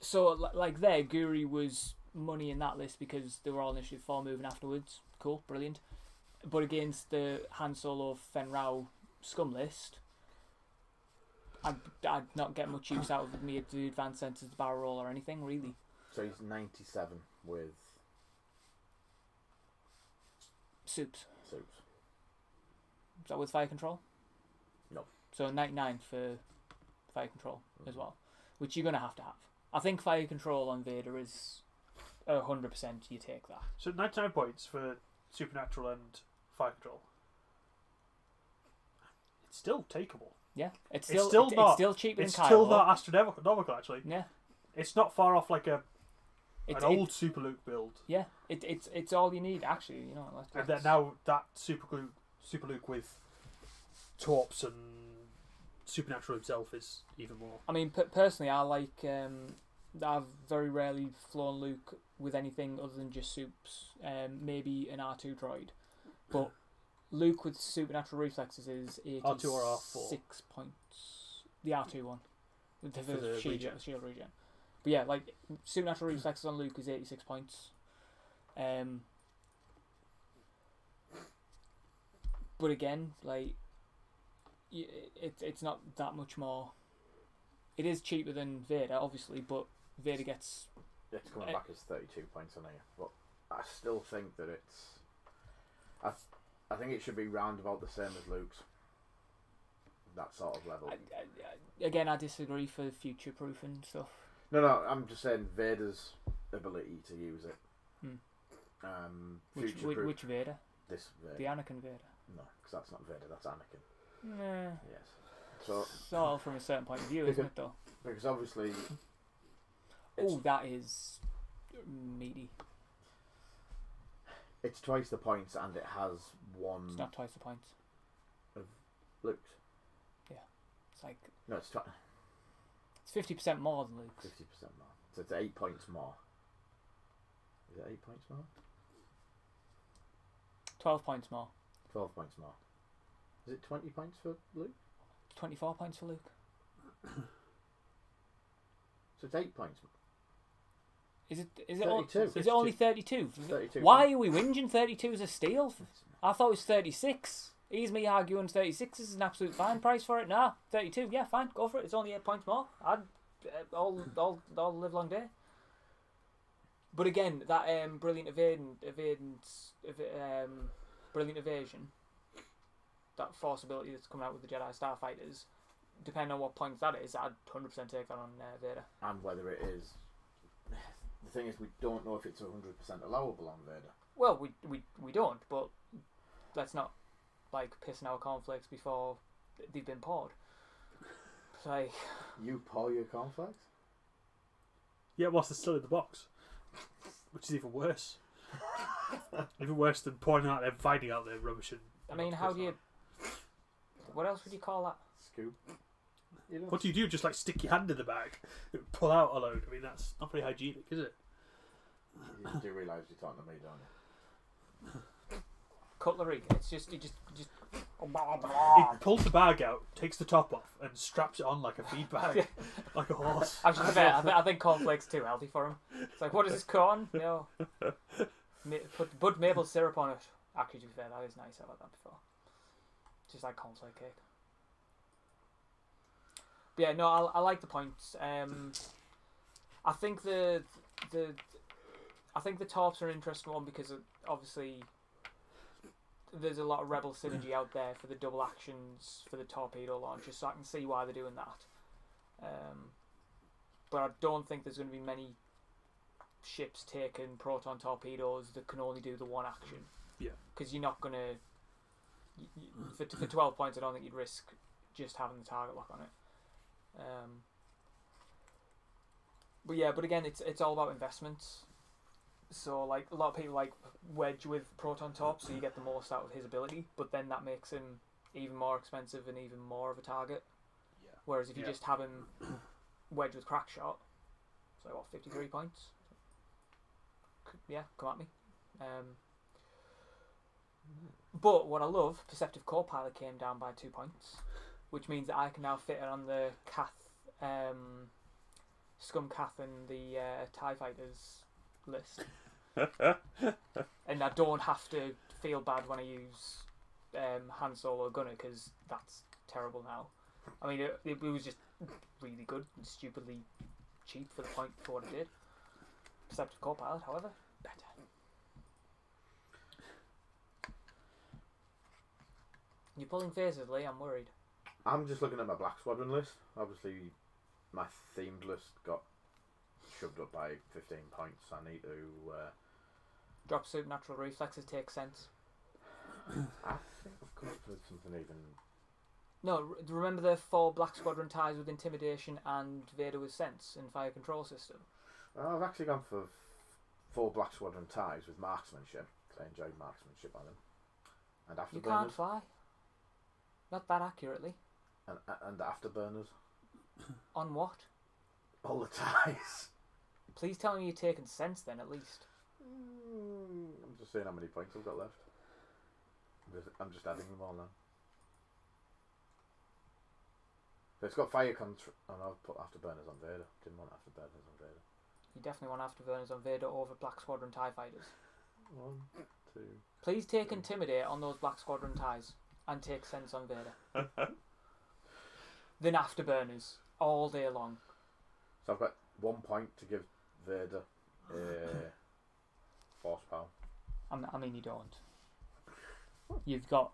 B: so like there, Guri was money in that list because they were all initially 4 moving afterwards. Cool, brilliant. But against the Han Solo Fen Rao scum list, I'd not get much use out of me at the advanced sensors, the barrel roll, or anything really.
A: So he's 97 with
B: Soups.
A: Soups.
B: Is that with fire control?
A: No.
B: So 99 for fire control as well, which you're gonna have to have. I think fire control on Vader is 100%. You take that.
C: So 99 points for Supernatural and Fire Control. It's still takeable.
B: Yeah, it's
C: It's
B: still
C: still not-
B: it's still cheaper
C: It's
B: than Kylo.
C: still not astronomical, actually.
B: Yeah,
C: It's not far off like an
B: it's
C: old Super Luke build.
B: yeah, it's all you need actually. You know,
C: And then now that Super Luke with Torps and Supernatural himself is even more.
B: I mean, personally, I like. I've very rarely flown Luke with anything other than just Soups. Maybe an R2 droid, but Luke with supernatural reflexes is 86
C: R2 or R4?
B: points. The R2 one, the
C: For the
B: shield
C: regen.
B: shield regen. But yeah, like supernatural reflexes on Luke is 86 points. But again, like it's not that much more. It is cheaper than Vader, obviously, but Vader gets.
A: It's coming back as 32 points on here, but I still think that it's. I think it should be round about the same as Luke's. That sort of level.
B: Again, I disagree for future proof and stuff.
A: No, I'm just saying Vader's ability to use it. Future-proof.
B: Which Vader?
A: This Vader.
B: The Anakin Vader.
A: No, because that's not Vader, that's Anakin.
B: Nah.
A: Yes. So,
B: It's all from a certain point of view, isn't it, though?
A: because obviously.
B: Oh, that is meaty.
A: It's twice the points and it has one.
B: It's not twice the points.
A: Luke's.
B: It's like
A: No, it's
B: it's 50% more than Luke's.
A: 50% more. So it's 8 points more. Is it 8 points more?
B: 12 points more.
A: 12 points more. Is it 20 points for Luke?
B: 24 points for Luke.
A: So it's 8 points.
B: Is it
A: 32.
B: Is it only 32?
A: 32
B: Why are we whinging 32 is a steal? I thought it was 36. He's me arguing 36 is an absolute fine price for it. Nah, 32. Yeah, fine, go for it. It's only 8 points more. I'd all live long day. But again, that brilliant brilliant evasion, that force ability that's coming out with the Jedi Starfighters, depending on what points that is, I'd 100% take that on Vader.
A: And whether it is. The thing is, we don't know if it's 100% allowable on Vader.
B: Well, we don't, but let's not like pissing our cornflakes before they've been poured. It's like
A: You pour your cornflakes?
C: Yeah, whilst they're still in the box. Which is even worse. Even worse than pouring out and finding out they're rubbish. And
B: I mean, how do you? What else would you call that?
A: Scoop.
C: What do you do? Just like stick your hand in the bag, pull out a load. I mean, that's not very hygienic, is it?
A: You do realise you're talking to me, don't you?
B: Cutlery. It's just you just.
C: He pulls the bag out, takes the top off, and straps it on like a feed bag, like a horse.
B: Actually, I think cornflakes too healthy for him. It's like, what is this corn? No. Put Bud maple syrup on it. Actually, to be fair, that is nice. I've had that before. Just like cornflake cake. But yeah, no, I like the points. I think the Torps are an interesting one because obviously there's a lot of Rebel synergy out there for the double actions for the torpedo launchers, so I can see why they're doing that. But I don't think there's going to be many ships taking proton torpedoes that can only do the one action.
C: Yeah.
B: Because you're not going to... For 12 points, I don't think you'd risk just having the target lock on it. But yeah, but again, it's all about investments. So like a lot of people like Wedge with proton torps, so you get the most out of his ability, but then that makes him even more expensive and even more of a target.
C: Yeah.
B: Whereas if you just have him wedge with crack shot, so what, 53 points? Yeah, come at me. But what I love, Perceptive Co-Pilot came down by 2 points, which means that I can now fit it on the Scum Cath and the TIE Fighters list. And I don't have to feel bad when I use Han Solo Gunner, because that's terrible now. I mean, it was just really good and stupidly cheap for the point for what it did. Perceptive Co-Pilot, however, better. You're pulling faces, Lee, I'm worried.
A: I'm just looking at my Black Squadron list. Obviously, my themed list got shoved up by 15 points. I need to...
B: Drop supernatural reflexes take sense.
A: I think I've come up with something even...
B: No, remember the 4 Black Squadron ties with intimidation and Vader with sense and fire control system?
A: Well, I've actually gone for 4 Black Squadron ties with marksmanship, because I enjoyed marksmanship on them. And afterburners.
B: You can't fly. Not that accurately.
A: And afterburners.
B: On what?
A: All the ties.
B: Please tell me you're taking sense then, at least.
A: I'm just seeing how many points I've got left. I'm just adding them all now. So it's got fire control. Oh no, I've put afterburners on Vader. Didn't want afterburners on Vader.
B: You definitely want afterburners on Vader over Black Squadron TIE Fighters.
A: 1, 2.
B: Please take Intimidate on those Black Squadron ties and take Sense on Vader. Then afterburners all day long.
A: So I've got 1 point to give Vader horsepower.
B: I mean, you don't. You've got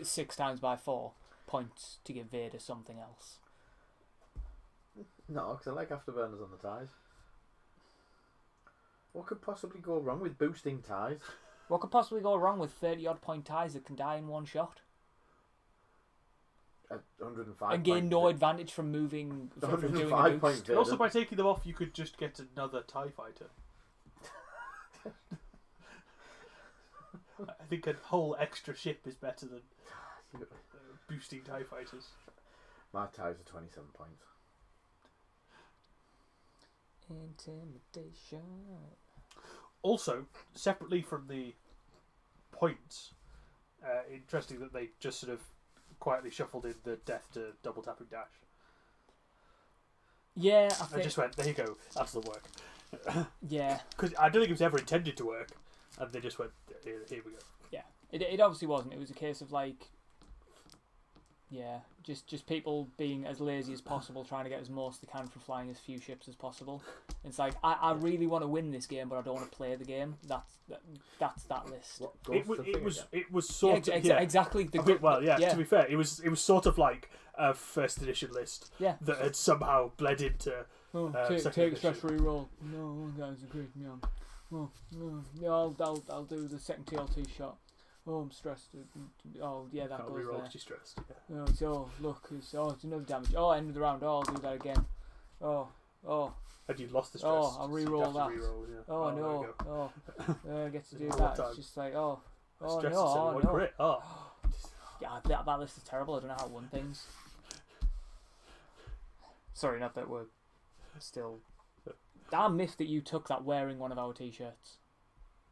B: 6 times by 4 points to give Vader something else.
A: No, because I like afterburners on the ties. What could possibly go wrong with boosting ties?
B: What could possibly go wrong with 30-odd point ties that can die in one shot?
A: 105
B: and gain no advantage from moving, from doing a boost.
C: And also by taking them off, you could just get another TIE fighter. I think a whole extra ship is better than boosting TIE fighters.
A: My ties are 27 points.
B: Intimidation.
C: Also, separately from the points, interesting that they just sort of quietly shuffled in the death to double tapping dash.
B: Yeah, I think...
C: I just went, there you go, that's the work.
B: Yeah.
C: Because I don't think it was ever intended to work, and they just went, here we go.
B: Yeah, it obviously wasn't. It was a case of like, yeah, just people being as lazy as possible, trying to get as most they can from flying as few ships as possible. It's like, I really want to win this game, but I don't want to play the game. That's that list.
C: It was sort of
B: exactly the good.
C: Well, yeah. To be fair, it was sort of like a first edition list that had somehow bled into.
B: Take a stress reroll. No, guys, agree. Yeah. Yeah, I'll do the second TLT shot. Oh, I'm stressed. Oh, yeah, that goes there.
C: You're stressed. Yeah.
B: Oh, so look, it's another damage. Oh, end of the round. Oh, I'll do that again. Oh.
C: And you lost the stress.
B: Oh, I'll re-roll that.
C: Yeah.
B: Oh no. I get to do that.
C: Time.
B: It's just like
C: stress
B: no.
C: Crit. Oh.
B: Yeah, that list is terrible. I don't know how it won things. Sorry, not that we're still. I'm miffed that you took that wearing one of our t-shirts.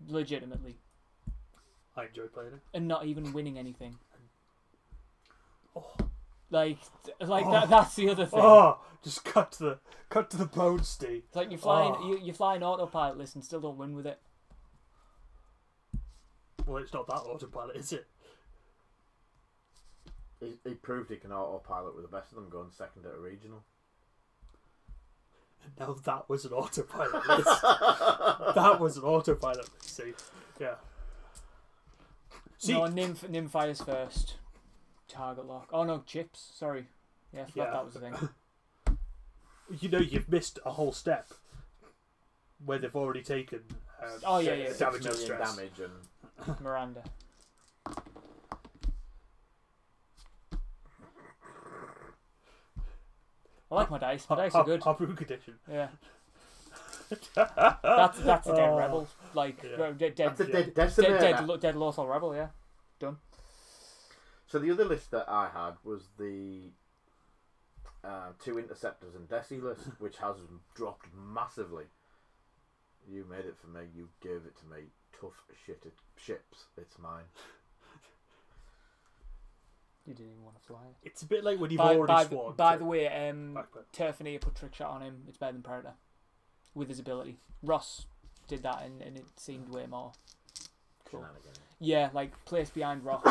B: Legitimately.
C: I enjoy playing it.
B: And not even winning anything.
C: Oh.
B: Like that's the other thing.
C: Oh, just cut to the bone, Steve.
B: It's like you're flying autopilot list and still don't win with it.
C: Well, it's not that autopilot, is it?
A: He proved he can autopilot with the best of them, going second at a regional.
C: Now that was an autopilot list. That was an autopilot list. See, yeah.
B: No, Nim fires first. Target lock. Oh no, chips. Sorry. Yeah, I forgot that was the thing.
C: You know, you've missed a whole step where they've already taken damage and stress.
A: Damage and
B: Miranda. I like my dice. My dice are good.
C: Harpoon condition.
B: Yeah. That's a dead rebel. Like
A: that's a dead decimator.
B: Dead Lothal rebel. Yeah. Done.
A: So the other list that I had was the 2 interceptors and Desi list, which has dropped massively. You made it for me. You gave it to me. Tough shitted ships. It's mine.
B: You didn't even want to fly it.
C: It's a bit like when you've already sworn.
B: By the way,
C: Backbone.
B: Turfania put trick shot on him. It's better than Predator with his ability. Ross did that, and it seemed way more cool.
A: Shenanigans.
B: Yeah, like place behind rock,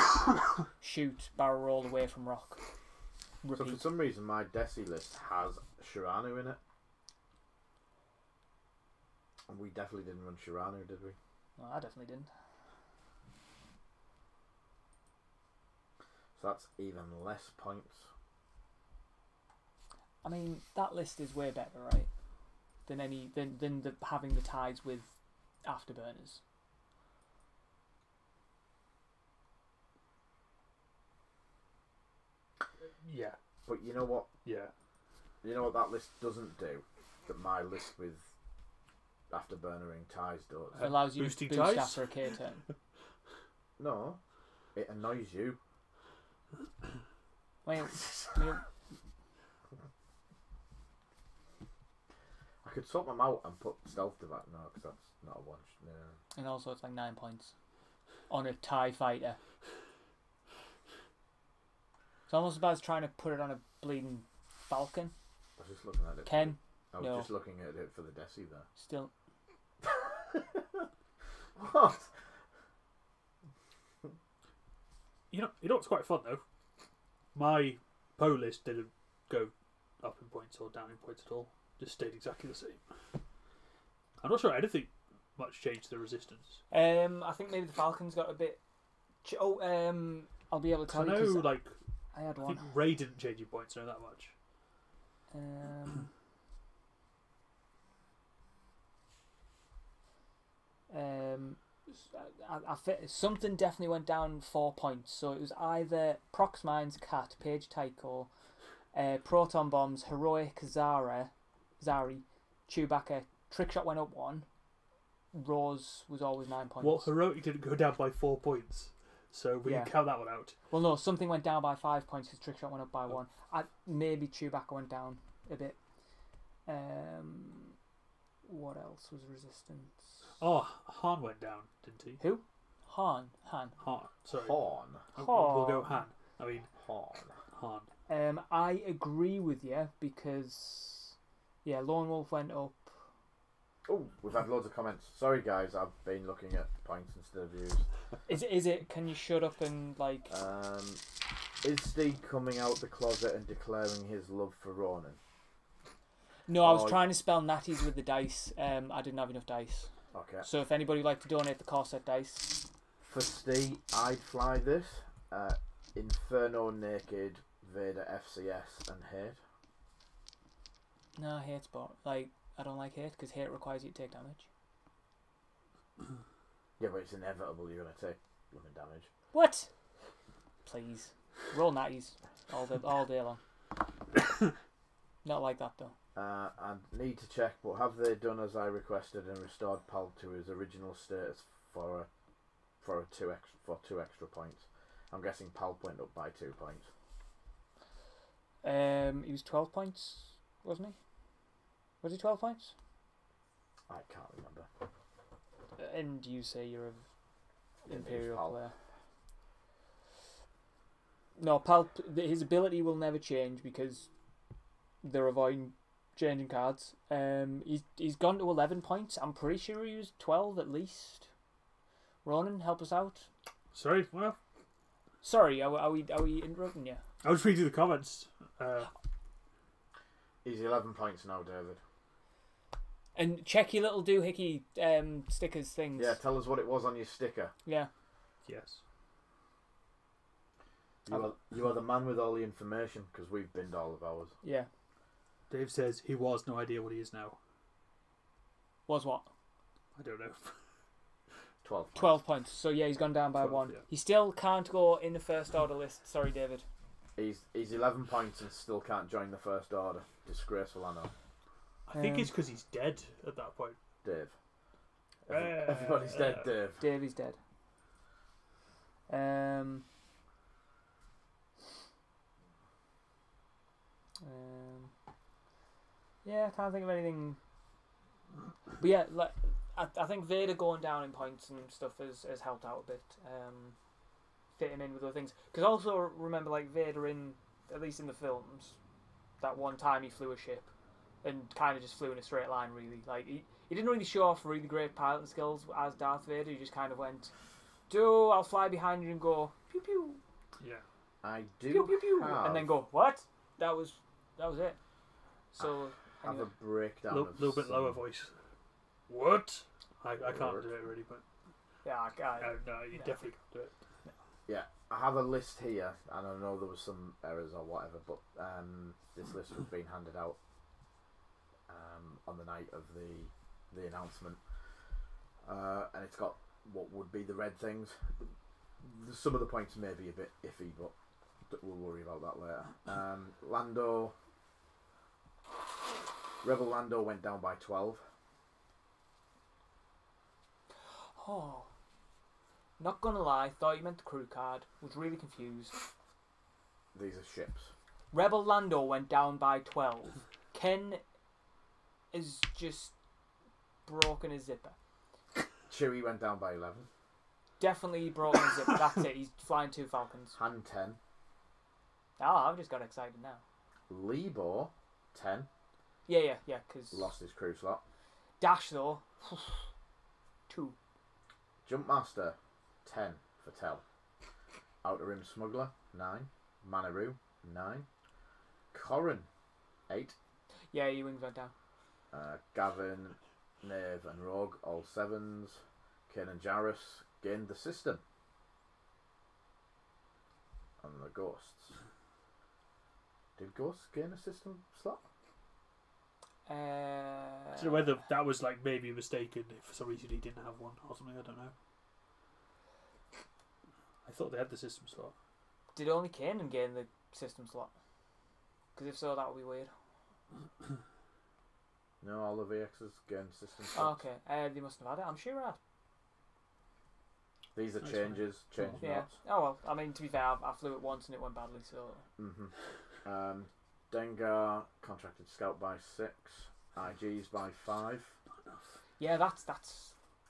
B: shoot, barrel roll away from rock.
A: So
B: Repeat.
A: for some reason, my Desi list has Shiranu in it. And we definitely didn't run Shiranu, did we?
B: No, I definitely didn't.
A: So that's even less points.
B: I mean, that list is way better, right? Than having the ties with afterburners.
C: Yeah.
A: But you know what?
C: Yeah.
A: You know what that list doesn't do? That my list with afterburnering ties does?
B: It allows you
C: boosting
B: to boost
C: ties?
B: after a K turn.
A: No. It annoys you.
B: Well,
A: I could swap them out and put stealth to that. No, because that's not a one. No.
B: and also it's like 9 points on a TIE fighter. It's almost about as trying to put it on a bleeding Falcon.
A: I was just looking at it.
B: Ken,
A: I was
B: no.
A: just looking at it for the Desi there.
B: Still.
A: What?
C: You know what's quite fun though? My Poe list didn't go up in points or down in points at all. Just stayed exactly the same. I'm not sure anything much changed the resistance.
B: I think maybe the Falcon's got a bit. I'll be able to
C: I
B: tell
C: know,
B: you. 'Cause
C: like,
B: I had
C: I
B: one.
C: think Ray didn't change your points, no, that much.
B: Something definitely went down 4 points. So it was either Prox Mines, Cat, Page Tycho, Proton Bombs, Heroic, Zari, Chewbacca. Trickshot went up 1. Rose was always 9 points.
C: Well, Heroic didn't go down by 4 points, so we can count that one out.
B: Well, no, something went down by 5 points because Trickshot went up by 1. Maybe Chewbacca went down a bit. What else was resistance?
C: Oh, Han went down, didn't he?
B: Who? Han.
C: Han. Sorry.
A: Horn.
C: We'll go Han. I mean,
A: Horn.
C: Han.
B: I agree with you because, yeah, Lone Wolf went up.
A: Oh, we've had loads of comments. Sorry, guys, I've been looking at points instead of views.
B: Is it? Can you shut up and like?
A: Is Steve coming out the closet and declaring his love for Ronan?
B: No, I was trying to spell natties with the dice. I didn't have enough dice.
A: Okay.
B: So if anybody would like to donate the corset dice.
A: For Steve, I'd fly this. Inferno, Naked, Vader, FCS, and Hate.
B: No, hate's but like I don't like hate because hate requires you to take damage.
A: Yeah, but it's inevitable you're going to take blooming damage.
B: What? Please, roll natties all day long. Not like that though.
A: I need to check, but have they done as I requested and restored Pal to his original status for two extra points? I'm guessing Pal went up by 2 points.
B: He was 12 points, wasn't he? Was he 12 points?
A: I can't remember.
B: And you say you're an
A: Yeah,
B: Imperial
A: Pal.
B: player. No, Pal. His ability will never change because they're avoiding changing cards. He's gone to 11 points. I'm pretty sure he was 12 at least. Ronan, help us out.
C: Sorry, well,
B: Sorry, are we interrupting you?
C: I was reading the comments.
A: He's 11 points now, David.
B: And check your little doohickey stickers things.
A: Yeah, tell us what it was on your sticker.
B: Yeah.
C: Yes.
A: You are the man with all the information because we've binned all of ours.
B: Yeah.
C: Dave says he was no idea what he is now.
B: Was what?
C: I don't know.
A: 12 points.
B: 12 points. So yeah, he's gone down by
C: 12,
B: 1.
C: yeah.
B: He still can't go in the first order list. Sorry, David.
A: He's 11 points and still can't join the first order. Disgraceful, I know.
C: I think it's because he's dead at that point.
A: Dave. Everybody's dead, Dave.
B: Davey's dead. Yeah, I can't think of anything. But yeah, like I think Vader going down in points and stuff has helped out a bit. Fitting in with other things. Because also remember, like Vader at least in the films, that one time he flew a ship and kind of just flew in a straight line. Really, like he didn't really show off really great piloting skills as Darth Vader. He just kind of went, "Do I'll fly behind you and go pew pew."
C: Yeah.
A: I do
B: Pew pew pew,
A: have,
B: and then go what? That was it. So
A: have
B: anyway.
A: a breakdown
C: A
A: of
C: little bit
A: some-
C: lower voice. What? I can't do it really, but
B: Yeah,
C: no, you definitely can't do it.
A: Yeah, I have a list here, and I know there was some errors or whatever, but this list was being handed out on the night of the announcement, and it's got what would be the red things. Some of the points may be a bit iffy, but we'll worry about that later. Rebel Lando went down by 12.
B: Oh, not gonna lie, thought you meant the crew card. Was really confused.
A: These are ships.
B: Rebel Lando went down by 12. Ken is just broken his zipper.
A: Chewie went down by 11.
B: Definitely broken his zipper. That's it. He's flying 2 Falcons.
A: Han 10.
B: Oh, I've just got excited now.
A: Lebo 10.
B: Yeah. Because
A: Lost his crew slot.
B: Dash though, 2.
A: Jumpmaster 10 for Tel. Outer Rim Smuggler 9. Manaroo 9. Corrin 8.
B: Yeah, your wings went down.
A: Gavin, Nave and Rogue all 7s. Kane and Jarrus gained the system. And the Ghosts. Did Ghosts gain a system slot?
C: I don't know whether that was like maybe mistaken. If for some reason he didn't have one or something, I don't know. I thought they had the system slot.
B: Did only Kanan gain the system slot? Because if so, that would be weird.
A: No, all the VXs gained system
B: Oh,
A: slots.
B: okay, they must have had it. I'm sure.
A: These are
C: Nice
A: changes, change
B: Yeah.
A: notes.
B: Oh well. I mean, to be fair, I flew it once and it went badly. So
A: Dengar contracted scout by 6. IGs by 5.
B: yeah, that's.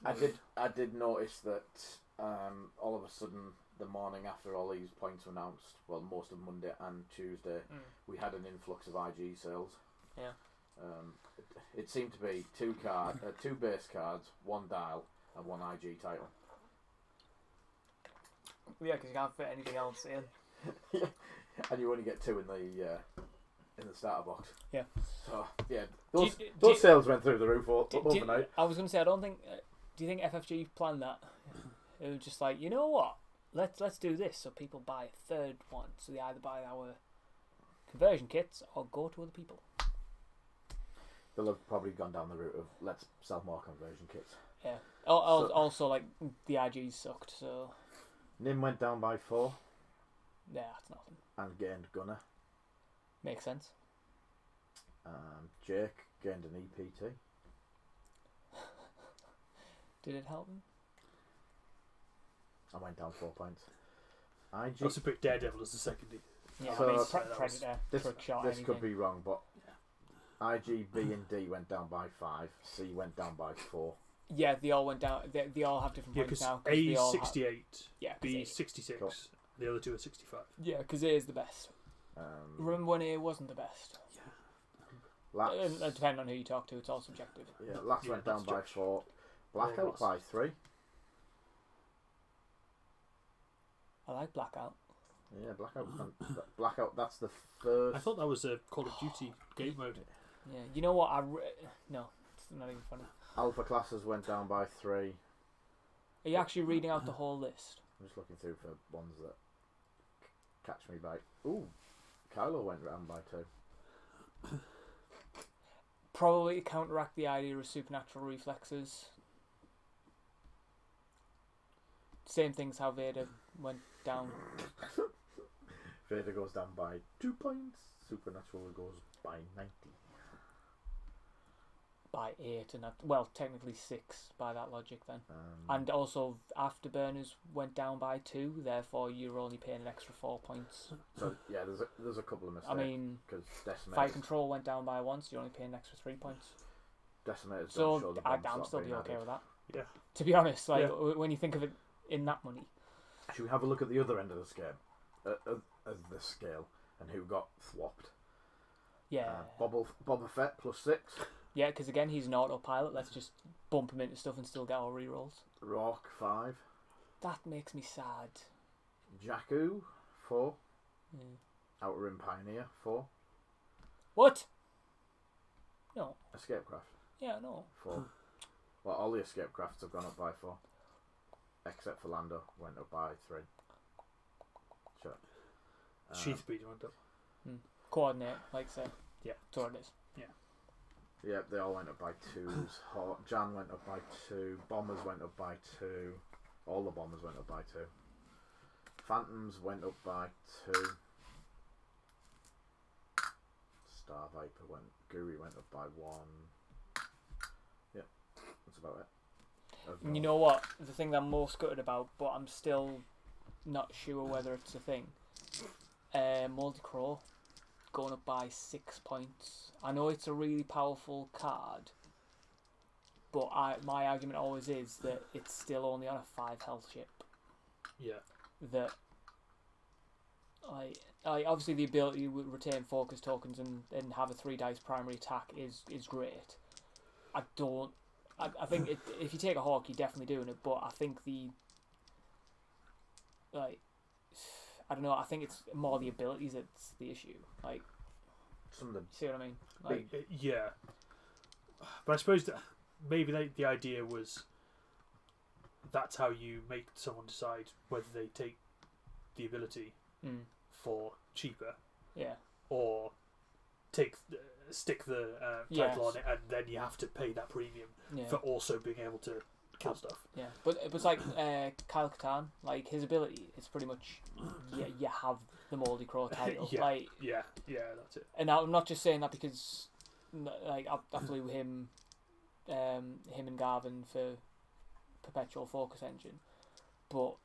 A: I did notice that all of a sudden the morning after all these points were announced, well, most of Monday and Tuesday, we had an influx of IG sales.
B: Yeah.
A: It seemed to be 2 base cards, 1 dial, and 1 IG title.
B: Yeah, because you can't fit anything else in.
A: Yeah. And you only get 2 in the starter box.
B: Yeah.
A: So yeah,
B: Do
A: those
B: you-
A: sales went through the roof overnight.
B: I was going to say, I don't think. Do you think FFG planned that? It was just like, you know what? Let's do this so people buy a 3rd one. So they either buy our conversion kits or go to other people.
A: They'll have probably gone down the route of let's sell more conversion kits.
B: Yeah. Also, like the IGs sucked. So
A: Nim went down by 4
B: yeah, that's nothing.
A: and gained Gunner.
B: Makes sense.
A: Jake gained an EPT.
B: Did it help him?
A: I went down 4 points. IG.
C: I also put Daredevil as the second.
B: Yeah,
A: So-
B: I mean,
A: So
B: Predator,
A: This
B: trick shot,
A: this
B: anything.
A: could be wrong, but IG, B and D went down by 5. C went down by 4.
B: Yeah, they all went down. They all have different
C: Yeah,
B: points
C: because
B: now. 'Cause
C: A
B: they
C: is
B: all
C: 68,
B: yeah,
C: B is 66,
A: Cool.
C: the other 2 are 65.
B: yeah, because A is the best. Remember when A wasn't the best?
A: Laps,
B: Depending on who you talk to, it's all subjective.
A: yeah, Laps
C: Yeah,
A: went down
C: that's
A: by
C: judged.
A: 4. Blackout
C: Lost.
A: by 3.
B: I like Blackout.
A: Yeah, Blackout. That's the first.
C: I thought that was a Call of Duty game mode.
B: Yeah, you know what? No, it's not even funny.
A: Alpha classes went down by 3.
B: Are you actually reading out the whole list?
A: I'm just looking through for ones that catch me by. Ooh, Kylo went down by 2.
B: Probably to counteract the idea of supernatural reflexes. Same things how Vader went down.
A: Vader goes down by 2 points. Supernatural goes by 90.
B: by 8, and technically 6 by that logic then.
A: Um,
B: And also afterburners went down by 2, therefore you're only paying an extra 4 points.
A: so yeah, there's a couple of mistakes.
B: I mean,
A: because
B: fire control went down by 1, so you're only paying an extra 3 points.
A: decimators don't show
B: So
A: the bomb
B: I'm
A: slot
B: still
A: being
B: be okay
A: added.
B: with that.
C: Yeah.
B: To be honest, like
C: Yeah.
B: when you think of it in that money.
A: Should we have a look at the other end of the scale, of the scale, and who got thwopped?
B: Yeah.
A: Boba Fett +6,
B: Yeah, because again, he's an autopilot. Let's just bump him into stuff and still get our rerolls.
A: Rock 5,
B: That makes me sad.
A: Jakku 4,
B: Mm.
A: Outer Rim Pioneer 4,
B: What? No.
A: Escape Craft
B: Yeah, no.
A: 4. Well, all the Escape Crafts have gone up by 4, except for Lando went up by 3. Sure.
C: Sheath speed went up.
B: Coordinate, like say.
C: Yeah.
B: That's what it is.
A: Yeah, they all went up by 2s. Jan went up by 2. Bombers went up by 2. All the bombers went up by 2. Phantoms went up by 2. Star Viper Guri went up by 1. Yep, that's about it.
B: And you know what? The thing that I'm most gutted about, but I'm still not sure whether it's a thing. Moldy Crow going up by 6 points. I know it's a really powerful card, but my argument always is that it's still only on a 5 health ship.
C: Yeah.
B: That obviously the ability to retain focus tokens and have a 3 dice primary attack is great. I think if you take a Hawk, you're definitely doing it, but I think I don't know, I think it's more the abilities that's the issue. Like,
A: Some of the
B: see what I mean? Like,
C: Yeah. But I suppose that maybe the idea was that's how you make someone decide whether they take the ability for cheaper
B: yeah,
C: or stick the title on it, and then you have to pay that premium
B: yeah.
C: for also being able to kill stuff.
B: Yeah, but it was like Kyle Katarn, like his ability is pretty much you have the Moldy Crow title.
C: Yeah.
B: Like,
C: Yeah, that's it.
B: and I'm not just saying that because like I flew him and Garvin for Perpetual Focus Engine, but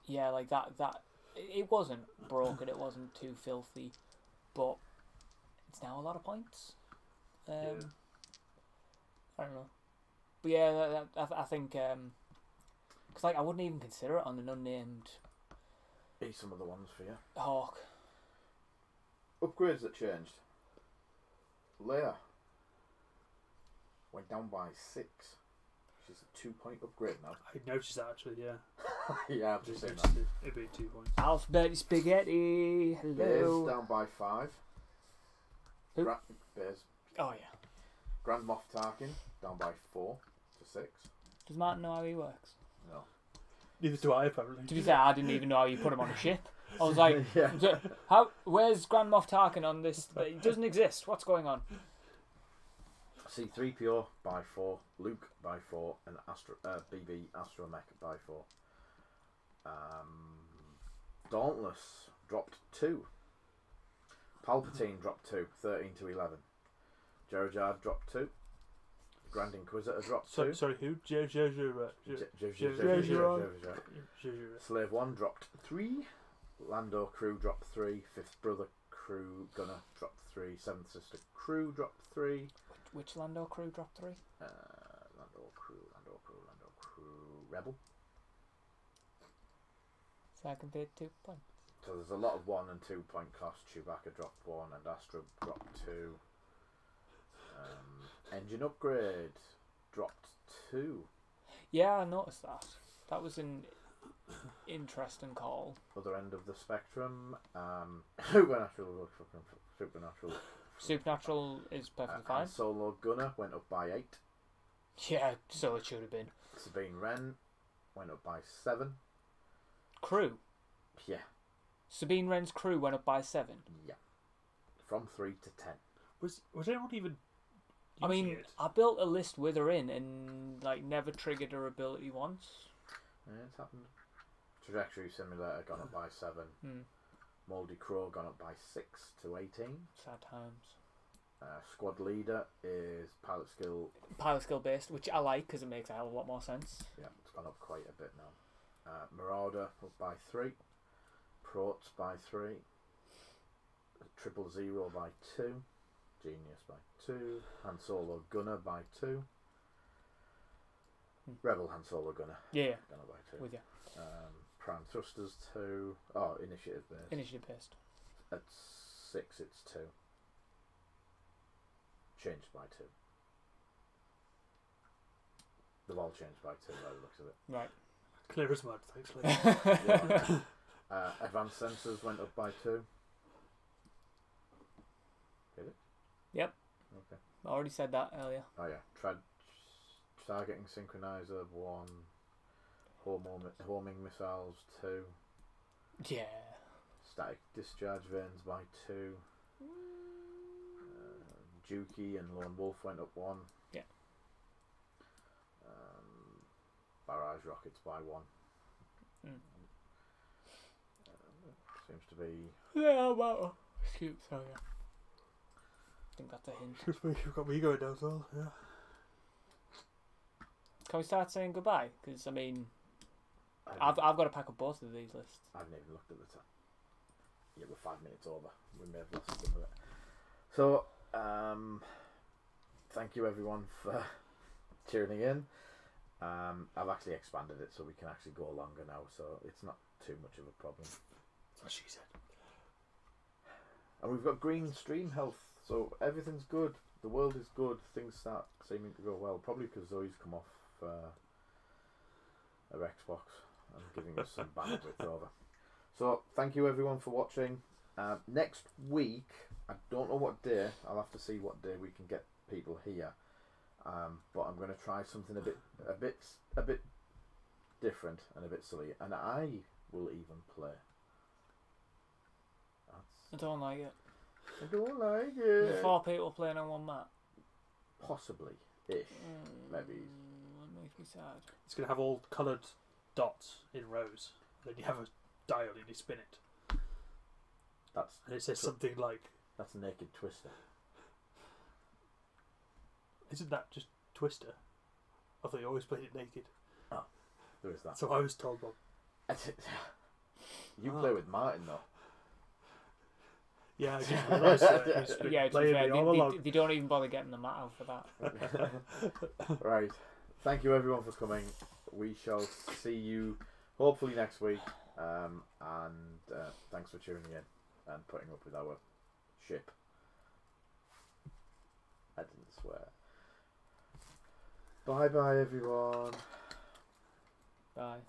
B: yeah, like that it wasn't broken, it wasn't too filthy, but it's now a lot of points. I don't know. But yeah, I think because like I wouldn't even consider it on an unnamed
A: Here's some of the ones for you.
B: Hawk.
A: Upgrades that changed. Leia went down by 6. She's a 2-point upgrade now.
C: I noticed that actually, yeah.
A: Yeah, I've just seen
C: Noticed
A: that.
C: it being 2 points.
B: Alphabet spaghetti.
A: Bears
B: Hello.
A: down by 5.
B: Who?
A: Bears.
B: Oh yeah.
A: Grand Moff Tarkin down by 4 to 6.
B: Does Martin know how he works?
A: No.
C: Neither do I, apparently.
B: To be fair, I didn't even know how you put him on a ship. I was like,
A: Yeah.
B: Where's Grand Moff Tarkin on this? He doesn't exist. What's going on?
A: C-3PO by 4, Luke by 4, and BB Astromech by 4. Dauntless dropped 2. Palpatine dropped 2, 13 to 11. Jar Jar dropped 2. Grand Inquisitor dropped 2.
C: Sorry, who? Jojo.
A: Slave 1 dropped 3. Lando crew dropped 3. Fifth Brother crew Gunner dropped 3. Seventh Sister crew dropped 3.
B: Which Lando crew dropped 3?
A: Lando crew, Rebel.
B: So I can pay 2 points.
A: So there's a lot of 1 and 2 point cost. Chewbacca dropped 1 and Astra dropped 2. Engine upgrade dropped 2.
B: Yeah, I noticed that. That was an interesting call.
A: Other end of the spectrum. Supernatural.
B: Supernatural is perfectly fine.
A: And Solo Gunner went up by 8.
B: Yeah, so it should have been.
A: Sabine Wren went up by 7.
B: Crew.
A: Yeah.
B: Sabine Wren's crew went up by 7.
A: Yeah. From 3 to 10.
C: Was anyone even
B: I mean,
C: using it?
B: I built a list with her in and like never triggered her ability once.
A: Yeah, it's happened. Trajectory Simulator gone up by 7. Moldy Crow gone up by 6 to 18.
B: Sad times.
A: Squad leader is pilot skill.
B: Pilot skill based, which I like because it makes a hell of a lot more sense.
A: Yeah, it's gone up quite a bit now. Marauder up by 3. Prots by 3. 000 by 2. Genius by 2. Han Solo Gunner by 2. Rebel Han Solo Gunner.
B: Yeah.
A: Gunner by 2.
B: With you.
A: Prime Thrusters 2. Oh, initiative based.
B: Initiative based.
A: At 6 it's 2. Changed by 2. They've all changed by 2 by the looks of it.
B: Right.
C: Clear as mud, thanks, Lee.
A: Yeah. Advanced sensors went up by 2. Did it?
B: Yep.
A: Okay.
B: I already said that earlier.
A: Oh yeah. Targeting synchronizer 1. Homing missiles 2.
B: Yeah.
A: Static discharge vanes by 2. Dookie and Lone Wolf went up 1.
B: Yeah.
A: Barrage rockets by 1. Seems to be.
B: Yeah, well. Shoot, sorry. I think that's a hint.
C: You've got me going down as well, yeah.
B: Can we start saying goodbye? Because, I mean, I've got to pack up both of these lists.
A: I haven't even looked at the time. Yeah, we're 5 minutes over. We may have lost some of it. So, thank you everyone for tuning in. I've actually expanded it so we can actually go longer now, so it's not too much of a problem.
C: That's what she said.
A: And we've got green stream health, so everything's good. The world is good. Things start seeming to go well. Probably because Zoe's come off her Xbox and giving us some bandwidth over. So thank you everyone for watching. Next week, I don't know what day. I'll have to see what day we can get people here. But I'm going to try something a bit different and a bit silly, and I will even play.
B: I don't like it.
A: I don't like it.
B: 4 people playing on one map.
A: Possibly, ish, maybe.
B: That makes me sad.
C: It's going to have all coloured dots in rows. Then you have a dial and you spin it. And it says something like...
A: That's Naked Twister.
C: Isn't that just Twister? I thought you always played it naked.
A: Oh, there is that.
C: So I was told, Bob.
A: You play with Martin though.
C: Yeah, I just realised that. He's been
B: Yeah, to be
C: playing
B: fair,
C: me all along.
B: they don't even bother getting the mat out for that.
A: Right. Thank you everyone for coming. We shall see you hopefully next week. And thanks for tuning in and putting up with our ship. I didn't swear. Bye bye everyone.
B: Bye.